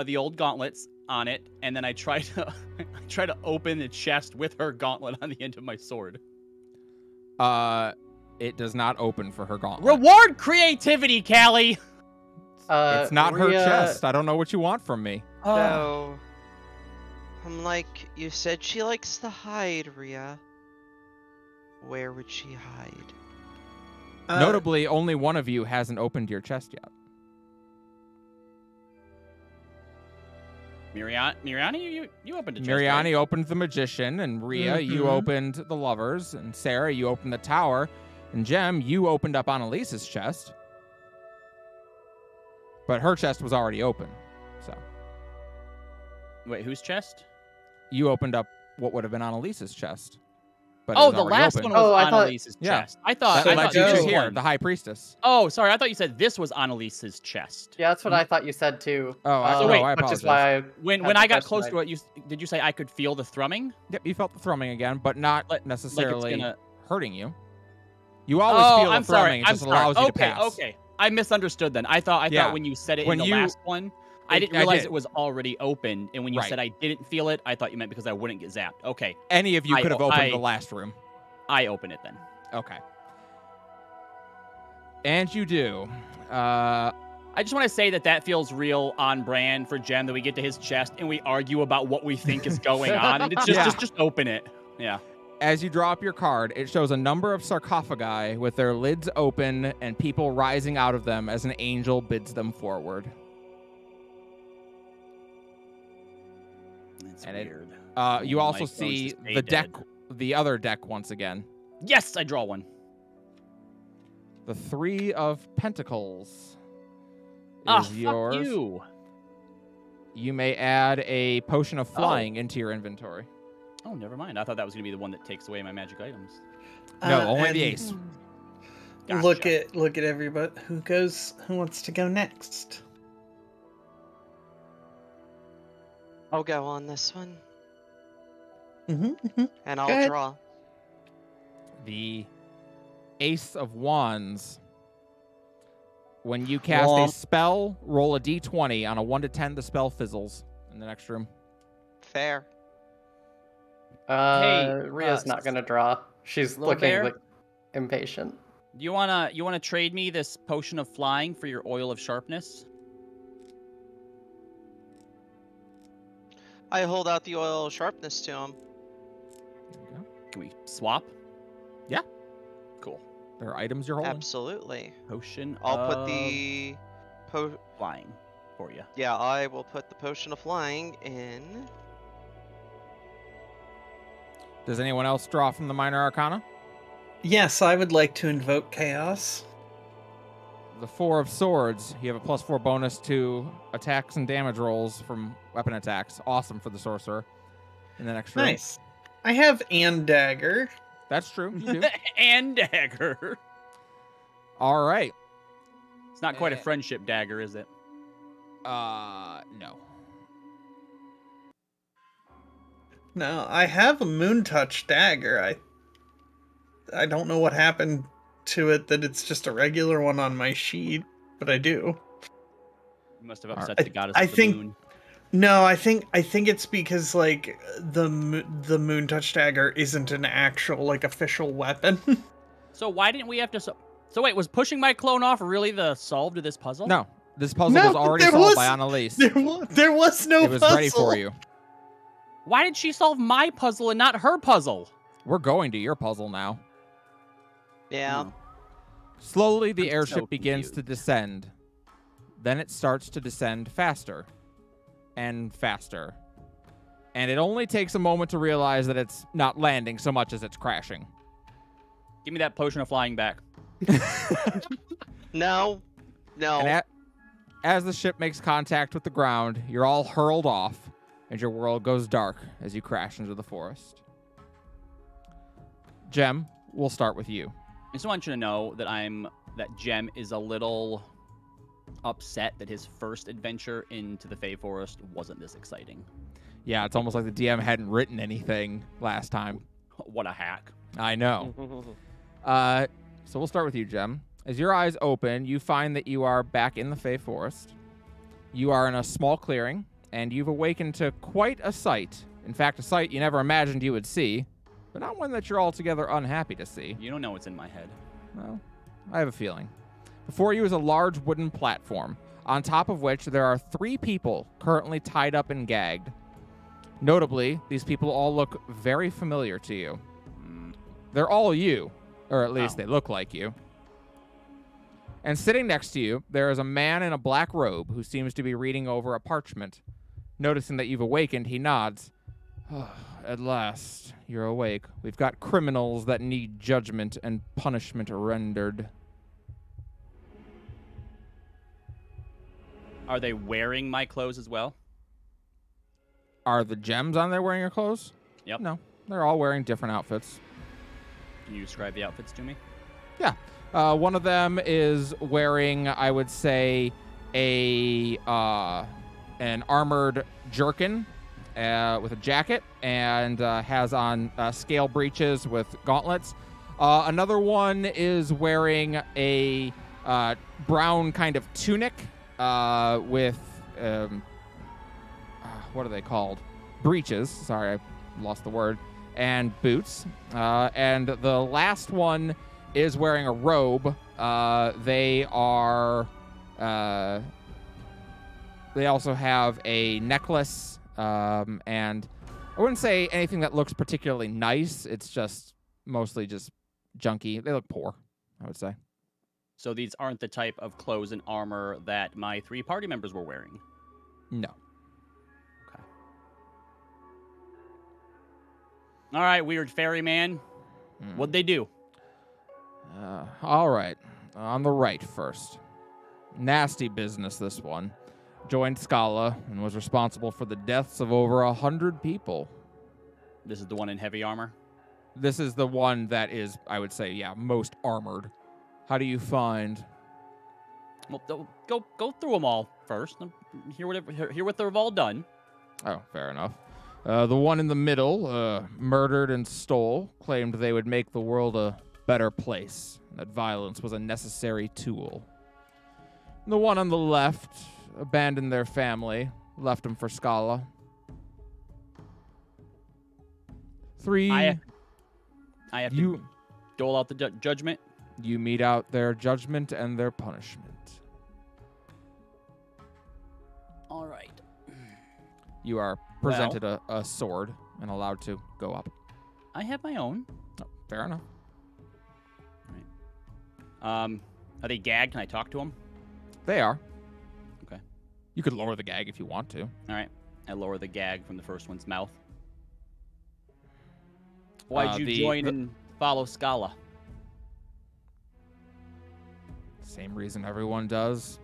E: the old gauntlets on it, and then I try to open the chest with her gauntlet on the end of my sword.
A: It does not open for her gauntlet.
E: Reward creativity, Callie.
A: It's not her
D: Rhea-
A: chest. I don't know what you want from me.
C: so I'm like, you said she likes to hide, Rhea. Where would she hide?
A: Notably, only one of you hasn't opened your chest yet.
E: Miriani, you opened a chest.
A: Miriani
E: right?
A: opened the magician, and Rhea, you opened the lovers, and Sarah, you opened the tower, and Jem, you opened up Annalise's chest. But her chest was already open, so.
E: Wait, whose chest?
A: You opened up what would have been Annalise's chest. But it
E: Oh,
A: was
E: the
A: already
E: last
A: open.
E: one was
D: I thought-
E: Annalise's
A: Yeah.
E: chest. I thought.
A: That
E: I
A: led
E: thought
A: you
E: this
A: to
E: was
A: here,
E: one.
A: the high priestess.
E: Oh, sorry. I thought you said this was Annalise's chest.
D: Yeah, that's what I thought you said too.
A: Oh, I
D: Which
A: apologize.
D: is why
E: When
D: had
E: I
D: the
E: got close
D: question
E: to it, did you say I could feel the thrumming?
A: Yep, you felt the thrumming again, but not necessarily
E: gonna-
A: hurting you. You always feel
E: I'm
A: the thrumming.
E: sorry.
A: It
E: I'm
A: just
E: sorry.
A: allows you to
E: Okay,
A: pass.
E: okay. I misunderstood then. I thought
A: Yeah.
E: when you said it
A: When
E: in the
A: you-
E: last one, I didn't
A: I
E: realize
A: did.
E: it was already open. And when you
A: Right.
E: said I didn't feel it, I thought you meant because I wouldn't get zapped. Okay,
A: Any of you
E: I-
A: could have opened
E: I-
A: the last room.
E: I open it then.
A: Okay. And you do.
E: I just want to say that feels real on brand for Jem, that we get to his chest and we argue about what we think is going on, and it's just
A: Yeah.
E: just open it. Yeah.
A: As you draw up your card, it shows a number of sarcophagi with their lids open and people rising out of them as an angel bids them forward.
E: It's
A: And it-
E: weird.
A: You also
E: Mike Jones
A: see
E: just stay
A: the deck,
E: dead.
A: the other deck once again.
E: Yes, I draw one.
A: The Three of Pentacles is
E: Ah,
A: yours.
E: fuck you.
A: You may add a potion of flying into your inventory.
E: Oh, never mind. I thought that was gonna be the one that takes away my magic items.
A: No, only
B: and
A: the ace.
B: Look
E: Gotcha.
B: at everybody who wants to go next.
C: I'll go on this one,
B: Mm-hmm.
C: and
B: Go
C: I'll
B: ahead.
C: draw.
A: The Ace of Wands. When you cast a
B: Womp.
A: spell, roll a d20. On a 1 to 10, the spell fizzles in the next room.
C: Fair.
D: Rhea's not gonna draw. She's
E: Little
D: looking
E: bear?
D: like impatient.
E: Do you wanna trade me this potion of flying for your oil of sharpness?
C: I hold out the oil of sharpness to him.
A: There you go.
E: Can we swap?
A: Yeah.
E: Cool.
A: There are items you're holding.
C: Absolutely.
E: Potion
C: I'll put
E: of
C: the
E: flying for you.
C: Yeah, I will put the potion of flying in.
A: Does anyone else draw from the Minor Arcana?
B: Yes, I would like to invoke chaos.
A: The Four of Swords. You have a +4 bonus to attacks and damage rolls from weapon attacks. Awesome for the sorcerer. In the next room.
B: Nice. I have and dagger.
A: That's true. You do.
E: And dagger.
A: All right.
E: It's not quite a friendship dagger, is it?
A: No.
B: No, I have a moon touch dagger. I don't know what happened to it, that it's just a regular one on my sheet, but I do.
E: You must have upset
B: I-
E: the goddess
B: I
E: of the
B: think-
E: moon.
B: No, I think it's because like the moon touch dagger isn't an actual like official weapon.
E: So why didn't we have to? So wait, was pushing my clone off really the solve to this puzzle?
A: No. This puzzle
B: No,
A: was already
B: there
A: solved
B: was-
A: by Annalise.
B: there was no
A: It was
B: puzzle.
A: ready for you.
E: Why did she solve my puzzle and not her puzzle?
A: We're going to your puzzle now.
C: Yeah.
E: Hmm.
A: Slowly, the
E: I'm
A: airship
E: so
A: begins
E: confused.
A: to descend. Then it starts to descend faster and faster. And it only takes a moment to realize that it's not landing so much as it's crashing.
E: Give me that potion of flying back.
C: No. No.
A: And as the ship makes contact with the ground, you're all hurled off, and your world goes dark as you crash into the forest. Jem, we'll start with you.
E: I just want you to know that Jem is a little upset that his first adventure into the Fey Forest wasn't this exciting.
A: Yeah, it's almost like the DM hadn't written anything last time.
E: What a hack.
A: I know. So we'll start with you, Jem. As your eyes open, you find that you are back in the Fey Forest. You are in a small clearing, and you've awakened to quite a sight. In fact, a sight you never imagined you would see, but not one that you're altogether unhappy to see.
E: You don't know what's in my head.
A: Well, I have a feeling. Before you is a large wooden platform, on top of which there are 3 people currently tied up and gagged. Notably, these people all look very familiar to you. They're all you, or at least
E: Oh.
A: they look like you. And sitting next to you, there is a man in a black robe who seems to be reading over a parchment. Noticing that you've awakened, he nods. Oh, at last, you're awake. We've got criminals that need judgment and punishment rendered.
E: Are they wearing my clothes as well?
A: Are the gems on there wearing your clothes?
E: Yep.
A: No, they're all wearing different outfits.
E: Can you describe the outfits to me?
A: Yeah. One of them is wearing, I would say, an armored jerkin with a jacket and has on scale breeches with gauntlets. Another one is wearing a brown kind of tunic with, what are they called? Breeches. Sorry, I lost the word. And boots. And the last one is wearing a robe. They also have a necklace, and I wouldn't say anything that looks particularly nice. It's just mostly just junky. They look poor, I would say.
E: So these aren't the type of clothes and armor that my 3 party members were wearing?
A: No.
E: Okay. All right, weird ferryman. What'd they do?
A: All right. On the right first. Nasty business, this one. Joined Scala and was responsible for the deaths of over 100 people.
E: This is the one in heavy armor?
A: This is the one that is, I would say, most armored. How do you find?
E: Well, go through them all first. Hear what they've all done.
A: Oh, fair enough. The one in the middle, murdered and stole, claimed they would make the world a better place, and that violence was a necessary tool. The one on the left abandoned their family, left them for Scala. 3.
E: I have to dole out the judgment.
A: You mete out their judgment and their punishment.
E: All right.
A: You are presented a sword and allowed to go up.
E: I have my own.
A: Oh, fair enough.
E: Are they gagged? Can I talk to them?
A: They are.
E: Okay.
A: You could lower the gag if you want to.
E: All right. I lower the gag from the first one's mouth. Why'd you join and follow Scala?
A: Same reason everyone does.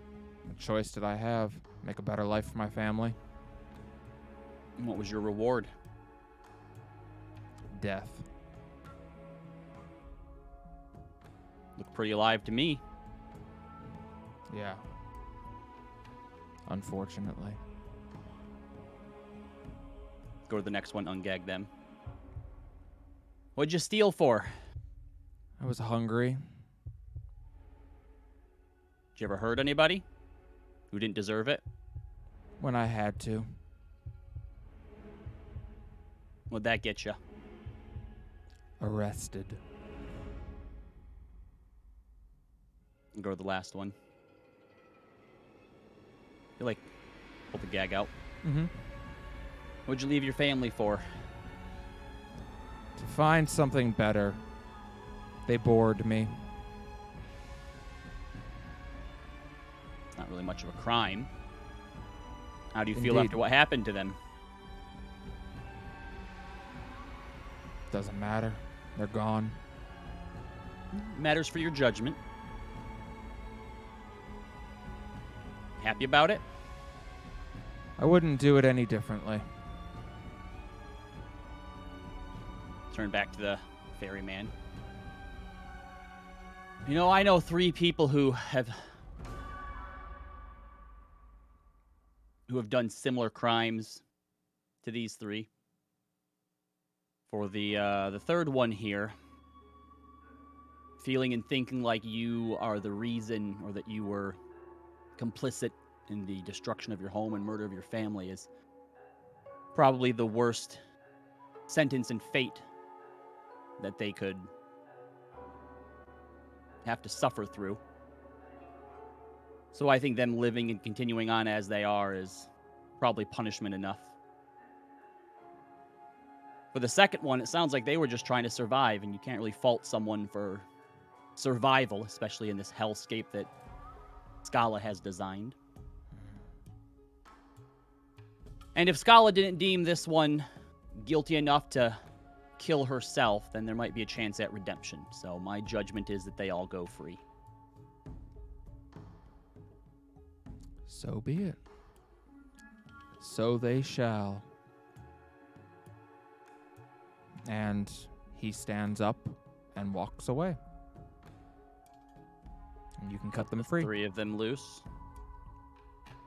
A: What choice did I have? Make a better life for my family?
E: And what was your reward?
A: Death.
E: Look pretty alive to me.
A: Yeah. Unfortunately.
E: Go to the next one, ungag them. What'd you steal for?
A: I was hungry.
E: Did you ever hurt anybody who didn't deserve it?
A: When I had to.
E: What'd that get you?
A: Arrested.
E: Go to the last one. You pull the gag out.
A: Mm-hmm.
E: What'd you leave your family for?
A: To find something better. They bored me.
E: It's not really much of a crime. How do you feel
A: Indeed.
E: after what happened to them?
A: Doesn't matter. They're gone.
E: Matters for your judgment. Happy about it?
A: I wouldn't do it any differently.
E: Turn back to the ferryman. You know, I know 3 people who have done similar crimes to these 3. For the third one here, feeling and thinking like you are the reason, or that you were complicit in the destruction of your home and murder of your family, is probably the worst sentence and fate that they could have to suffer through. So I think them living and continuing on as they are is probably punishment enough. For the second one, it sounds like they were just trying to survive, and you can't really fault someone for survival, especially in this hellscape that Scala has designed. And if Scala didn't deem this one guilty enough to kill herself, then there might be a chance at redemption. So my judgment is that they all go free.
A: So be it. So they shall. And he stands up and walks away. And you can cut them free.
E: 3 of them loose.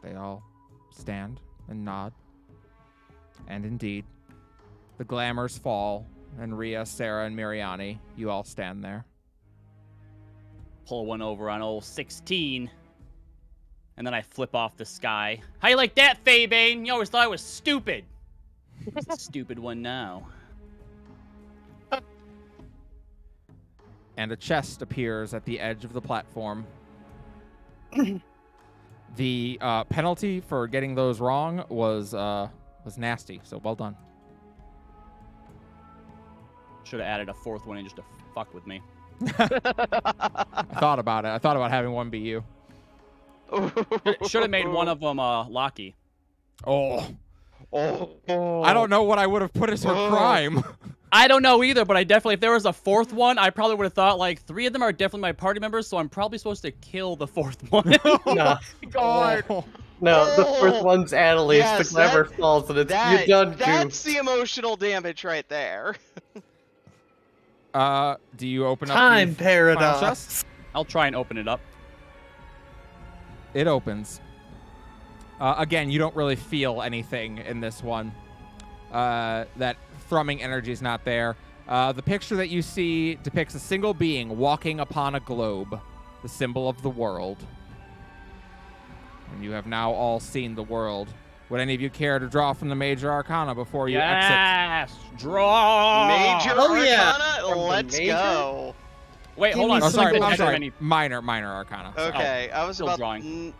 A: They all stand and nod. And indeed, the glamours fall, and Rhea, Sarah, and Mariani, you all stand there.
E: Pull one over on old 16. And then I flip off the sky. How you like that, Fabane? You always thought I was stupid. It's a stupid one now.
A: And a chest appears at the edge of the platform. The penalty for getting those wrong was nasty, so well done.
E: Should have added a 4th one in just to fuck with me.
A: I thought about it. I thought about having one be you.
E: Should have made one of them Locky.
A: Oh. I don't know what I would have put as her crime.
E: I don't know either, but I definitely, if there was a 4th one, I probably would have thought, like, 3 of them are definitely my party members, so I'm probably supposed to kill the 4th one.
D: No.
A: God.
D: No, the 4th one's Annalise.
C: Yes,
D: the glamour falls, and it's you done,
C: that's the emotional damage right there.
A: Do you open up
B: Time
A: the final
B: paradox.
A: chest?
E: I'll try and open it up.
A: It opens. Again, you don't really feel anything in this one. That thrumming energy is not there. The picture that you see depicts a single being walking upon a globe, the symbol of the world. And you have now all seen the world. Would any of you care to draw from the Major Arcana before you exit?
E: Yes! Draw!
C: Major
B: yeah.
C: Arcana? Let's
D: major?
C: go.
E: Wait, hold on.
A: Oh, sorry,
E: Something
A: I'm
E: that
A: sorry.
E: any-
A: Minor Arcana. sorry.
C: Okay, I was
E: still
C: about...
E: drawing.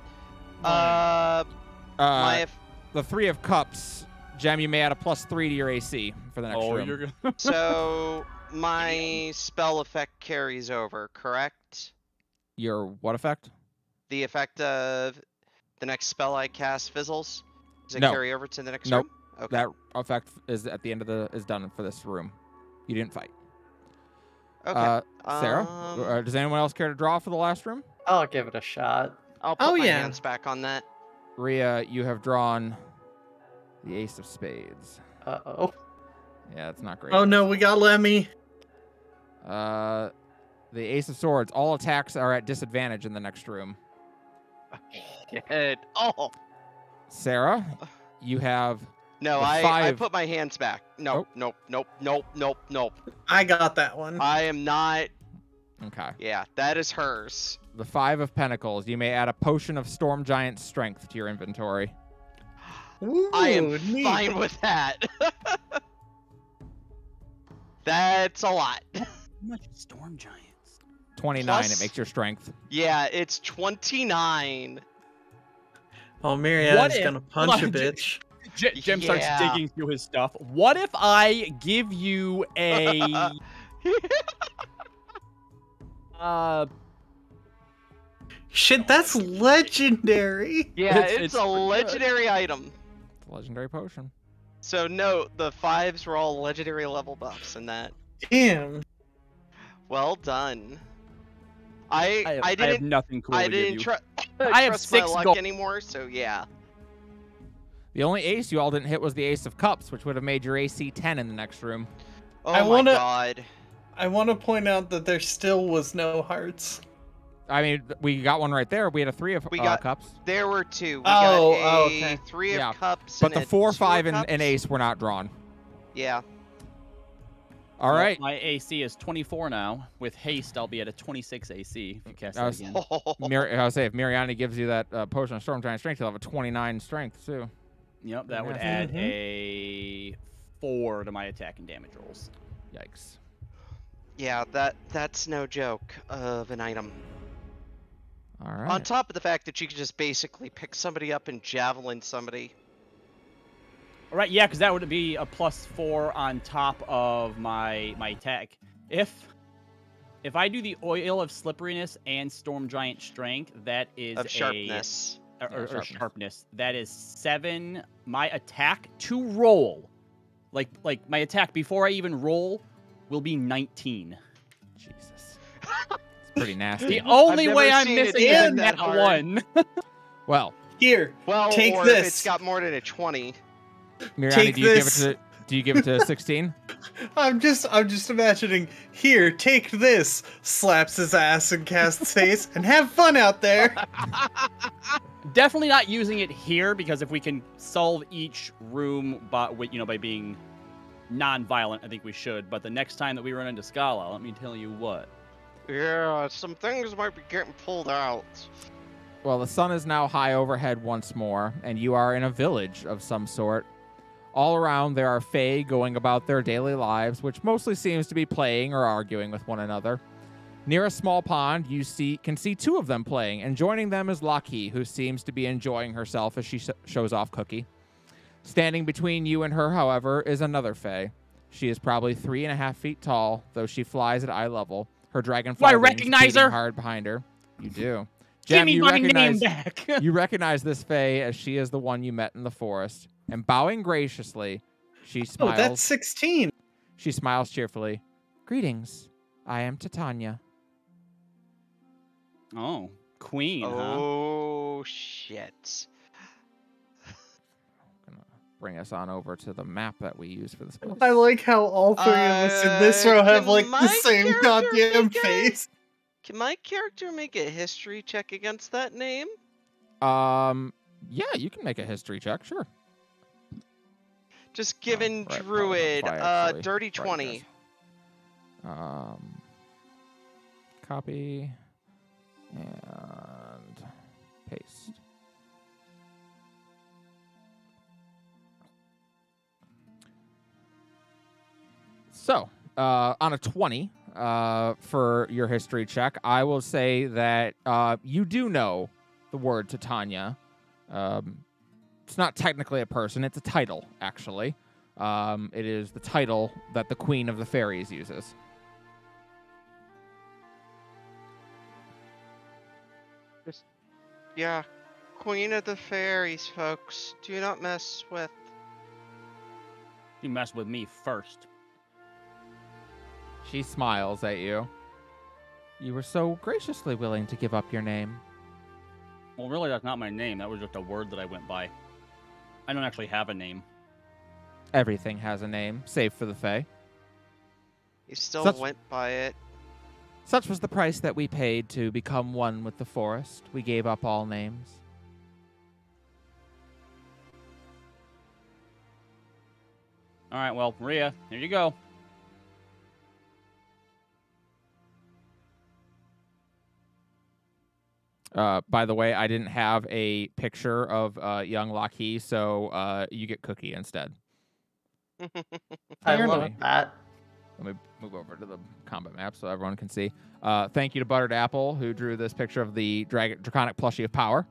C: My
A: The 3 of Cups, Gem, you may add a +3 to your AC for the next
E: Oh,
A: room.
E: you're gonna...
C: so my spell effect carries over, correct?
A: Your what effect?
C: The effect of the next spell I cast fizzles. Does it
A: No.
C: carry over to the next
A: Nope.
C: room? Okay.
A: That effect is at the end of is done for this room. You didn't fight.
C: Okay.
A: Sarah, does anyone else care to draw for the last room?
D: I'll give it a shot.
C: I'll put my
B: yeah.
C: hands back on that.
A: Rhea, you have drawn the Ace of Spades.
D: Uh-oh.
A: Yeah, it's not great.
B: Oh no, we got Lemmy.
A: The Ace of Swords. All attacks are at disadvantage in the next room.
C: Good. Oh
A: Sarah, you have
C: no,
A: The
C: I
A: 5.
C: put my hands back. Nope, nope, nope, nope, nope, nope.
B: I got that one.
C: I am not.
A: okay.
C: Yeah, that is hers.
A: The 5 of Pentacles. You may add a potion of Storm Giant Strength to your inventory.
B: Ooh,
C: I am
B: neat.
C: fine with that. That's a lot.
E: How much Storm Giants?
A: 29.
C: Plus-
A: It makes your strength.
C: Yeah, it's 29.
B: Oh, Marianne's
E: if-
B: gonna
E: hold
B: punch a
E: on,
B: bitch.
E: Jim starts
C: Yeah.
E: digging through his stuff. What if I give you a...
B: Shit, that's legendary.
C: Yeah,
E: It's-
C: it's
E: it's
C: a
E: pretty good.
C: legendary item.
A: It's a legendary potion.
C: So no, the 5s were all legendary level buffs in that.
B: Damn.
C: Well done.
E: I have
C: didn't
E: nothing cool
C: I
E: to give
C: didn't
E: you.
C: trust
E: I have
C: trust
E: 6
C: my luck
E: gold.
C: anymore, so yeah.
A: The only ace you all didn't hit was the Ace of Cups, which would have made your AC 10 in the next room.
C: Oh
B: I
C: my
B: wanna-
C: god.
B: I want to point out that there still was no hearts.
A: I mean, we got one right there. We had a 3 of
C: We got-
A: Cups.
C: There were 2. We
B: Oh,
C: got a
B: okay.
C: 3 of
A: Yeah,
C: cups
A: But
C: and
A: the
C: a
A: 4,
C: 2 of
A: 5, and
C: cups.
A: Ace were not drawn.
C: Yeah.
A: All
E: Well,
A: right.
E: My AC is 24 now. With haste, I'll be at a 26 AC if you cast
A: That
E: that
A: was-
E: again.
A: I would say if Mariani gives you that potion of Storm Giant Strength, you'll have a 29 strength too.
E: Yep, that would
A: Yeah.
E: add
B: Mhm.
E: a 4 to my attack and damage rolls.
A: Yikes.
C: Yeah, that's no joke of an item.
A: All right.
C: On top of the fact that you could just basically pick somebody up and javelin somebody.
E: All right, yeah, because that would be a +4 on top of my attack. If I do the Oil of Slipperiness and Storm Giant Strength, that is
C: Of sharpness.
E: or sharpness. That is 7. My attack to roll, like my attack before I even roll, will be 19.
A: Jesus. It's pretty nasty.
E: The only
C: I've
E: way
C: never
E: I'm
C: seen it
E: missing is
C: hit
E: a
C: that
E: net
C: hard.
E: 1.
A: Well,
B: Here,
C: Well,
B: take
C: or
B: this.
C: if it's got more than a 20.
A: Miriani,
B: Take
A: do you
B: this.
A: give it to 16?
B: I'm just imagining. Here, take this. Slaps his ass and casts haste, and have fun out there.
E: Definitely not using it here, because if we can solve each room by being non-violent, I think we should. But the next time that we run into Scala, let me tell you what.
C: Yeah, some things might be getting pulled out.
A: Well, the sun is now high overhead once more, and you are in a village of some sort. All around, there are Fae going about their daily lives, which mostly seems to be playing or arguing with one another. Near a small pond, you can see 2 of them playing, and joining them is Laki, who seems to be enjoying herself as she shows off Cookie. Standing between you and her, however, is another Fae. She is probably 3.5 feet tall, though she flies at eye level. Her dragonfly
E: I
A: wings
E: recognize
A: beating
E: her?
A: hard behind her. You do.
E: Give
A: Jem,
E: me
A: you
E: my name
A: recognize
E: back.
A: you recognize this Fae as she is the one you met in the forest, and bowing graciously, she
B: Oh,
A: smiles.
B: that's 16.
A: She smiles cheerfully. Greetings. I am Titania.
E: Oh, queen, huh?
C: Oh, shit.
A: Gonna bring us on over to the map that we use for this place.
B: I like how all 3 of us in this row have
C: can
B: like the
C: my
B: same
C: character
B: goddamn
C: make a-
B: face.
C: Can my character make a history check against that name?
A: Yeah, you can make a history check, sure.
C: Just given
A: right, probably
C: Druid,
A: not fly, actually.
C: dirty
A: Right,
C: 20.
A: yes. Copy and paste. So, on a 20 for your history check, I will say that you do know the word Titania. It's not technically a person, it's a title, actually. It is the title that the Queen of the Fairies uses.
C: Yeah, Queen of the Fairies, folks. Do not mess with.
E: You mess with me first.
A: She smiles at you. You were so graciously willing to give up your name.
E: Well, really, that's not my name. That was just a word that I went by. I don't actually have a name.
A: Everything has a name, save for the Fae.
C: You still
A: Such-
C: went by it.
A: Such was the price that we paid to become one with the forest. We gave up all names.
E: All right, well, Maria, here you go.
A: By the way, I didn't have a picture of young Lockheed, so you get Cookie instead.
D: I
B: Fair
D: love
A: enough.
D: that.
A: Let me move over to the combat map so everyone can see. Thank you to Buttered Apple, who drew this picture of the Draconic Plushie of Power.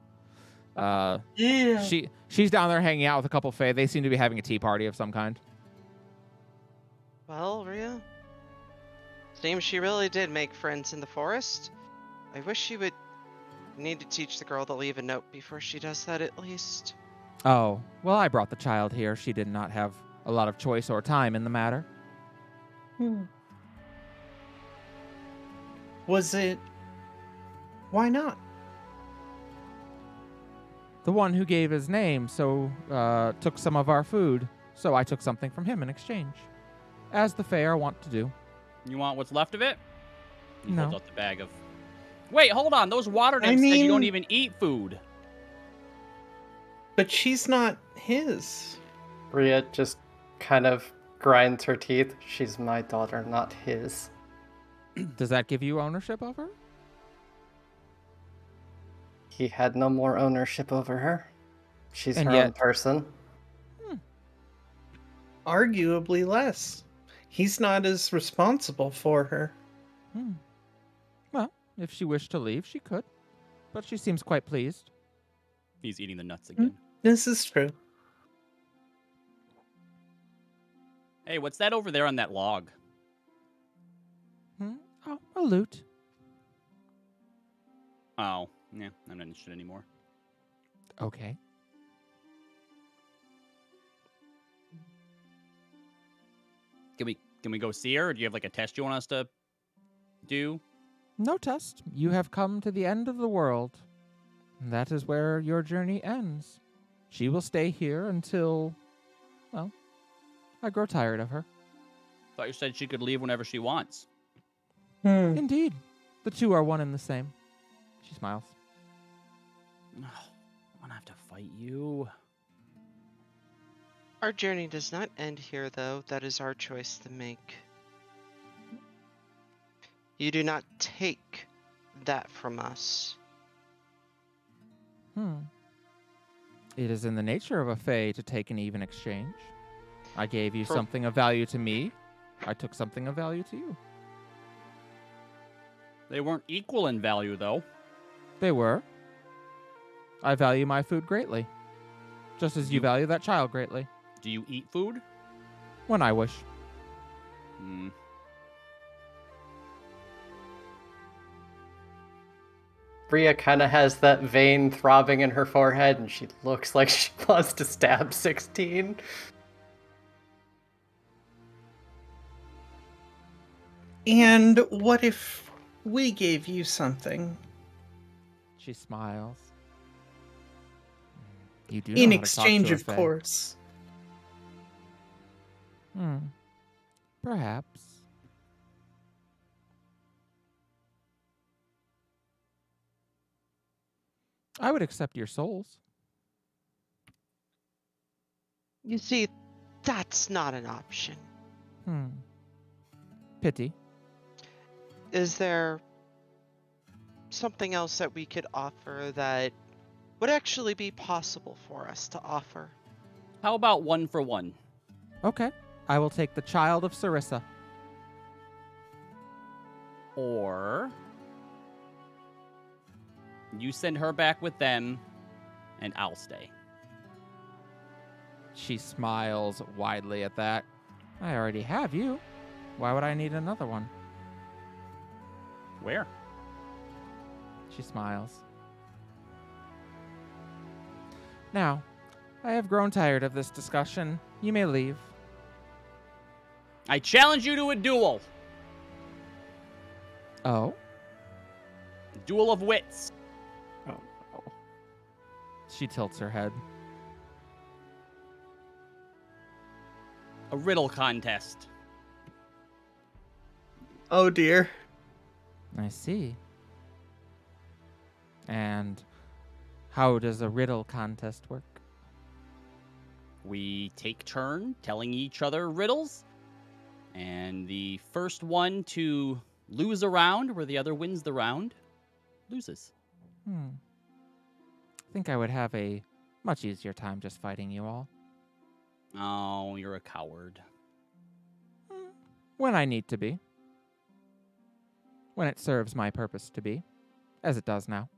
B: Yeah.
A: She's down there hanging out with a couple Fae. They seem to be having a tea party of some kind.
C: Well, Rhea, seems she really did make friends in the forest. I wish she would need to teach the girl to leave a note before she does that, at least.
A: Oh, well, I brought the child here. She did not have a lot of choice or time in the matter.
B: Was it? Why not?
A: The one who gave his name took some of our food, so I took something from him in exchange. As the Fae are wont to do.
E: You want what's left of it? He
A: No.
E: holds out the bag of... Wait, hold on. Those water nymphs said you don't
B: mean-
E: even eat food.
B: But she's not his.
D: Rhea just kind of grinds her teeth. She's my daughter, not his.
A: Does that give you ownership of her?
D: He had no more ownership over her. She's
A: And
D: her own
A: yet-
D: person.
B: Arguably less. He's not as responsible for her.
A: Well, if she wished to leave, she could. But she seems quite pleased.
E: He's eating the nuts again.
B: This is true.
E: Hey, what's that over there on that log?
A: Oh, a lute.
E: Oh, yeah, I'm not interested anymore.
A: Okay.
E: Can we go see her? Or do you have like a test you want us to do?
A: No test. You have come to the end of the world. That is where your journey ends. She will stay here until, well, I grow tired of her.
E: Thought you said she could leave whenever she wants.
A: Indeed. The two are one and the same. She smiles.
E: I'm gonna have to fight you.
C: Our journey does not end here, though. That is our choice to make. You do not take that from us.
A: It is in the nature of a Fae to take an even exchange. I gave you
C: For-
A: something of value to me. I took something of value to you.
E: They weren't equal in value, though.
A: They were. I value my food greatly. Just as you value that child greatly.
E: Do you eat food?
A: When I wish.
E: Hmm.
D: Bria kind of has that vein throbbing in her forehead, and she looks like she wants to stab 16.
B: And what if we gave you something?
A: She smiles. You do
B: In
A: know how to talk
B: exchange,
A: to a
B: of
A: Fae.
B: course.
A: Perhaps. I would accept your souls.
C: You see, that's not an option.
A: Pity.
C: Is there something else that we could offer that would actually be possible for us to offer?
E: How about 1 for 1?
A: Okay. I will take the child of Sarissa.
E: Or you send her back with them, and I'll stay.
A: She smiles widely at that. I already have you. Why would I need another one?
E: Where?
A: She smiles. Now, I have grown tired of this discussion. You may leave.
E: I challenge you to a duel.
A: Oh?
E: Duel of wits.
A: Oh. She tilts her head.
E: A riddle contest.
B: Oh dear.
A: I see. And how does a riddle contest work?
E: We take turn telling each other riddles, and the first one to lose a round where the other wins the round loses.
A: I think I would have a much easier time just fighting you all.
E: Oh, you're a coward.
A: When I need to be. When it serves my purpose to be. As it does now.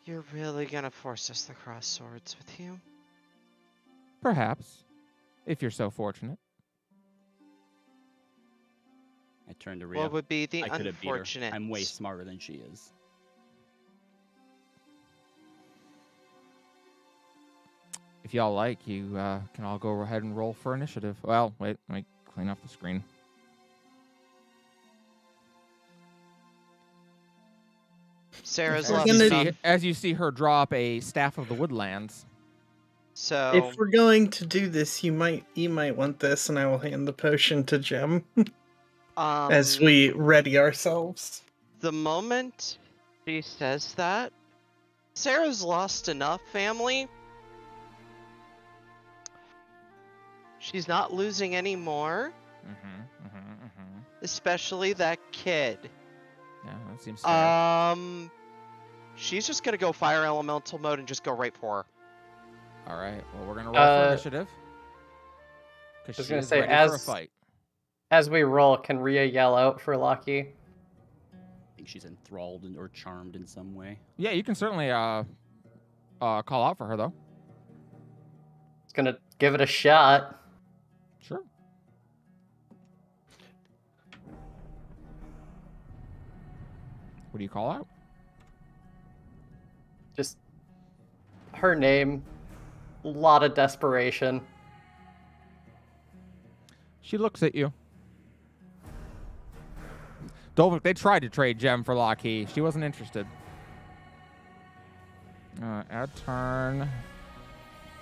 C: You're really gonna force us to cross swords with you?
A: Perhaps. If you're so fortunate.
E: I turned to Rhea.
C: What would be the
E: I could have beat her.
C: unfortunate?
E: I'm way smarter than she is.
A: If y'all like, you can all go ahead and roll for initiative. Well, wait, let me clean up the screen.
C: Sarah's
B: We're
C: lost
B: gonna-
C: enough,
A: As you see her drop a Staff of the Woodlands.
C: so
B: If we're going to do this, you might want this, and I will hand the potion to Jem as we ready ourselves.
C: the moment she says that, Sarah's lost enough family. She's not losing anymore, especially that kid.
A: Yeah, that seems fair.
C: She's just gonna go fire elemental mode and just go right for her.
A: All right. Well, we're gonna roll for initiative.
D: I
A: Because
D: was
A: she
D: gonna
A: is
D: say,
A: ready for a fight.
D: As we roll, can Rhea yell out for Lucky?
E: I think she's enthralled or charmed in some way.
A: Yeah, you can certainly call out for her though.
D: It's gonna give it a shot.
A: Sure. What do you call out?
D: Just her name. A lot of desperation.
A: She looks at you. Dolvik, they tried to trade Gem for Lockheed. She wasn't interested. Add turn.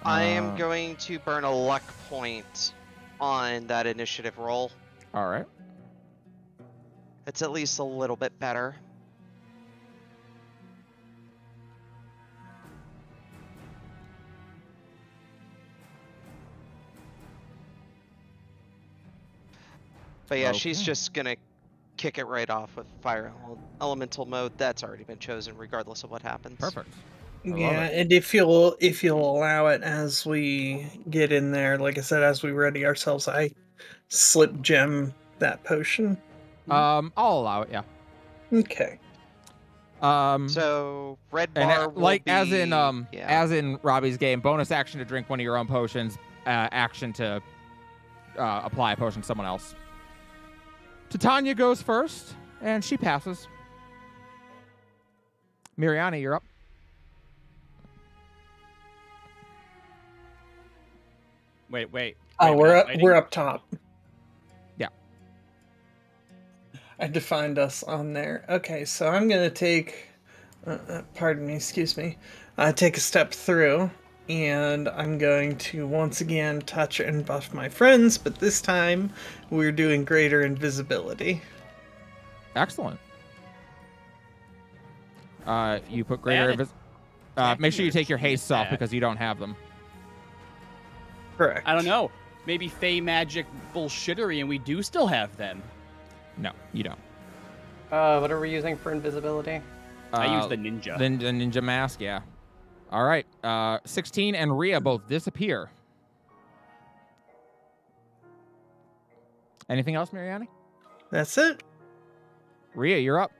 C: I am going to burn a luck point on that initiative roll.
A: All right.
C: It's at least a little bit better. But yeah, she's
A: Okay.
C: just gonna kick it right off with fire elemental mode. That's already been chosen, regardless of what happens.
A: Perfect. I love
B: Yeah,
A: it.
B: and if you'll allow it as we get in there, like I said, as we ready ourselves, I slip Gem that potion.
A: I'll allow it. Yeah.
B: Okay.
C: So red
A: And
C: bar will
A: like
C: be,
A: as in
C: yeah.
A: as in Robbie's game, bonus action to drink one of your own potions, action to apply a potion to someone else. Titania goes first, and she passes. Miriana, you're up.
E: Wait.
B: Oh,
E: Wait,
B: we're up top.
A: Yeah.
B: I defined us on there. Okay, so I'm gonna take, pardon me, excuse me, take a step through, and I'm going to once again touch and buff my friends, but this time we're doing greater invisibility.
A: Excellent. You put greater.
E: Attack
A: Make sure you take your
E: energy
A: haste off
E: attack.
A: because you don't have them.
B: Correct.
E: I don't know. Maybe Fey magic bullshittery, and we do still have them.
A: No, you don't.
D: What are we using for invisibility?
E: I use the ninja.
A: The ninja mask, yeah. All right. 16 and Rhea both disappear. Anything else, Mariani?
B: That's it.
A: Rhea, you're up.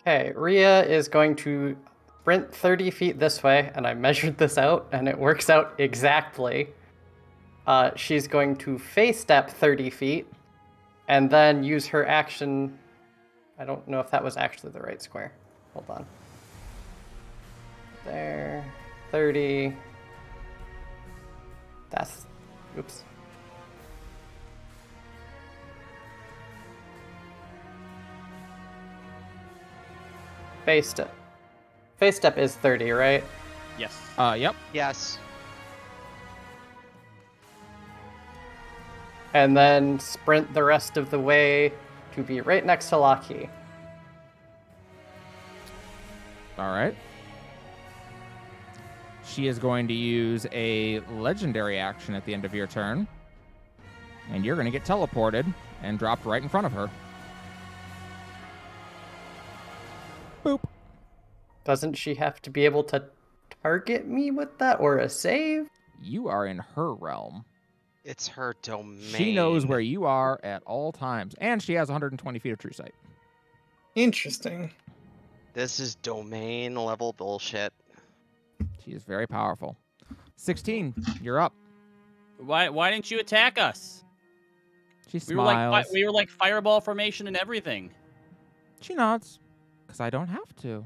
D: Okay, Rhea is going to sprint 30 feet this way, and I measured this out, and it works out exactly. She's going to face step 30 feet, and then use her action. I don't know if that was actually the right square. Hold on. There. 30. That's. Oops. Face step. Face step is 30, right?
E: Yes.
A: Yep.
C: Yes.
D: And then sprint the rest of the way to be right next to Lockheed.
A: All right. She is going to use a legendary action at the end of your turn. And you're going to get teleported and dropped right in front of her. Boop.
D: Doesn't she have to be able to target me with that or a save?
A: You are in her realm.
C: It's her domain.
A: She knows where you are at all times. And she has 120 feet of true sight.
B: Interesting.
C: This is domain level bullshit.
A: She is very powerful. 16, you're up.
E: Why didn't you attack us?
A: She
E: We were
A: smiles.
E: we were like fireball formation and everything.
A: She nods. Because I don't have to.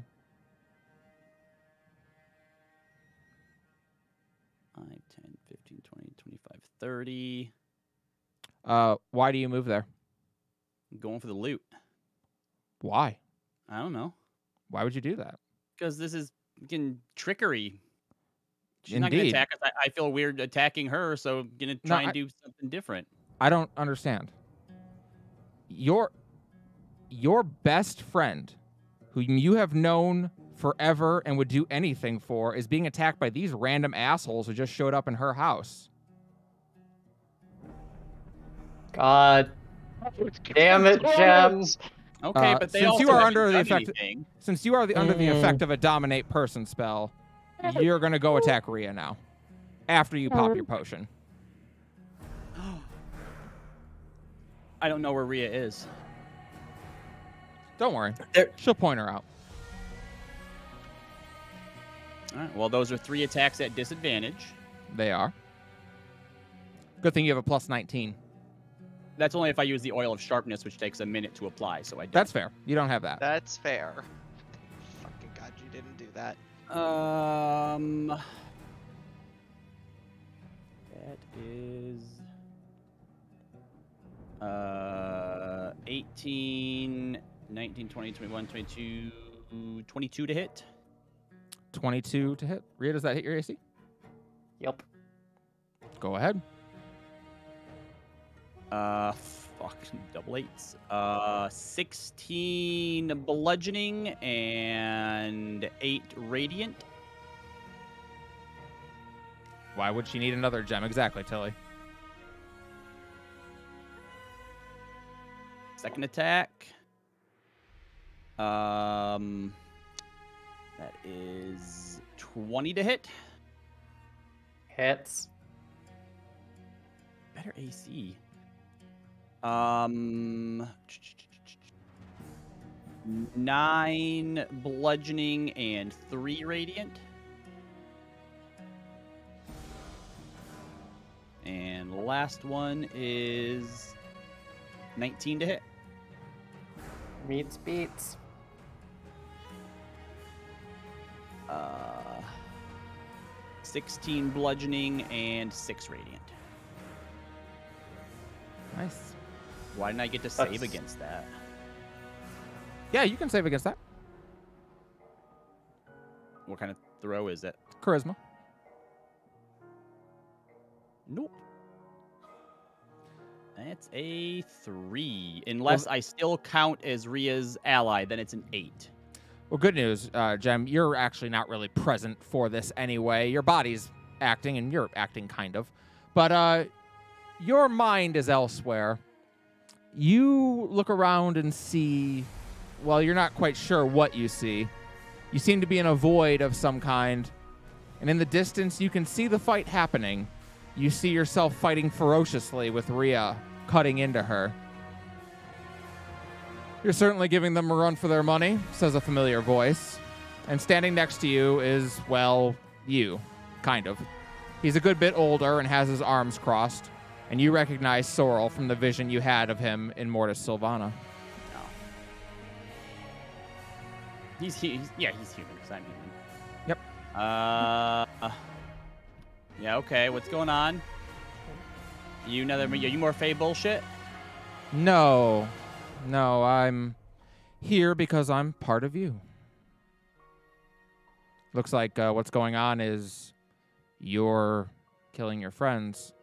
E: 5, 10, 15, 20, 25, 30.
A: Why do you move there?
E: I'm going for the loot.
A: Why?
E: I don't know.
A: Why would you do that?
E: Because this is fucking trickery. She's not going
A: Indeed.
E: to attack us. I feel weird attacking her, so I'm going to try and do something different.
A: I don't understand. Your best friend, whom you have known forever and would do anything for, is being attacked by these random assholes who just showed up in her house.
D: God damn it, Gem.
E: Okay, but they
A: since
E: also
A: you are
E: haven't
A: under the
E: done
A: effect,
E: anything.
A: since you are under the effect of a dominate person spell, you're gonna go attack Rhea now. After you pop your potion.
E: I don't know where Rhea is.
A: Don't worry.
B: There-
A: She'll point her out.
E: All right. Well, those are 3 attacks at disadvantage.
A: They are. Good thing you have a plus 19.
E: That's only if I use the oil of sharpness, which takes a minute to apply. So I don't.
A: That's fair. You don't have that.
C: That's fair. Fucking God, you didn't do that.
E: That is 18, 19, 20, 21, 22, 22 to hit.
A: 22 to hit. Rhea, does that hit your AC?
D: Yep.
A: Go ahead.
E: Fuck, double eights. 16 bludgeoning and 8 radiant.
A: Why would she need another gem? Exactly, Tilly.
E: Second attack. That is 20 to hit.
D: Hits.
E: Better AC. 9 bludgeoning and 3 radiant. And the last one is 19 to hit.
D: Meets beats.
E: 16 bludgeoning and 6 radiant.
A: Nice.
E: Why didn't I get to save
D: That's-
E: against that?
A: Yeah, you can save against that.
E: What kind of throw is it?
A: Charisma.
E: Nope. That's a 3. Unless I still count as Rhea's ally, then it's an 8.
A: Well, good news, Jem. You're actually not really present for this anyway. Your body's acting, and you're acting kind of. But your mind is elsewhere. You look around and see, well, you're not quite sure what you see. You seem to be in a void of some kind. And in the distance, you can see the fight happening. You see yourself fighting ferociously with Rhea, cutting into her. You're certainly giving them a run for their money, says a familiar voice. And standing next to you is, well, you, kind of. He's a good bit older and has his arms crossed, and you recognize Sorrel from the vision you had of him in Mortis Sylvana.
E: He's human, because I'm human.
A: Yep.
E: Yeah, okay, what's going on? You more Fey bullshit?
A: No, I'm here because I'm part of you. Looks like what's going on is you're killing your friends.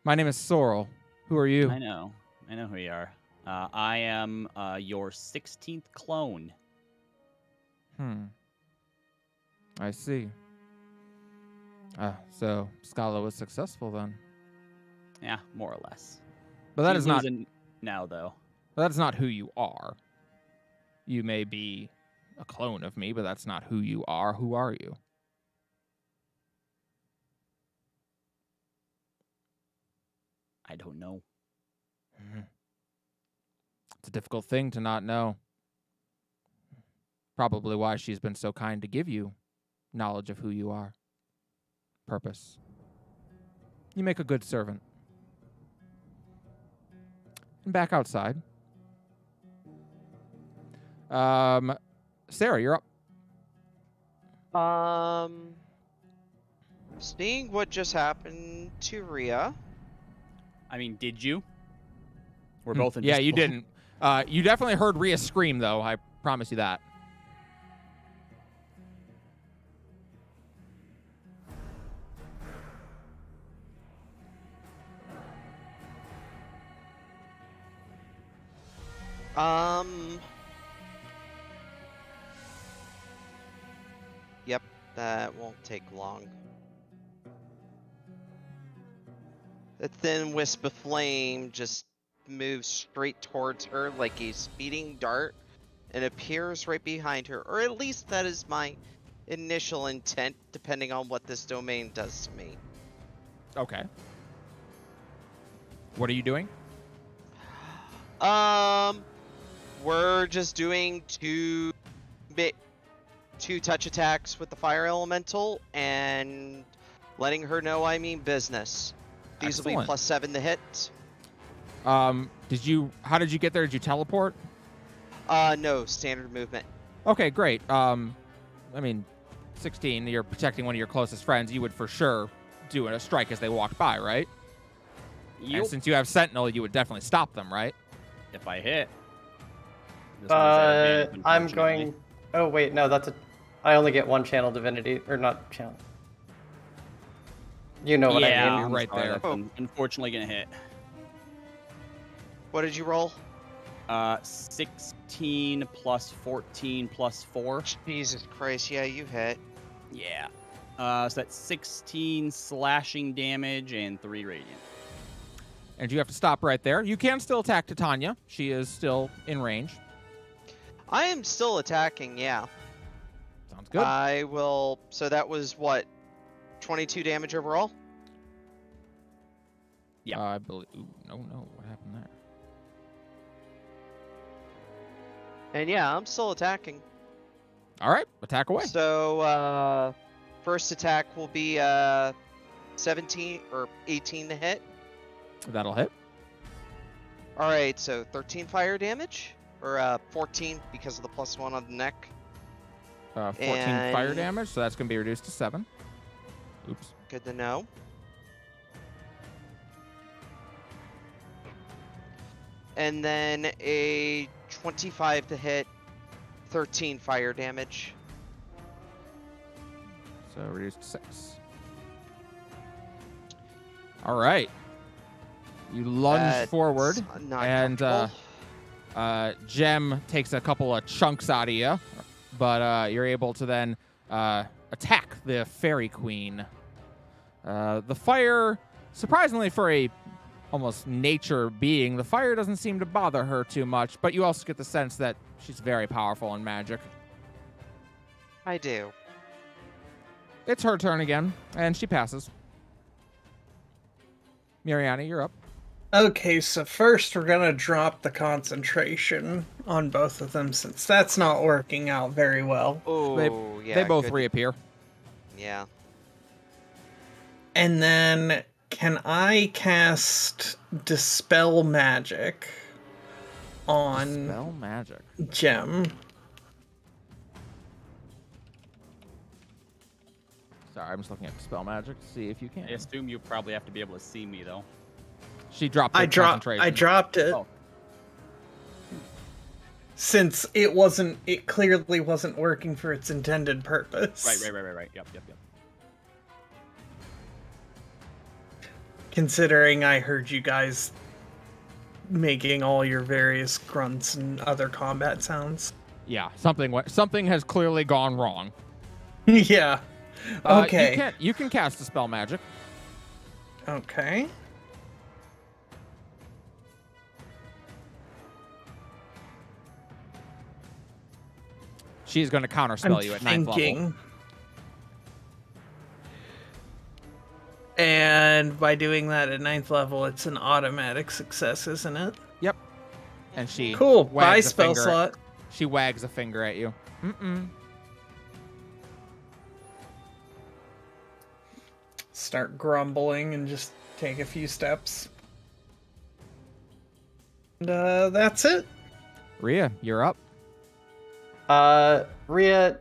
A: My name is Sorrel. Who are you?
E: I know who you are. I am your 16th clone.
A: I see. So Scala was successful then.
E: Yeah, more or less.
A: But that
E: She's
A: is not
E: losing now, though.
A: that's not who you are. You may be a clone of me, but that's not who you are. Who are you?
E: I don't know.
A: It's a difficult thing to not know. Probably why she's been so kind to give you knowledge of who you are. Purpose. You make a good servant. And back outside. Sarah, you're up.
C: Seeing what just happened to Rhea.
E: I mean, did you? We're both in.
A: Yeah, you didn't. You definitely heard Rhea scream, though. I promise you that.
C: Yep, that won't take long. The thin wisp of flame just moves straight towards her like a speeding dart and appears right behind her, or at least that is my initial intent, depending on what this domain does to me.
A: Okay. What are you doing?
C: We're just doing two touch attacks with the fire elemental and letting her know I mean business. These will be
A: Excellent.
C: +7 to hit.
A: How did you get there? Did you teleport?
C: No, standard movement.
A: Okay, great. I mean, 16, you're protecting one of your closest friends, you would for sure do a strike as they walked by, right?
E: Yep.
A: And since you have Sentinel, you would definitely stop them, right?
E: If I hit. This one's at advantage,
D: I'm
E: unfortunately.
D: going. Oh wait, no, that's a. I only get one channel divinity, or not channel. You know what I
E: Yeah,
D: mean?
A: You're
E: I'm
A: right
E: sorry,
A: there.
E: that's unfortunately gonna hit.
C: What did you roll?
E: 16 plus 14 plus 4.
C: Jesus Christ, yeah, you hit.
E: Yeah. So that's 16 slashing damage and 3 radiant.
A: And you have to stop right there. You can still attack Titania. She is still in range.
C: I am still attacking, yeah.
A: Sounds good.
C: I will. So that was what? 22 damage overall?
E: Yeah.
A: I believe. Ooh, no, what happened there?
C: And yeah, I'm still attacking.
A: All right, attack away.
C: So, first attack will be 17 or 18 to hit.
A: That'll hit.
C: Alright, so 13 fire damage? Or 14 because of the +1 on the neck.
A: 14 fire
C: And-
A: damage, so that's going to be reduced to 7. Oops.
C: Good to know. And then a 25 to hit, 13 fire damage.
A: So reduced to 6. All right. You lunge
C: That's
A: forward,
C: not
A: and
C: comfortable.
A: Gem takes a couple of chunks out of you, but you're able to then attack the Fairy Queen. The fire, surprisingly for a almost nature being, the fire doesn't seem to bother her too much, but you also get the sense that she's very powerful in magic.
C: I do.
A: It's her turn again, and she passes. Mariani, you're up.
B: Okay, so first we're gonna drop the concentration on both of them since that's not working out very well.
C: Oh, yeah.
A: They both
C: good.
A: reappear.
C: Yeah.
B: And then can I cast Dispel Magic on
A: Spell magic.
B: Gem?
A: Sorry, I'm just looking at spell magic to see if you can.
E: I assume you probably have to be able to see me, though.
A: She dropped her concentration.
B: I dropped it.
E: Oh.
B: Since it clearly wasn't working for its intended purpose.
E: Right. Yep.
B: Considering I heard you guys making all your various grunts and other combat sounds.
A: Yeah, something has clearly gone wrong.
B: Yeah. Okay.
A: You can cast a spell magic.
B: Okay.
A: She's going to counterspell you at 9th level.
B: And by doing that at 9th level, it's an automatic success, isn't it?
A: Yep. And she
B: Cool. Bye,
A: wags a
B: spell
A: finger
B: slot.
A: She wags a finger at you.
B: Start grumbling and just take a few steps. And that's it.
A: Rhea, you're up.
D: Rhea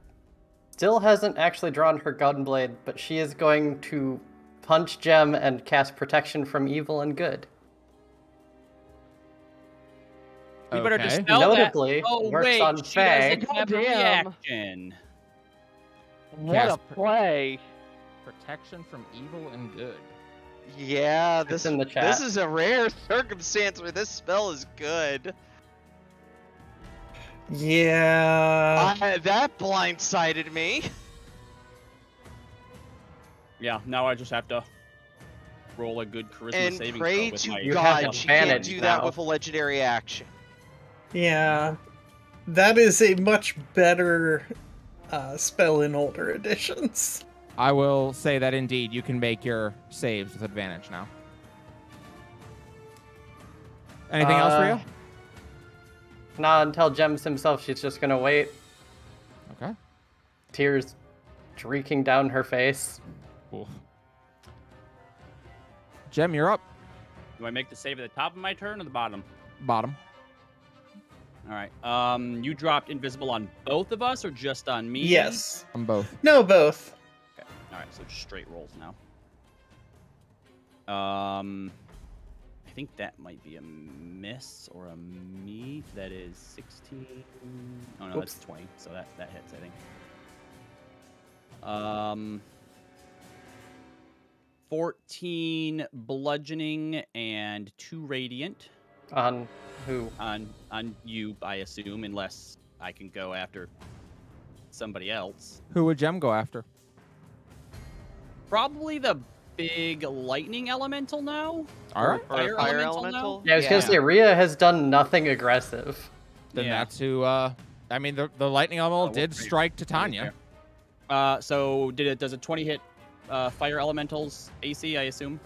D: still hasn't actually drawn her gunblade, but she is going to punch Gem and cast protection from evil and good.
E: We better
A: Okay.
E: dispel
D: Notably,
E: that. Oh,
D: works
E: wait,
D: on
E: she
D: Faye.
E: doesn't have a
F: Goddamn.
E: reaction.
F: What
A: Cast
F: a play.
A: Protection from evil and good.
C: Yeah,
D: It's in the chat.
C: this is a rare circumstance where this spell is good.
B: Yeah.
C: That blindsided me.
E: Yeah, now I just have to roll a good charisma
C: And
E: saving
C: pray
E: throw with
C: to
E: my
D: You have
C: God she can't
D: advantage
C: do that
D: now.
C: with a legendary action.
B: Yeah. That is a much better spell in older editions.
A: I will say that indeed you can make your saves with advantage now. Anything else, Rhea?
D: Not until Gems himself, she's just gonna wait.
A: Okay.
D: Tears streaking down her face.
A: Oof. Gem, you're up.
E: Do I make the save at the top of my turn or the bottom?
A: Bottom.
E: All right. You dropped invisible on both of us, or just on me?
B: Yes.
A: On both.
B: No, both.
E: Okay. All right. So just straight rolls now. I think that might be a miss or a meet. That is 16. Oh no, that's 20. So that hits, I think. 14 bludgeoning and 2 radiant.
D: On who?
E: On you, I assume, unless I can go after somebody else.
A: Who would Jem go after?
E: Probably the big lightning elemental now.
A: All right.
C: Or fire
E: now?
C: elemental?
D: Yeah, I was gonna say Rhea has done nothing aggressive.
A: Then
E: Yeah.
A: that's who. I mean, the lightning elemental did
E: pretty-
A: strike Titania.
E: So does a 20 hit fire elementals AC, I assume?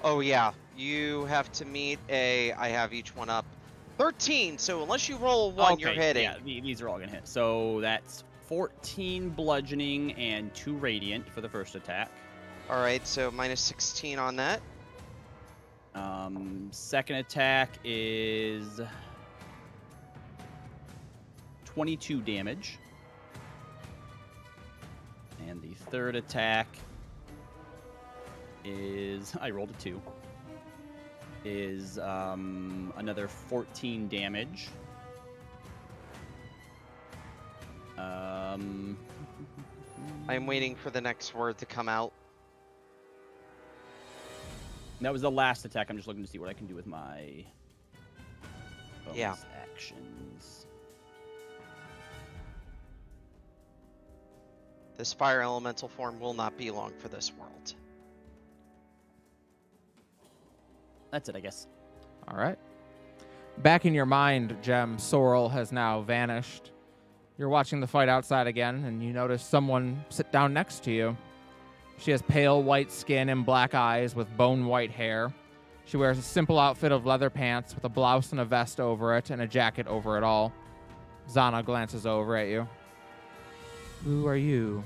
C: Oh yeah, you have to meet a. I have each one up. 13. So unless you roll a 1, you're
E: Okay,
C: hitting.
E: Yeah, these are all gonna hit. So that's 14 bludgeoning and 2 radiant for the first attack.
C: All right, so minus 16 on that.
E: Second attack is 22 damage. And the third attack is, I rolled a 2, is another 14 damage.
C: I'm waiting for the next word to come out.
E: That was the last attack. I'm just looking to see what I can do with my bonus actions.
C: This fire elemental form will not be long for this world.
E: That's it, I guess.
A: All right. Back in your mind, Jem, Sorrel has now vanished. You're watching the fight outside again, and you notice someone sit down next to you. She has pale white skin and black eyes with bone white hair. She wears a simple outfit of leather pants with a blouse and a vest over it and a jacket over it all. Zana glances over at you. Who are you?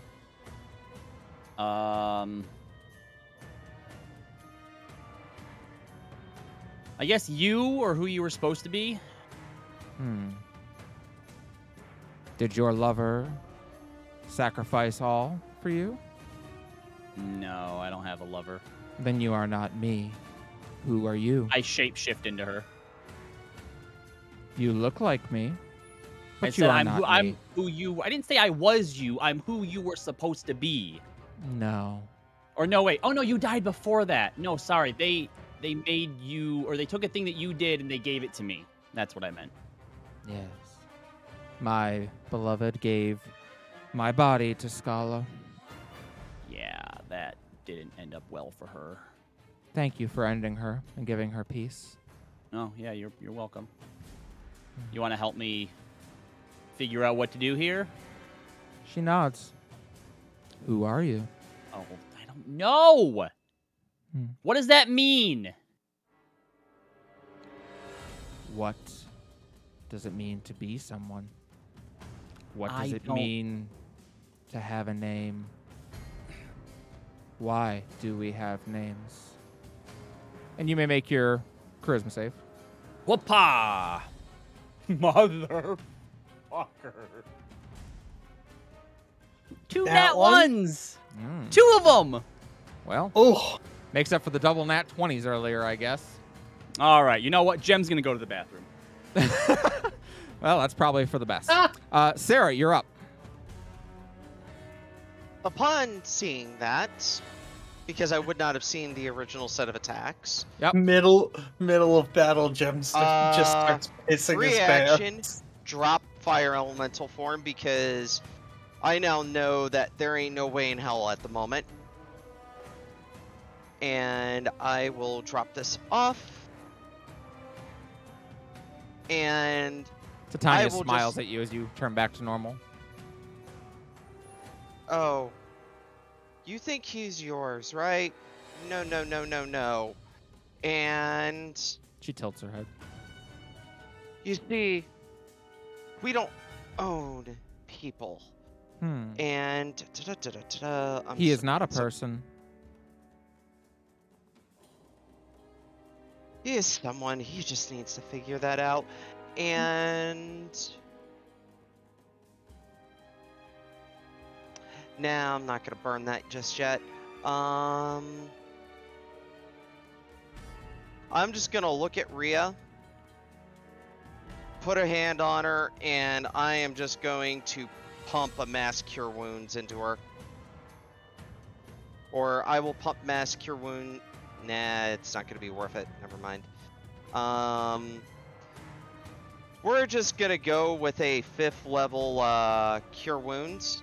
E: I guess you, or who you were supposed to be.
A: Did your lover sacrifice all for you?
E: No, I don't have a lover.
A: Then you are not me. Who are you?
E: I shapeshift into her.
A: You look like me. But
E: I
A: you
E: said
A: are not me.
E: I'm who you. I didn't say I was you. I'm who you were supposed to be.
A: No.
E: Or no, wait. Oh no, you died before that. No, sorry. They made you, or they took a thing that you did and they gave it to me. That's what I meant.
A: Yes. My beloved gave my body to Scala.
E: Yeah, that didn't end up well for her.
A: Thank you for ending her and giving her peace.
E: Oh yeah, you're welcome. You want to help me figure out what to do here?
A: She nods. Who are you?
E: Oh, I don't know.
A: Hmm.
E: What does that mean?
A: What does it mean to be someone? What
E: I
A: does it
E: don't-
A: mean to have a name? Why do we have names? And you may make your charisma save.
E: Whoopah! Motherfucker. 2
B: That
E: nat
B: one?
E: ones! 2 of them!
A: Well,
B: Oh,
A: makes up for the double nat 20s earlier, I guess.
E: All right, you know what? Jem's gonna go to the bathroom.
A: Well, that's probably for the best. Sarah, you're up.
C: Upon seeing that, because I would not have seen the original set of attacks,
B: middle of battle, Jem just starts pissing his
C: reaction,
B: pants.
C: drop fire elemental form because I now know that there ain't no way in hell at the moment. And I will drop this off. And
A: Titania
C: I will
A: smiles
C: just-
A: at you as you turn back to normal.
C: oh, you think he's yours, right? No, no, no, no, no. And
A: She tilts her head.
C: you see, we don't own people. And
A: He is not a person.
C: He is someone. He just needs to figure that out. And nah, I'm not gonna burn that just yet. I'm just gonna look at Rhea, put a hand on her, and I am just going to pump a mass cure wounds into her. Or I will pump mass cure wound. Nah, it's not gonna be worth it. Never mind. We're just gonna go with a 5th level cure wounds.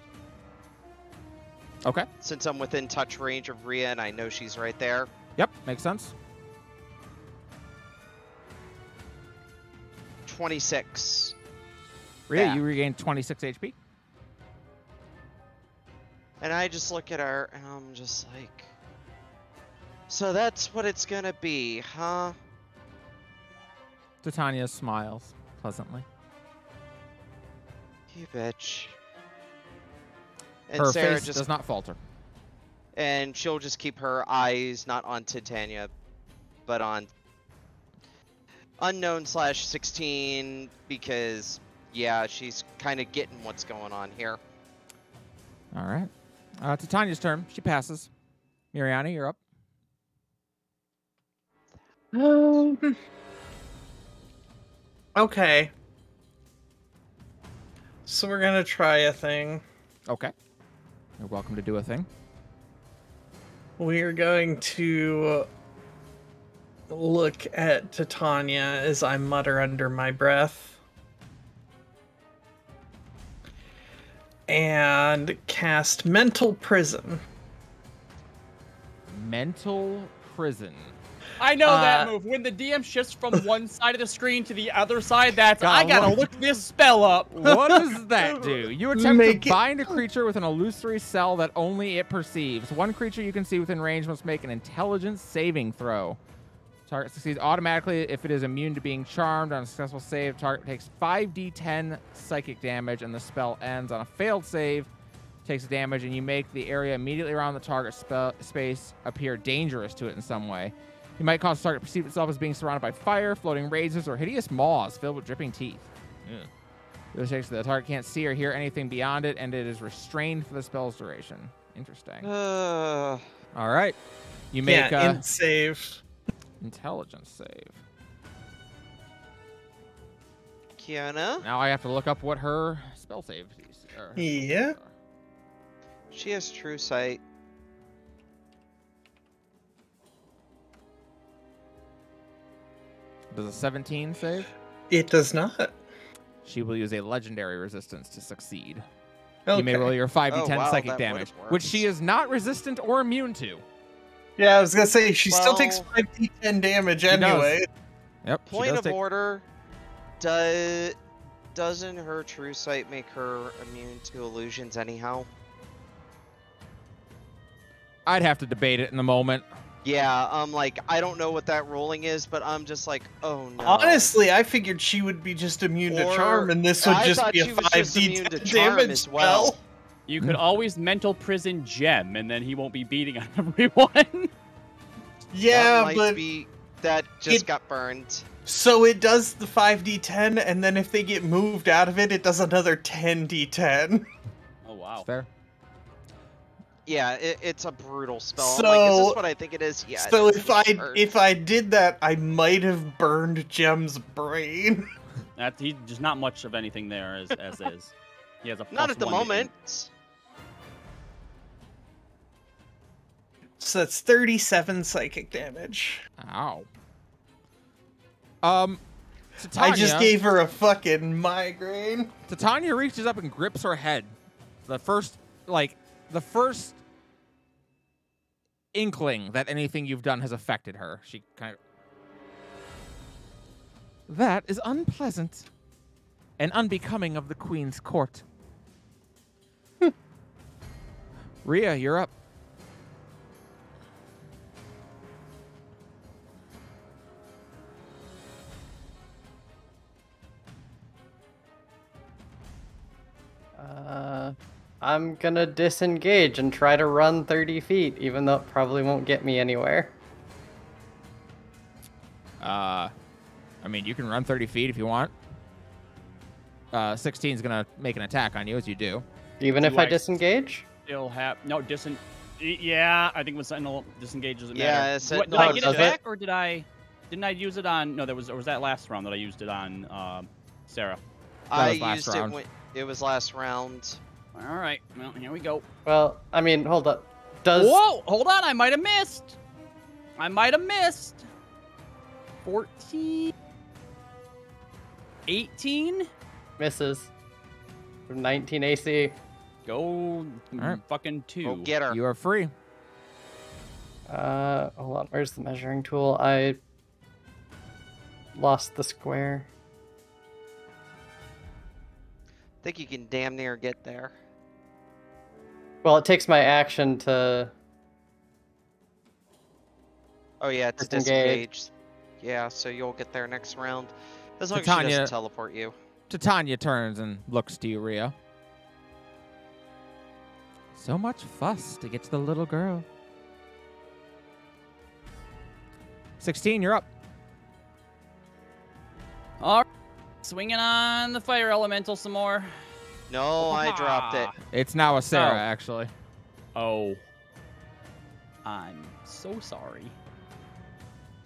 A: Okay.
C: Since I'm within touch range of Rhea and I know she's right there.
A: Yep, makes sense.
C: 26.
A: Rhea,
C: Yeah.
A: you regain 26 HP.
C: And I just look at her and I'm just like, so that's what it's gonna be, huh?
A: Titania smiles pleasantly.
C: You bitch. And
A: Her
C: Sarah
A: face
C: just
A: does not falter.
C: and she'll just keep her eyes not on Titania, but on unknown/16 because yeah, she's kind of getting what's going on here.
A: All right. Titania's turn. She passes. Miriana, you're up.
B: Okay. So we're gonna try a thing.
A: Okay. You're welcome to do a thing.
B: We're going to look at Titania as I mutter under my breath. And cast Mental Prison.
A: Mental prison.
E: I know that move. When the DM shifts from one side of the screen to the other side, that's
A: God,
E: I gotta
A: what-
E: look this spell up.
A: What does that do? You attempt
B: Make
A: to
B: it-
A: bind a creature with an illusory cell that only it perceives. One creature you can see within range must make an intelligence saving throw. Target succeeds automatically if it is immune to being charmed. On a successful save, target takes 5d10 psychic damage, and the spell ends. On a failed save, takes damage, and you make the area immediately around the target space appear dangerous to it in some way. You might cause the target to perceive itself as being surrounded by fire, floating razors, or hideous maws filled with dripping teeth. The target can't see or hear anything beyond it, and it is restrained for the spell's duration. Interesting. All right. You make
B: int save.
A: intelligence save.
C: Kiana,
A: Now I have to look up what her spell save is.
B: Yeah.
C: she has true sight.
A: Does a 17 save?
B: It does not.
A: She will use a legendary resistance to succeed.
B: Okay.
A: You may roll your 5d10
C: Oh, wow,
A: psychic
C: that
A: damage,
C: would've
A: which
C: worked.
A: she is not resistant or immune to.
B: Yeah, I was gonna say she still
C: Well-
B: takes 5d10 damage
A: does.
B: anyway.
A: Yep. she
C: Point
A: does
C: of
A: take-
C: order. Doesn't her true sight make her immune to illusions anyhow?
A: I'd have to debate it in the moment.
C: Yeah, I'm like, I don't know what that rolling is, but I'm just like, oh no.
B: Honestly, I figured she would be just immune to
C: Or-
B: charm, and this would
C: I
B: just
C: thought
B: be a
C: she was just immune
B: 5d10
C: to charm
B: damage
C: as well.
B: spell.
E: You could always mental prison Gem, and then he won't be beating on everyone.
B: Yeah,
C: that might
B: but
C: be, that just
B: it-
C: got burned.
B: so it does the 5d10, and then if they get moved out of it, it does another 10d10.
E: Oh wow.
A: Fair.
C: Yeah, it's a brutal spell. I'm
B: So-
C: like, is this what I think it is? Yeah.
B: So
C: it is.
B: if I
C: It hurts.
B: if I did that, I might have burned Gem's brain.
E: He's just not much of anything there as is. He has a
C: Not at the
E: +1 to
C: moment.
B: So that's 37 psychic damage.
A: Ow.
B: I just
A: Titania-
B: gave her a fucking migraine.
A: Titania reaches up and grips her head. The first inkling that anything you've done has affected her. She kind of... That is unpleasant and unbecoming of the Queen's court. Rhea, you're up.
D: I'm gonna disengage and try to run 30 feet, even though it probably won't get me anywhere.
A: I mean, you can run 30 feet if you want. 16 is gonna make an attack on you as you do.
D: Even if I disengage?
E: Still have no Yeah, I think with Sentinel disengage doesn't
C: Yeah,
E: matter.
C: Sentinel
E: Did I get
D: does
E: it back, or didn't I use it on? No, or was that last round that I used it on Sarah?
C: I
A: was last
C: used
A: round.
C: it when it was last round.
E: All right, well here we go.
D: Well, I mean, hold up.
E: Whoa, hold on, I might have missed. 14, 18.
D: Misses. 19 AC.
E: Go
A: right.
E: fucking 2.
C: Go get her.
A: You are free.
D: Hold on. Where's the measuring tool? I lost the square.
C: Think you can damn near get there.
D: Well, it takes my action to...
C: Oh yeah, it's
D: Disengage.
C: disengaged. Yeah, so you'll get there next round. As long as
A: Titania-
C: she doesn't teleport you.
A: Titania turns and looks to you, Rhea. So much fuss to get to the little girl. 16, you're up.
E: All right, swinging on the fire elemental some more.
C: No, I dropped it.
A: It's now a Sarah,
E: Oh.
A: actually.
E: Oh, I'm so sorry.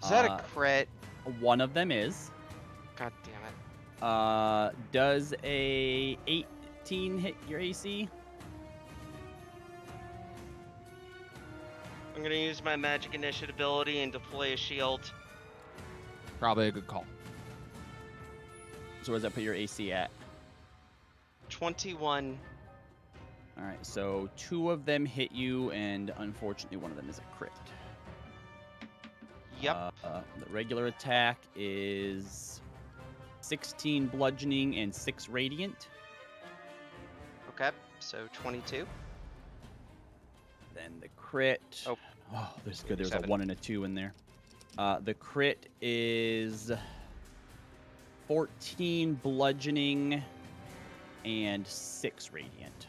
C: Is that a crit?
E: One of them is.
C: God damn it.
E: Does a 18 hit your AC?
C: I'm gonna use my magic initiative ability and deploy a shield.
A: Probably a good call.
E: So where does that put your AC at?
C: 21.
E: All right, so 2 of them hit you, and unfortunately, one of them is a crit.
C: Yep.
E: The regular attack is 16 bludgeoning and 6 radiant.
C: Okay, so 22.
E: Then the crit.
C: Oh.
E: There's good. There's
C: 7.
E: a 1 and a 2 in there. The crit is 14 bludgeoning and 6 radiant.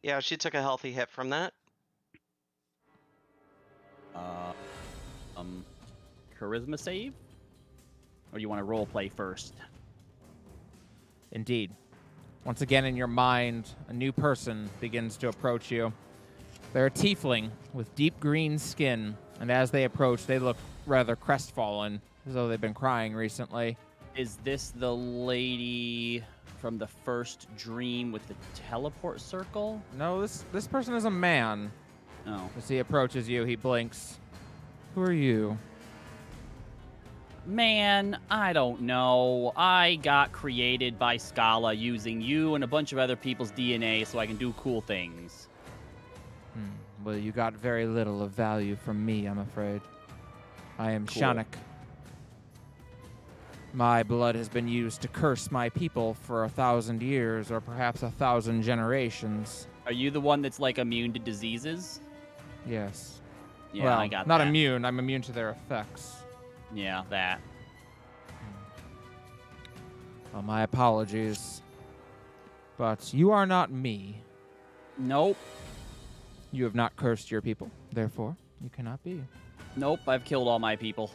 C: Yeah, she took a healthy hit from that.
E: Charisma save? Or do you want to role play first?
A: Indeed. Once again, in your mind, a new person begins to approach you. They're a tiefling with deep green skin, and as they approach, they look rather crestfallen, as though they've been crying recently.
E: Is this the lady from the first dream with the teleport circle?
A: No, this person is a man.
E: Oh.
A: As he approaches you, he blinks. Who are you?
E: Man, I don't know. I got created by Scala using you and a bunch of other people's DNA so I can do cool things.
A: Well, you got very little of value from me, I'm afraid. I am
E: Cool.
A: Shanik. My blood has been used to curse my people for 1,000 years, or perhaps 1,000 generations.
E: Are you the one that's like immune to diseases?
A: Yes.
E: Yeah,
A: well,
E: I got
A: not
E: that.
A: immune. I'm immune to their effects.
E: Yeah, that.
A: Well, my apologies. But you are not me.
E: Nope.
A: You have not cursed your people. Therefore, you cannot be.
E: Nope, I've killed all my people.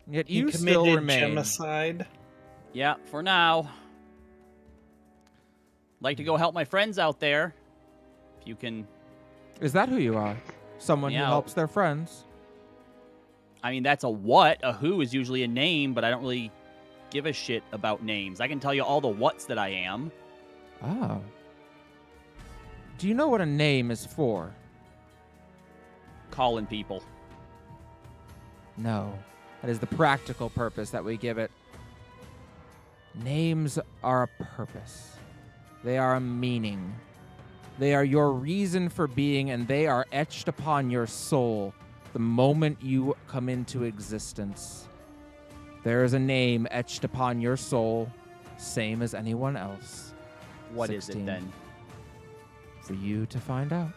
A: Yet
B: He
A: you
B: committed
A: still remain.
B: genocide.
E: Yeah, for now. Like to go help my friends out there. If you can.
A: Is that who you are? Someone who
E: Yeah.
A: helps their friends?
E: I mean, that's a what. A who is usually a name, but I don't really give a shit about names. I can tell you all the whats that I am.
A: Oh. Do you know what a name is for?
E: Calling people.
A: No. That is the practical purpose that we give it. Names are a purpose. They are a meaning. They are your reason for being, and they are etched upon your soul the moment you come into existence. There is a name etched upon your soul, same as anyone else.
E: What is
A: 16.
E: it then?
A: For you to find out.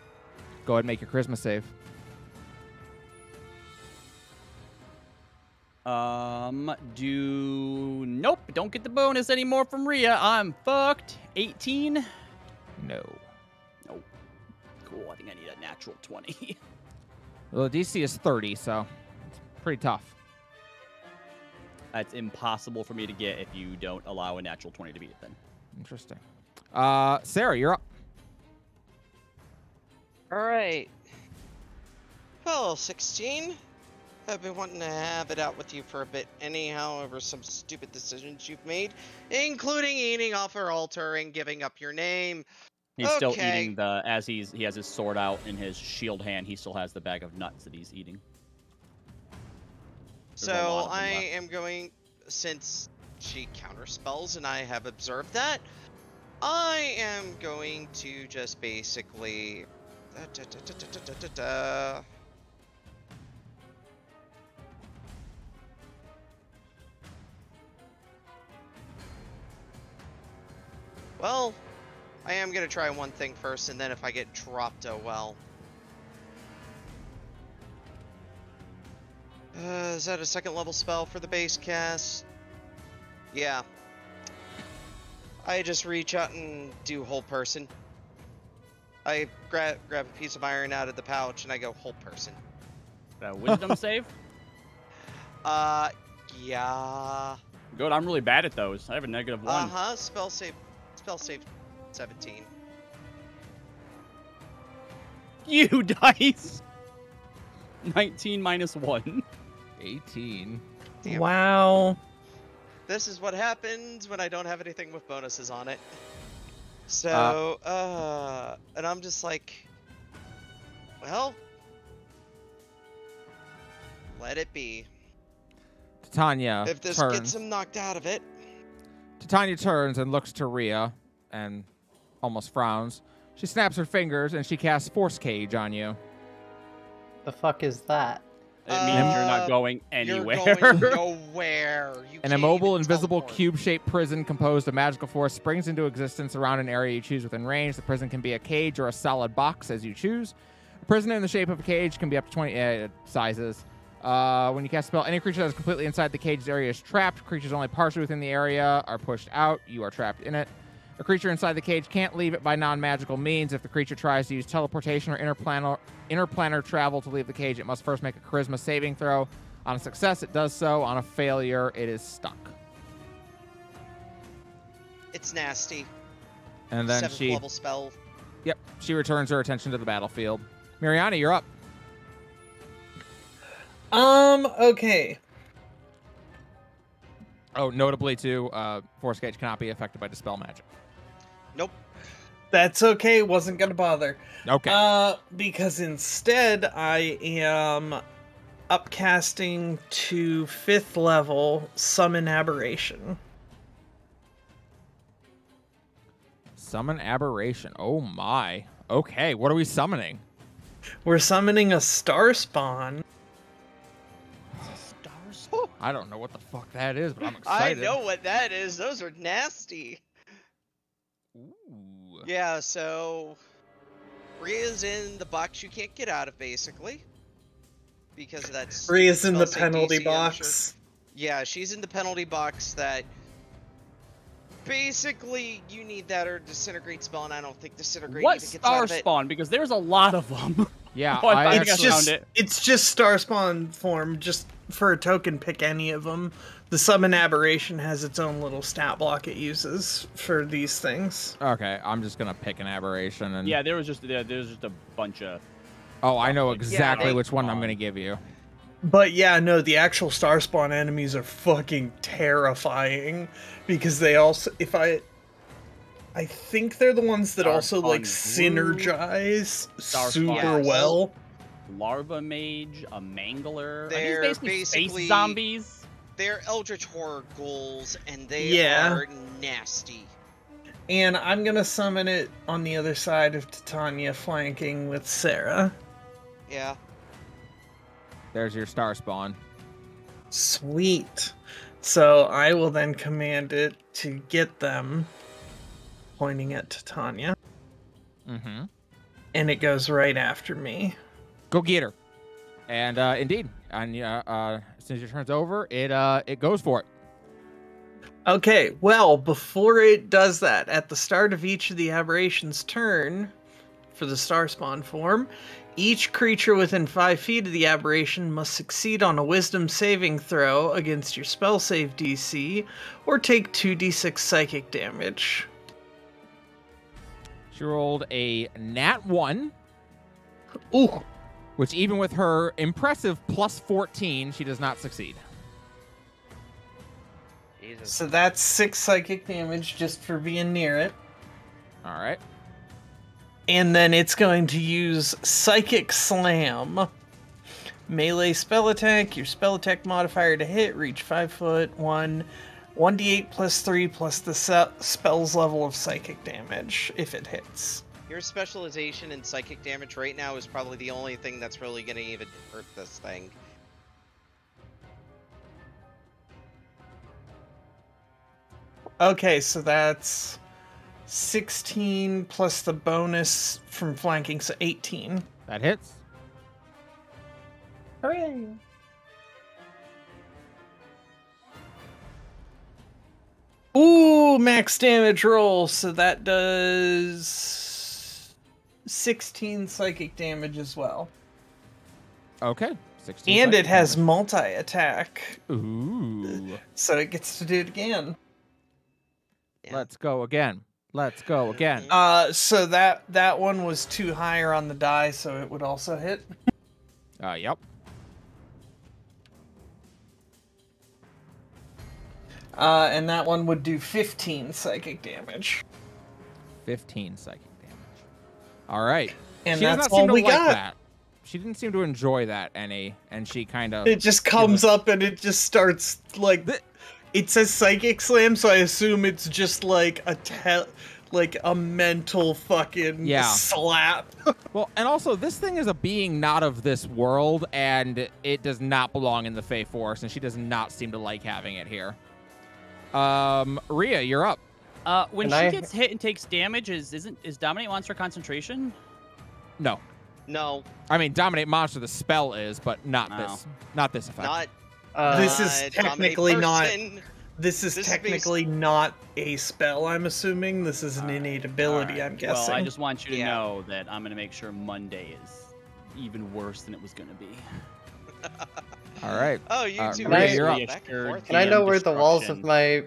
A: Go ahead and make your charisma save.
E: Nope, don't get the bonus anymore from Rhea. I'm fucked. 18?
A: No.
E: Nope. Cool, I think I need a natural 20.
A: Well, the DC is 30, so it's pretty tough.
E: That's impossible for me to get if you don't allow a natural 20 to beat it then.
A: Interesting. Sarah, you're up.
C: All right. Well, 16. I've been wanting to have it out with you for a bit anyhow over some stupid decisions you've made, including eating off our altar and giving up your name.
E: He's still
C: Okay.
E: eating as he has his sword out in his shield hand. He still has the bag of nuts that he's eating. There's a lot
C: So
E: of them
C: I
E: left.
C: am going, since she counterspells and I have observed that, I am going to just basically... Well, I am going to try one thing first, and then if I get dropped, oh well. Is that a second level spell for the base cast? Yeah. I just reach out and do whole person. I grab a piece of iron out of the pouch and I go whole person.
E: Wisdom save?
C: Yeah.
E: Good, I'm really bad at those. I have a -1.
C: Uh-huh, spell save 17.
E: You dice! 19 minus 1.
A: 18.
C: Damn.
B: Wow.
C: This is what happens when I don't have anything with bonuses on it. So, and I'm just like, well, let it be.
A: Titania
C: If this
A: turns.
C: gets him knocked out of it.
A: Titania turns and looks to Rhea and almost frowns. She snaps her fingers and she casts Force Cage on you.
D: The fuck is that?
E: It means you're not going anywhere.
C: You're going nowhere. You
A: An
C: can't
A: immobile,
C: even
A: invisible,
C: teleport.
A: cube-shaped prison composed of magical force springs into existence around an area you choose within range. The prison can be a cage or a solid box, as you choose. A prison in the shape of a cage can be up to 20 sizes. When you cast a spell, any creature that is completely inside the cage's area is trapped. Creatures only partially within the area are pushed out. You are trapped in it. A creature inside the cage can't leave it by non-magical means. If the creature tries to use teleportation or interplanar travel to leave the cage, it must first make a charisma saving throw. On a success, it does so. On a failure, it is stuck.
C: It's nasty.
A: And then
C: 7th level spell.
A: Yep, she returns her attention to the battlefield. Mariana, you're up.
B: Okay.
A: Oh, notably too, Force Cage cannot be affected by Dispel Magic.
C: Nope.
B: That's okay, wasn't gonna bother.
A: Okay.
B: Because instead I am upcasting to 5th level Summon Aberration.
A: Summon Aberration. Oh my. Okay, what are we summoning?
B: We're summoning a Star Spawn.
A: I don't know what the fuck that is, but I'm
C: I
A: excited.
C: know what that is. Those are nasty.
A: Ooh.
C: Yeah, so Rhea's in the box you can't get out of, basically. Because of that.
B: Rhea's in the
C: spell save
B: penalty
C: DC, I'm
B: box.
C: sure. Yeah, she's in the penalty box that basically you need that or disintegrate spell, and I don't think disintegrate
E: What
C: even gets
E: star
C: out of it.
E: spawn? Because there's a lot of them.
A: Yeah,
E: Oh, I
A: I
E: think I
A: actually,
E: found it.
B: It's just Star Spawn form, just for a token, pick any of them. The Summon Aberration has its own little stat block it uses for these things.
A: okay, I'm just gonna pick an aberration and
E: Yeah, there's just a bunch of.
A: oh, I know exactly
C: they-
A: which one I'm gonna give you.
B: But yeah, no, the actual Star Spawn enemies are fucking terrifying because they also, I think they're the ones that
E: Star
B: also like
E: Spawn Group,
B: synergize
E: Star
B: super
C: Spawn-
B: well.
E: Larva Mage, a Mangler.
C: They're
E: Are these basically
C: basically-
E: space zombies?
C: They're Eldritch Horror ghouls, and they
B: Yeah.
C: are nasty.
B: And I'm gonna summon it on the other side of Titania, flanking with Sarah.
C: Yeah.
A: There's your star spawn.
B: Sweet. So I will then command it to get them, pointing at Titania,
A: Mm-hmm.
B: and it goes right after me.
A: Go get her. And indeed, and as soon as your turn's over, it goes for it.
B: Okay, well, before it does that, at the start of each of the aberrations' turn, for the Star Spawn form, Each creature within 5 feet of the aberration must succeed on a wisdom saving throw against your spell save DC, or take 2d6 psychic damage.
A: She rolled a nat 1,
B: Ooh.
A: which even with her impressive plus 14, she does not succeed.
C: Jesus.
B: So that's 6 psychic damage just for being near it.
A: All right.
B: And then it's going to use Psychic Slam. Melee spell attack. Your spell attack modifier to hit. Reach 5 foot. 1d8 plus 3 plus the spell's level of psychic damage if it hits.
C: Your specialization in psychic damage right now is probably the only thing that's really going to even hurt this thing.
B: Okay, so that's 16 plus the bonus from flanking, so 18.
A: That hits.
B: Hooray! Ooh, max damage roll. So that does 16 psychic damage as well.
A: Okay. 16.
B: And
A: psychic
B: it has
A: damage.
B: multi-attack.
A: Ooh.
B: So it gets to do it again.
C: Yeah.
A: Let's go again. Let's go again.
B: So that one was 2 higher on the die, so it would also hit.
A: Yep.
B: And that one would do 15 psychic damage.
A: 15 psychic damage. All right.
B: And
A: she does
B: that's
A: not seem
B: all
A: to
B: we
A: like
B: got.
A: that. She didn't seem to enjoy that any, and she kind of.
B: It just comes up and it just starts like it says psychic slam, so I assume it's just like a mental fucking
A: Yeah.
B: slap.
A: Well, and also this thing is a being not of this world, and it does not belong in the Fey Forest, and she does not seem to like having it here. Rhea, you're up.
E: When
D: Can
E: she
D: I-
E: gets hit and takes damage, is Dominate Monster concentration?
A: No,
C: No,
A: I mean Dominate Monster. The spell is, but not
E: No.
A: this. Not this effect.
C: not.
B: This is
C: Dominate
B: technically not.
C: person.
B: This is
C: This is
B: technically not a spell. I'm assuming this is an innate ability.
E: Alright.
B: I'm guessing.
E: Well, I just want you to
C: Yeah.
E: know that I'm going to make sure Monday is even worse than it was going to be.
A: All right.
C: Oh, you two
A: Rhea,
C: were
A: you're up.
C: back and forth.
D: Can I know where the walls of
E: Destruction.
D: my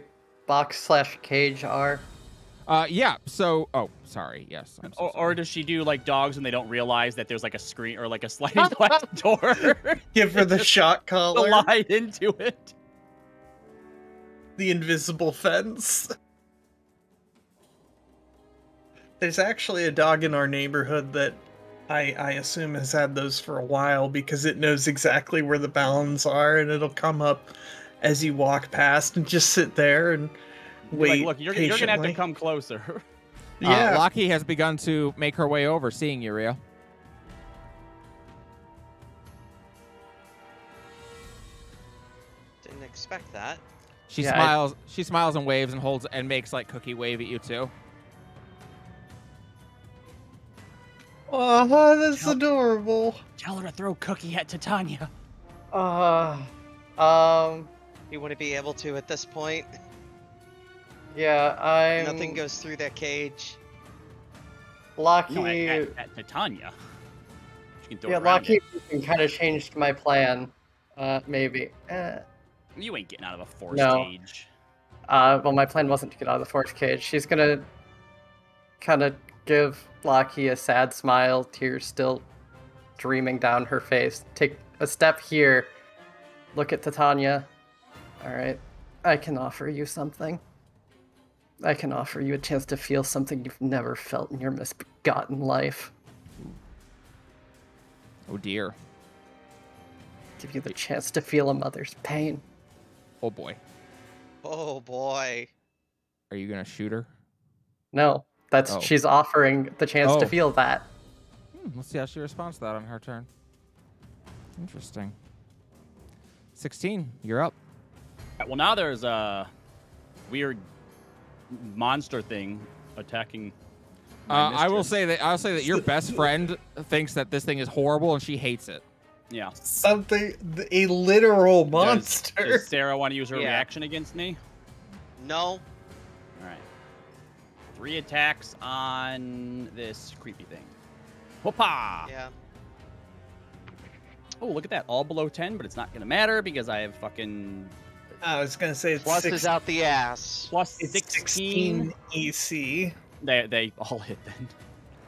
D: box/cage are?
A: Yeah. So, sorry. Yes. I'm so
E: Or
A: sorry.
E: does she do like dogs when they don't realize that there's like a screen or like a sliding glass door
B: Give her the shot
E: to
B: collar,
E: lie into it?
B: the invisible fence. There's actually a dog in our neighborhood that I assume has had those for a while because it knows exactly where the bounds are, and it'll come up as you walk past and just sit there and wait.
E: Like, look, you're gonna have to
B: patiently.
E: come closer.
B: Yeah.
A: Lockie has begun to make her way over, seeing you, Rhea.
C: Didn't expect that.
A: She
D: Yeah,
A: smiles. She smiles and waves and holds and makes like cookie wave at you too.
B: Oh, that's adorable.
E: Tell her to throw Cookie at Titania.
C: You wouldn't be able to at this point.
D: Yeah, I'm.
C: Nothing goes through that cage.
D: Locky.
E: No, at Titania. She can throw
D: Yeah,
E: it around
D: Locky
E: it.
D: kind of changed my plan. Maybe.
E: You ain't getting out of a force
D: No.
E: cage.
D: Well, my plan wasn't to get out of the force cage. She's gonna kind of give Locky a sad smile, tears still streaming down her face. Take a step here. Look at Titania. All right, I can offer you something. I can offer you a chance to feel something you've never felt in your misbegotten life.
A: Oh dear.
D: Give you the chance to feel a mother's pain.
A: Oh boy.
C: Oh boy.
A: Are you gonna shoot her?
D: No, that's
A: Oh.
D: she's offering the chance to
A: Oh.
D: feel that.
A: Let's see how she responds to that on her turn. Interesting. 16. You're up.
E: Well, now there's a weird monster thing attacking. my
A: I will
E: mistress.
A: say that I'll say that your best friend thinks that this thing is horrible and she hates it.
E: Yeah.
B: Something, a literal
E: Does-
B: monster.
E: Does Sarah want to use her
C: Yeah.
E: reaction against me?
C: No.
E: All right. 3 attacks on this creepy thing. Whoopah!
C: Yeah.
E: Oh, look at that. All below 10, but it's not going to matter because I have fucking
B: I was gonna say it's
C: Plus is out the ass.
E: plus
B: It's
E: 16.
B: 16 EC.
E: They all hit then.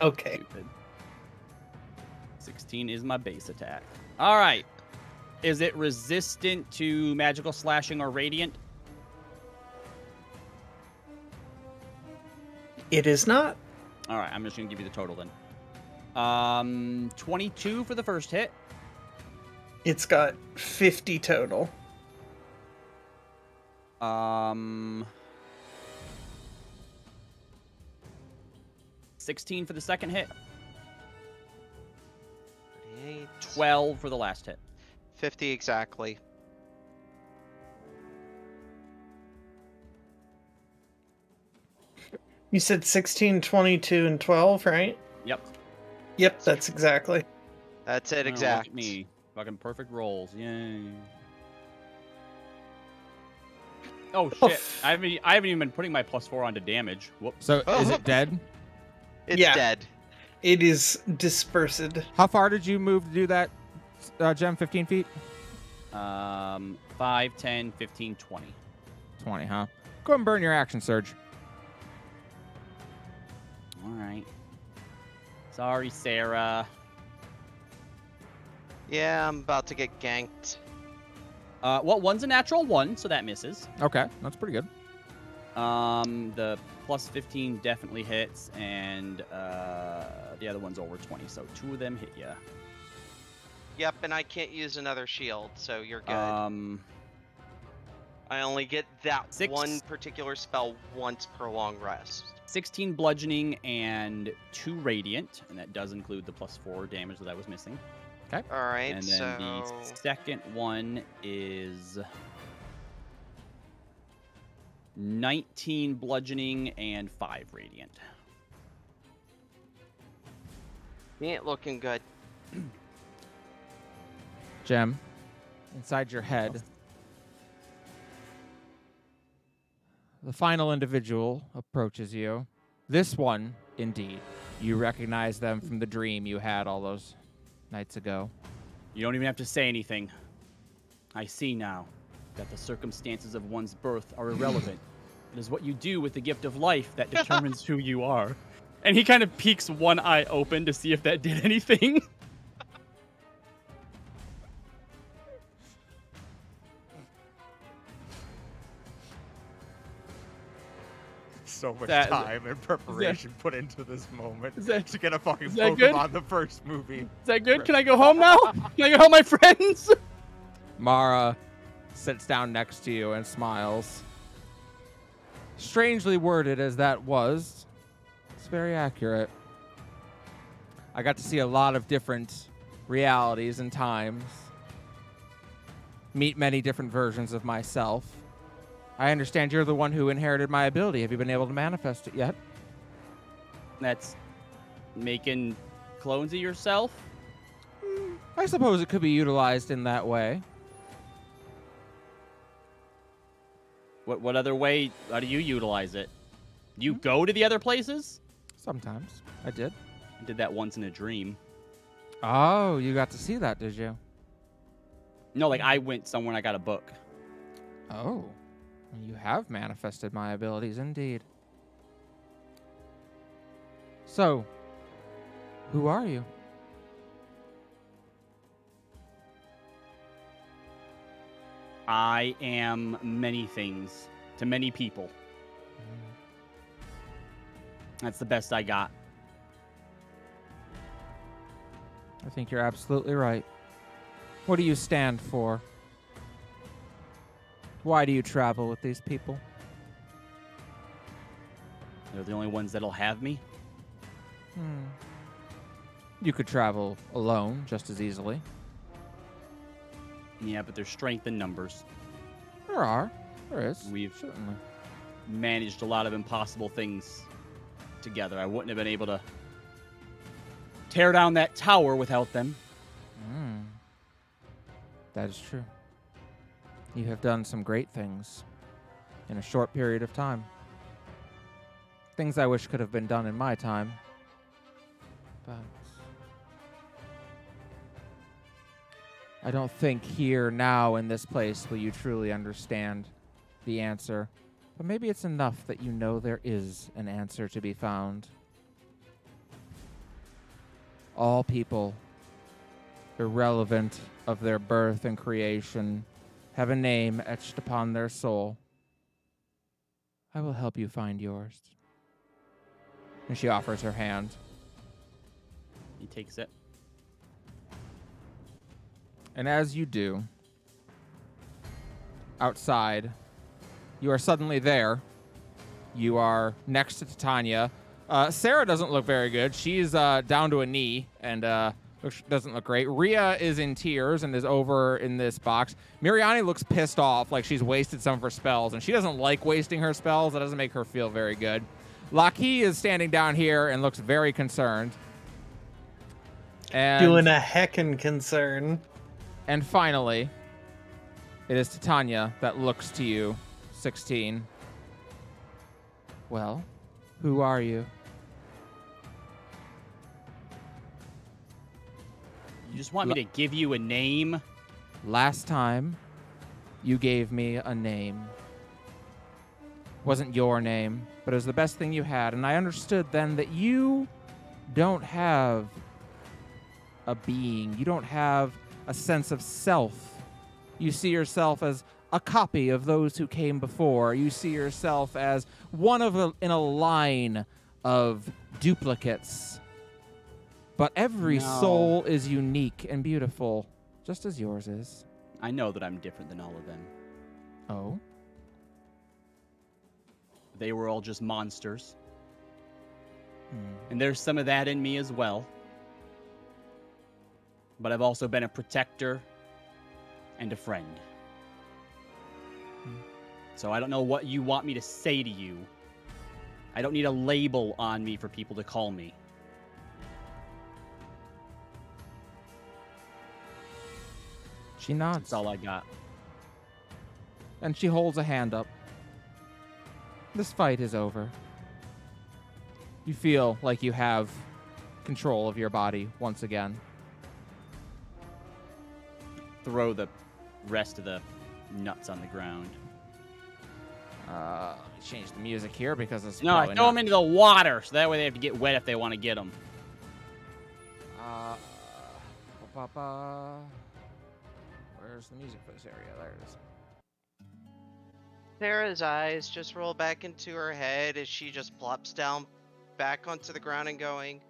B: Okay.
E: Stupid. 16 is my base attack. All right. Is it resistant to magical slashing or radiant?
B: It is not.
E: All right, I'm just going to give you the total then. 22 for the first hit.
B: It's got 50 total.
E: 16 for the second hit.
C: 38,
E: 12 for the last hit.
C: 50 exactly.
B: You said 16, 22, and 12, right?
E: Yep.
B: Yep, that's exactly.
C: That's it,
E: Oh,
C: exact.
E: Look at me. Fucking perfect rolls. Yay. Oh shit! I haven't even been putting my +4 onto damage. Whoops.
A: So is it dead?
C: It's
B: Yeah.
C: dead.
B: It is dispersed.
A: How far did you move to do that, Gem? 15 feet?
E: 5, 10, 15, 20.
A: 20, huh? Go ahead and burn your action surge.
E: All right. Sorry, Sarah.
C: Yeah, I'm about to get ganked.
E: Well, one's a natural 1, so that misses.
A: Okay, that's pretty good.
E: The +15 definitely hits, and the other one's over 20, so 2 of them hit ya.
C: Yep, and I can't use another shield, so you're good. I only get that
E: 6.
C: one particular spell once per long rest.
E: 16 bludgeoning and 2 radiant, and that does include the +4 damage that I was missing.
C: Alright,
E: And then
C: so...
E: the second one is 19 bludgeoning and 5 radiant.
C: He ain't looking good.
A: Gem, inside your head, the final individual approaches you. This one, indeed. You recognize them from the dream you had all those nights ago.
E: You don't even have to say anything. I see now that the circumstances of one's birth are irrelevant. It is what you do with the gift of life that determines who you are. And he kind of peeks one eye open to see if that did anything.
H: So much
E: That-
H: time and preparation put into this moment
E: Is that-
H: to get a fucking
E: is that good?
H: Pokemon the first movie.
E: Is that good? Can I go home now? Can I go home, my friends?
A: Mara sits down next to you and smiles. Strangely worded as that was, it's very accurate. I got to see a lot of different realities and times, meet many different versions of myself. I understand you're the one who inherited my ability. Have you been able to manifest it yet?
E: That's making clones of yourself?
A: I suppose it could be utilized in that way.
E: What other way? How do you utilize it? You go to the other places?
A: Sometimes. I did.
E: I did that once in a dream.
A: Oh, you got to see that, did you?
E: No, like I went somewhere and I got a book.
A: Oh. You have manifested my abilities, indeed. So, who are you?
E: I am many things to many people. That's the best I got.
A: I think you're absolutely right. What do you stand for? Why do you travel with these people?
E: They're the only ones that'll have me.
A: You could travel alone just as easily.
E: Yeah, but there's strength in numbers.
A: There is.
E: We've
A: Certainly.
E: managed a lot of impossible things together. I wouldn't have been able to tear down that tower without them.
A: That is true. You have done some great things in a short period of time. Things I wish could have been done in my time. But I don't think here, now, in this place, will you truly understand the answer. But maybe it's enough that you know there is an answer to be found. All people, irrelevant of their birth and creation, have a name etched upon their soul. I will help you find yours. And she offers her hand.
E: He takes it.
A: And as you do, outside, you are suddenly there. You are next to Titania. Sarah doesn't look very good. She's down to a knee and doesn't look great. Rhea is in tears and is over in this box. Miriani looks pissed off, like she's wasted some of her spells, and she doesn't like wasting her spells. That doesn't make her feel very good. Laki is standing down here and looks very concerned. And
B: Doing a heckin' concern.
A: And finally, it is Titania that looks to you, 16. Well, who are you?
E: You just want me to give you a name?
A: Last time, you gave me a name. Wasn't your name, but it was the best thing you had, and I understood then that you don't have a being. You don't have a sense of self. You see yourself as a copy of those who came before. You see yourself as one in a line of duplicates. But every soul is unique and beautiful, just as yours is.
E: I know that I'm different than all of them.
A: Oh?
E: They were all just monsters. And there's some of that in me as well. But I've also been a protector and a friend. So I don't know what you want me to say to you. I don't need a label on me for people to call me.
A: She nods.
E: That's all I got.
A: And she holds a hand up. This fight is over. You feel like you have control of your body once again.
E: Throw the rest of the nuts on the ground.
A: Let me change the music here because it's
E: No, I throw them into the water, so that way they have to get wet if they want to get them.
A: Where's the music for this area? There it is.
C: Sarah's eyes just roll back into her head as she just plops down back onto the ground and going,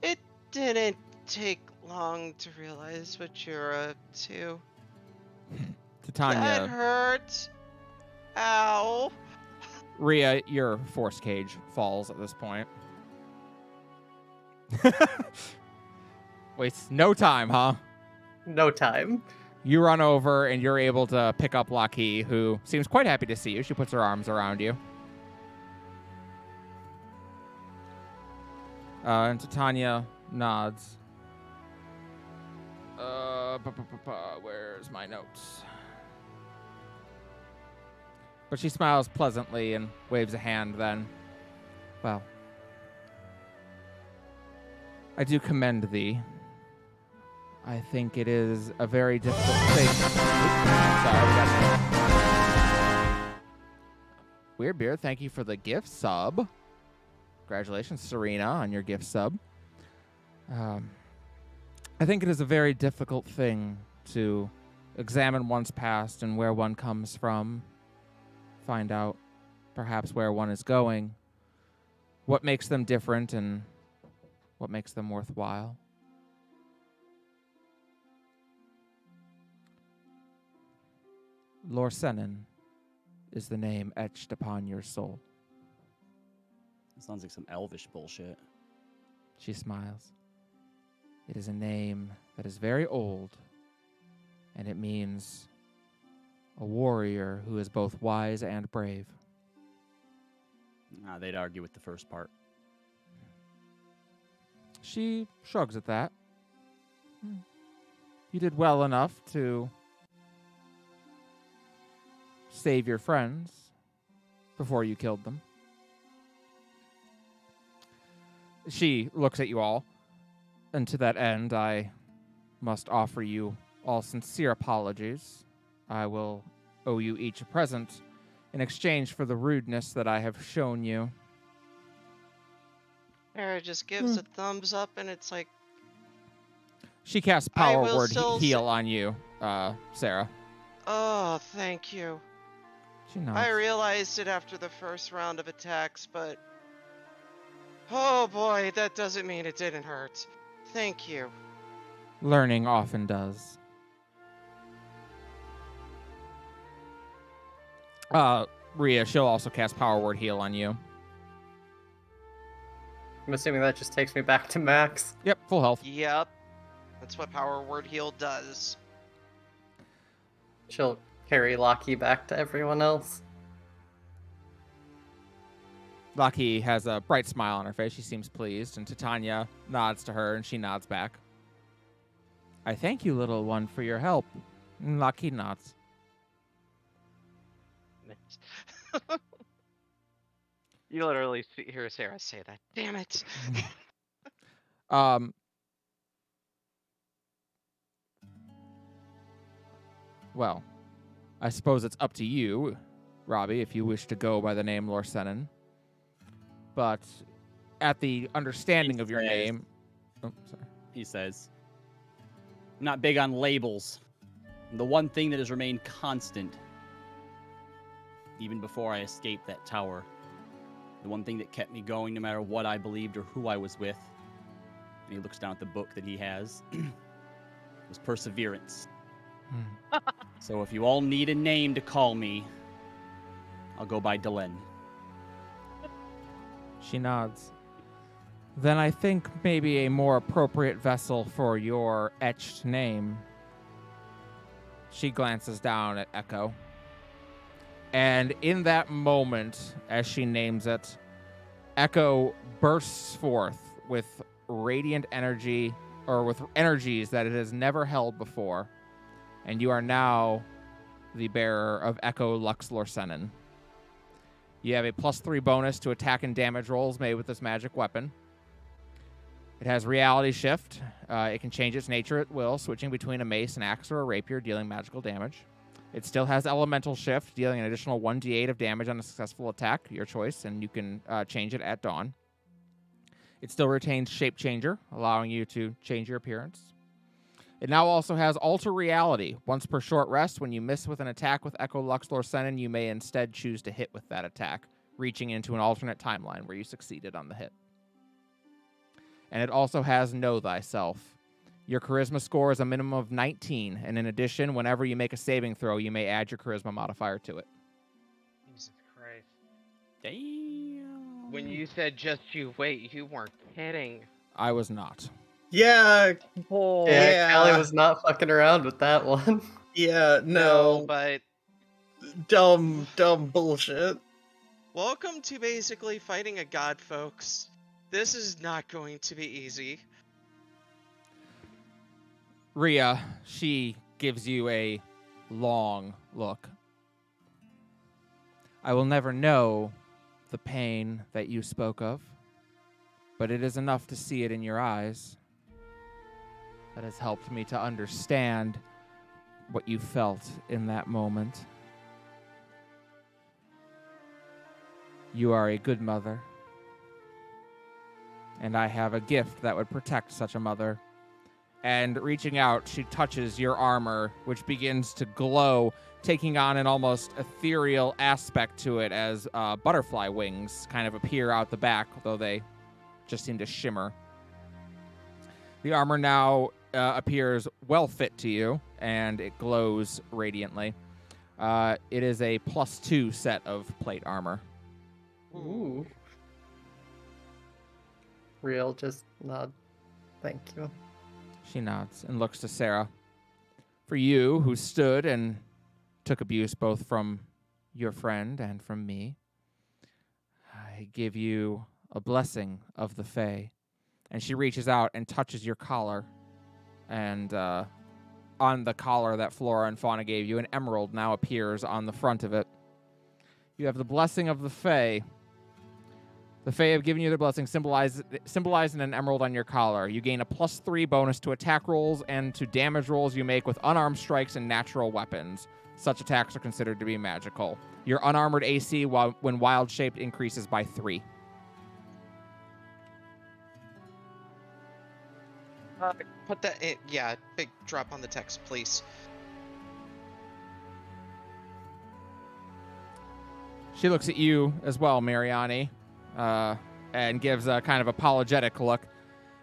C: "It didn't take long to realize what you're up to.
A: Titania.
C: That hurt. Ow."
A: Rhea, your force cage falls at this point. Wastes no time, huh?
D: No time.
A: You run over and you're able to pick up Laki, who seems quite happy to see you. She puts her arms around you. And Titania nods. Where's my notes? But she smiles pleasantly and waves a hand then. Well, I do commend thee. I think it is a very difficult thing. Oops, sorry, we got Weird Beard, thank you for the gift sub. Congratulations, Serena, on your gift sub. I think it is a very difficult thing to examine one's past and where one comes from. Find out perhaps where one is going. What makes them different and what makes them worthwhile. Lorsenin is the name etched upon your soul.
E: Sounds like some elvish bullshit.
A: She smiles. It is a name that is very old, and it means a warrior who is both wise and brave.
E: They'd argue with the first part.
A: She shrugs at that. You did well enough to save your friends before you killed them. She looks at you all, and to that end, I must offer you all sincere apologies. I will owe you each a present in exchange for the rudeness that I have shown you.
C: Sarah just gives a thumbs up, and it's like,
A: She casts
C: I
A: Power
C: will
A: Word
C: still
A: Heal on you, Sarah.
C: oh, thank you.
A: She nods.
C: I realized it after the first round of attacks, but oh boy, that doesn't mean it didn't hurt. Thank you.
A: Learning often does. Rhea, she'll also cast Power Word Heal on you.
D: I'm assuming that just takes me back to max.
A: Yep, full health.
C: Yep. That's what Power Word Heal does.
D: She'll carry Locky back to everyone else.
A: Lucky has a bright smile on her face. She seems pleased, and Titania nods to her, and she nods back. I thank you, little one, for your help. And Lucky nods.
F: You literally hear Sarah say that.
C: Damn it.
A: Well, I suppose it's up to you, Robbie, if you wish to go by the name Lorsenin. But at the understanding of your name... Oh, sorry.
E: He says, I'm not big on labels. The one thing that has remained constant, even before I escaped that tower, the one thing that kept me going no matter what I believed or who I was with, and he looks down at the book that he has, was perseverance. So if you all need a name to call me, I'll go by Delenn.
A: She nods. Then I think maybe a more appropriate vessel for your etched name. She glances down at Echo. And in that moment, as she names it, Echo bursts forth with radiant energy, or with energies that it has never held before. And you are now the bearer of Echo Lux Lorsenin. You have a +3 bonus to attack and damage rolls made with this magic weapon. It has reality shift. It can change its nature at will, switching between a mace, an axe, or a rapier, dealing magical damage. It still has elemental shift, dealing an additional 1d8 of damage on a successful attack, your choice, and you can change it at dawn. It still retains shape changer, allowing you to change your appearance. It now also has alter reality. Once per short rest, when you miss with an attack with Echo Lux Lorsenin, you may instead choose to hit with that attack, reaching into an alternate timeline where you succeeded on the hit. And it also has Know Thyself. Your charisma score is a minimum of 19, and in addition, whenever you make a saving throw, you may add your charisma modifier to it.
F: Jesus Christ.
E: Damn.
F: When you said just you wait, you weren't kidding.
A: I was not.
B: Yeah,
F: Oh,
D: Yeah, Callie was not fucking around with that one.
B: yeah, no,
C: but
B: dumb bullshit.
C: welcome to basically fighting a god, folks. This is not going to be easy.
A: Rhea, she gives you a long look. I will never know the pain that you spoke of, but it is enough to see it in your eyes. That has helped me to understand what you felt in that moment. You are a good mother, and I have a gift that would protect such a mother. And reaching out, she touches your armor, which begins to glow, taking on an almost ethereal aspect to it as butterfly wings kind of appear out the back, though they just seem to shimmer. The armor now appears well fit to you, and it glows radiantly. It is a +2 set of plate armor.
D: Ooh. Real, just nod. Thank you.
A: She nods and looks to Sarah. For you, who stood and took abuse both from your friend and from me, I give you a blessing of the Fae. And she reaches out and touches your collar. And on the collar that Flora and Fauna gave you, an emerald now appears on the front of it. You have the blessing of the Fae. The Fae have given you their blessing, symbolizing an emerald on your collar. You gain a +3 bonus to attack rolls and to damage rolls you make with unarmed strikes and natural weapons. Such attacks are considered to be magical. Your unarmored AC when wild-shaped increases by 3.
C: Put that in, yeah, big drop on the text, please.
A: She looks at you as well, Mariani, and gives a kind of apologetic look.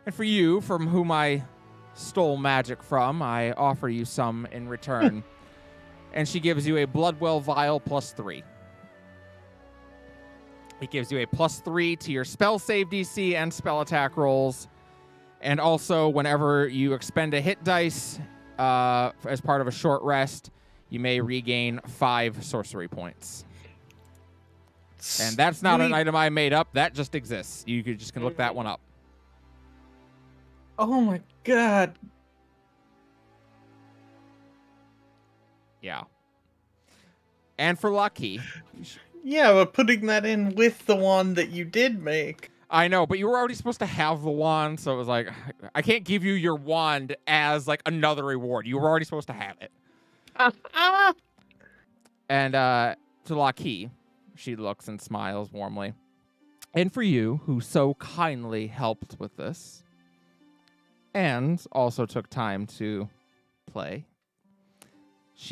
A: And for you, from whom I stole magic from, I offer you some in return. And she gives you a Bloodwell Vial +3. It gives you a +3 to your spell save DC and spell attack rolls. And also, whenever you expend a hit dice as part of a short rest, you may regain 5 sorcery points. And that's not an item I made up. That just exists. You just can look that one up.
B: Oh my god.
A: Yeah. And for Lucky.
B: Yeah, but putting that in with the one that you did make.
A: I know, but you were already supposed to have the wand, so it was like, I can't give you your wand as like another reward. You were already supposed to have it. And to Lucky, she looks and smiles warmly. And for you, who so kindly helped with this, and also took time to play,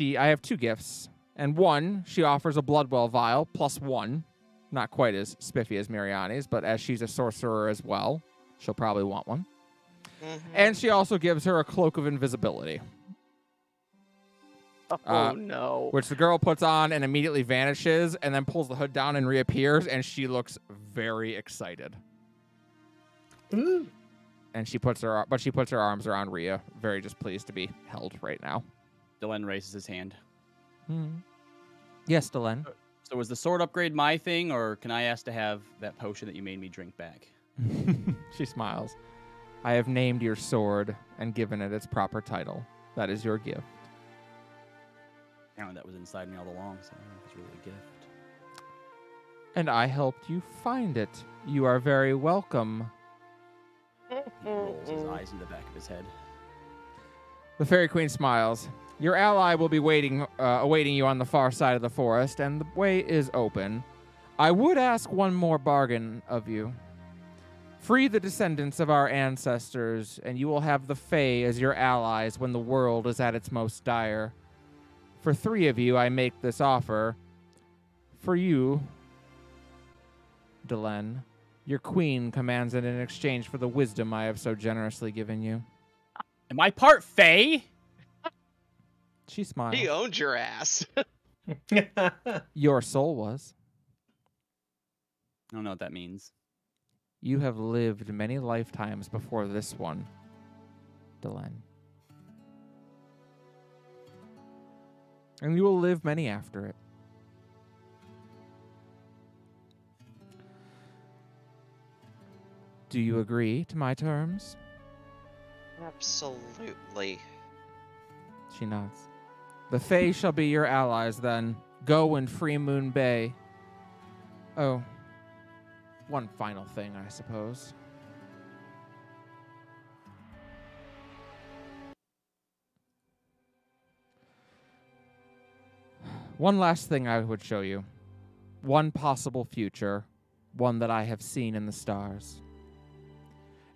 A: I have 2 gifts. And one, she offers a Bloodwell Vial +1. Not quite as spiffy as Mariani's, but as she's a sorcerer as well, she'll probably want one. And she also gives her a Cloak of Invisibility.
F: Oh, no.
A: Which the girl puts on and immediately vanishes, and then pulls the hood down and reappears, and she looks very excited.
B: Ooh.
A: And she puts her arms around Rhea, very just pleased to be held right now.
E: Dylan raises his hand.
A: Yes, Dylan.
E: So was the sword upgrade my thing, or can I ask to have that potion that you made me drink back?
A: She smiles. I have named your sword and given it its proper title. That is your gift.
E: Apparently that was inside me all along, so I don't know if it's really a gift.
A: And I helped you find it. You are very welcome.
E: He rolls his eyes in the back of his head.
A: The Fairy Queen smiles. Your ally will be awaiting you on the far side of the forest, and the way is open. I would ask one more bargain of you. Free the descendants of our ancestors, and you will have the Fae as your allies when the world is at its most dire. For 3 of you, I make this offer. For you, Dylan, your queen commands it in exchange for the wisdom I have so generously given you.
E: Am I part Fae?
A: She smiles.
C: He owned your ass.
A: Your soul was.
E: I don't know what that means.
A: You have lived many lifetimes before this one, Dylan. And you will live many after it. Do you agree to my terms?
C: Absolutely.
A: She nods. The Fae shall be your allies, then. Go and free Moon Bay. Oh, one final thing, I suppose. One last thing I would show you. One possible future. One that I have seen in the stars.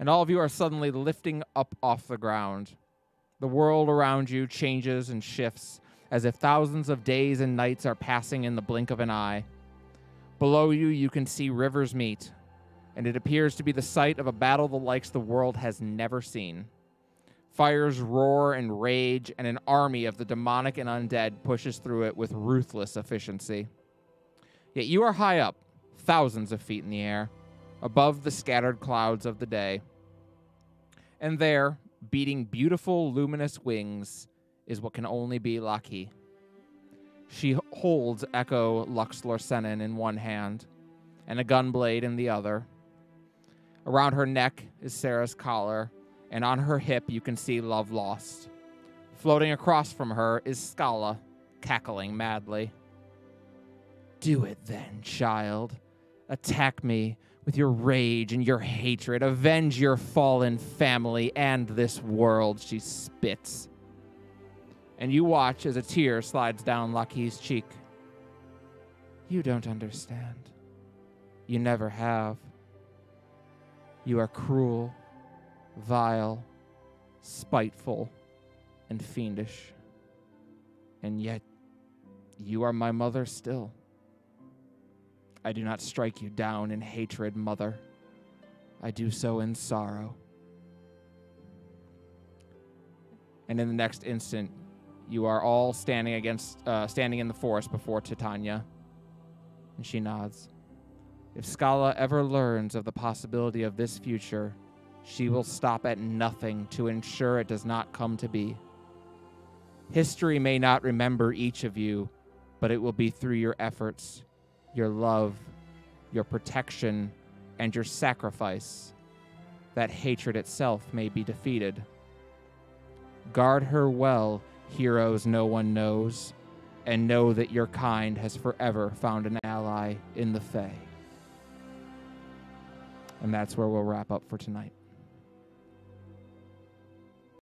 A: And all of you are suddenly lifting up off the ground. The world around you changes and shifts as if thousands of days and nights are passing in the blink of an eye. Below you, you can see rivers meet, and it appears to be the site of a battle the likes the world has never seen. Fires roar and rage, and an army of the demonic and undead pushes through it with ruthless efficiency. Yet you are high up, thousands of feet in the air, above the scattered clouds of the day. And there, beating beautiful, luminous wings, is what can only be Laki. She holds Echo Lux Lorsenin in one hand, and a gunblade in the other. Around her neck is Sarah's collar, and on her hip you can see Love Lost. Floating across from her is Skala, cackling madly. Do it then, child. Attack me with your rage and your hatred. Avenge your fallen family and this world, she spits. And you watch as a tear slides down Lucky's cheek. You don't understand. You never have. You are cruel, vile, spiteful, and fiendish. And yet, you are my mother still. I do not strike you down in hatred, mother. I do so in sorrow. And in the next instant, you are all standing in the forest before Titania. And she nods. If Scala ever learns of the possibility of this future, she will stop at nothing to ensure it does not come to be. History may not remember each of you, but it will be through your efforts, your love, your protection, and your sacrifice that hatred itself may be defeated. Guard her well, heroes no one knows, and know that your kind has forever found an ally in the Fae. And that's where we'll wrap up for tonight.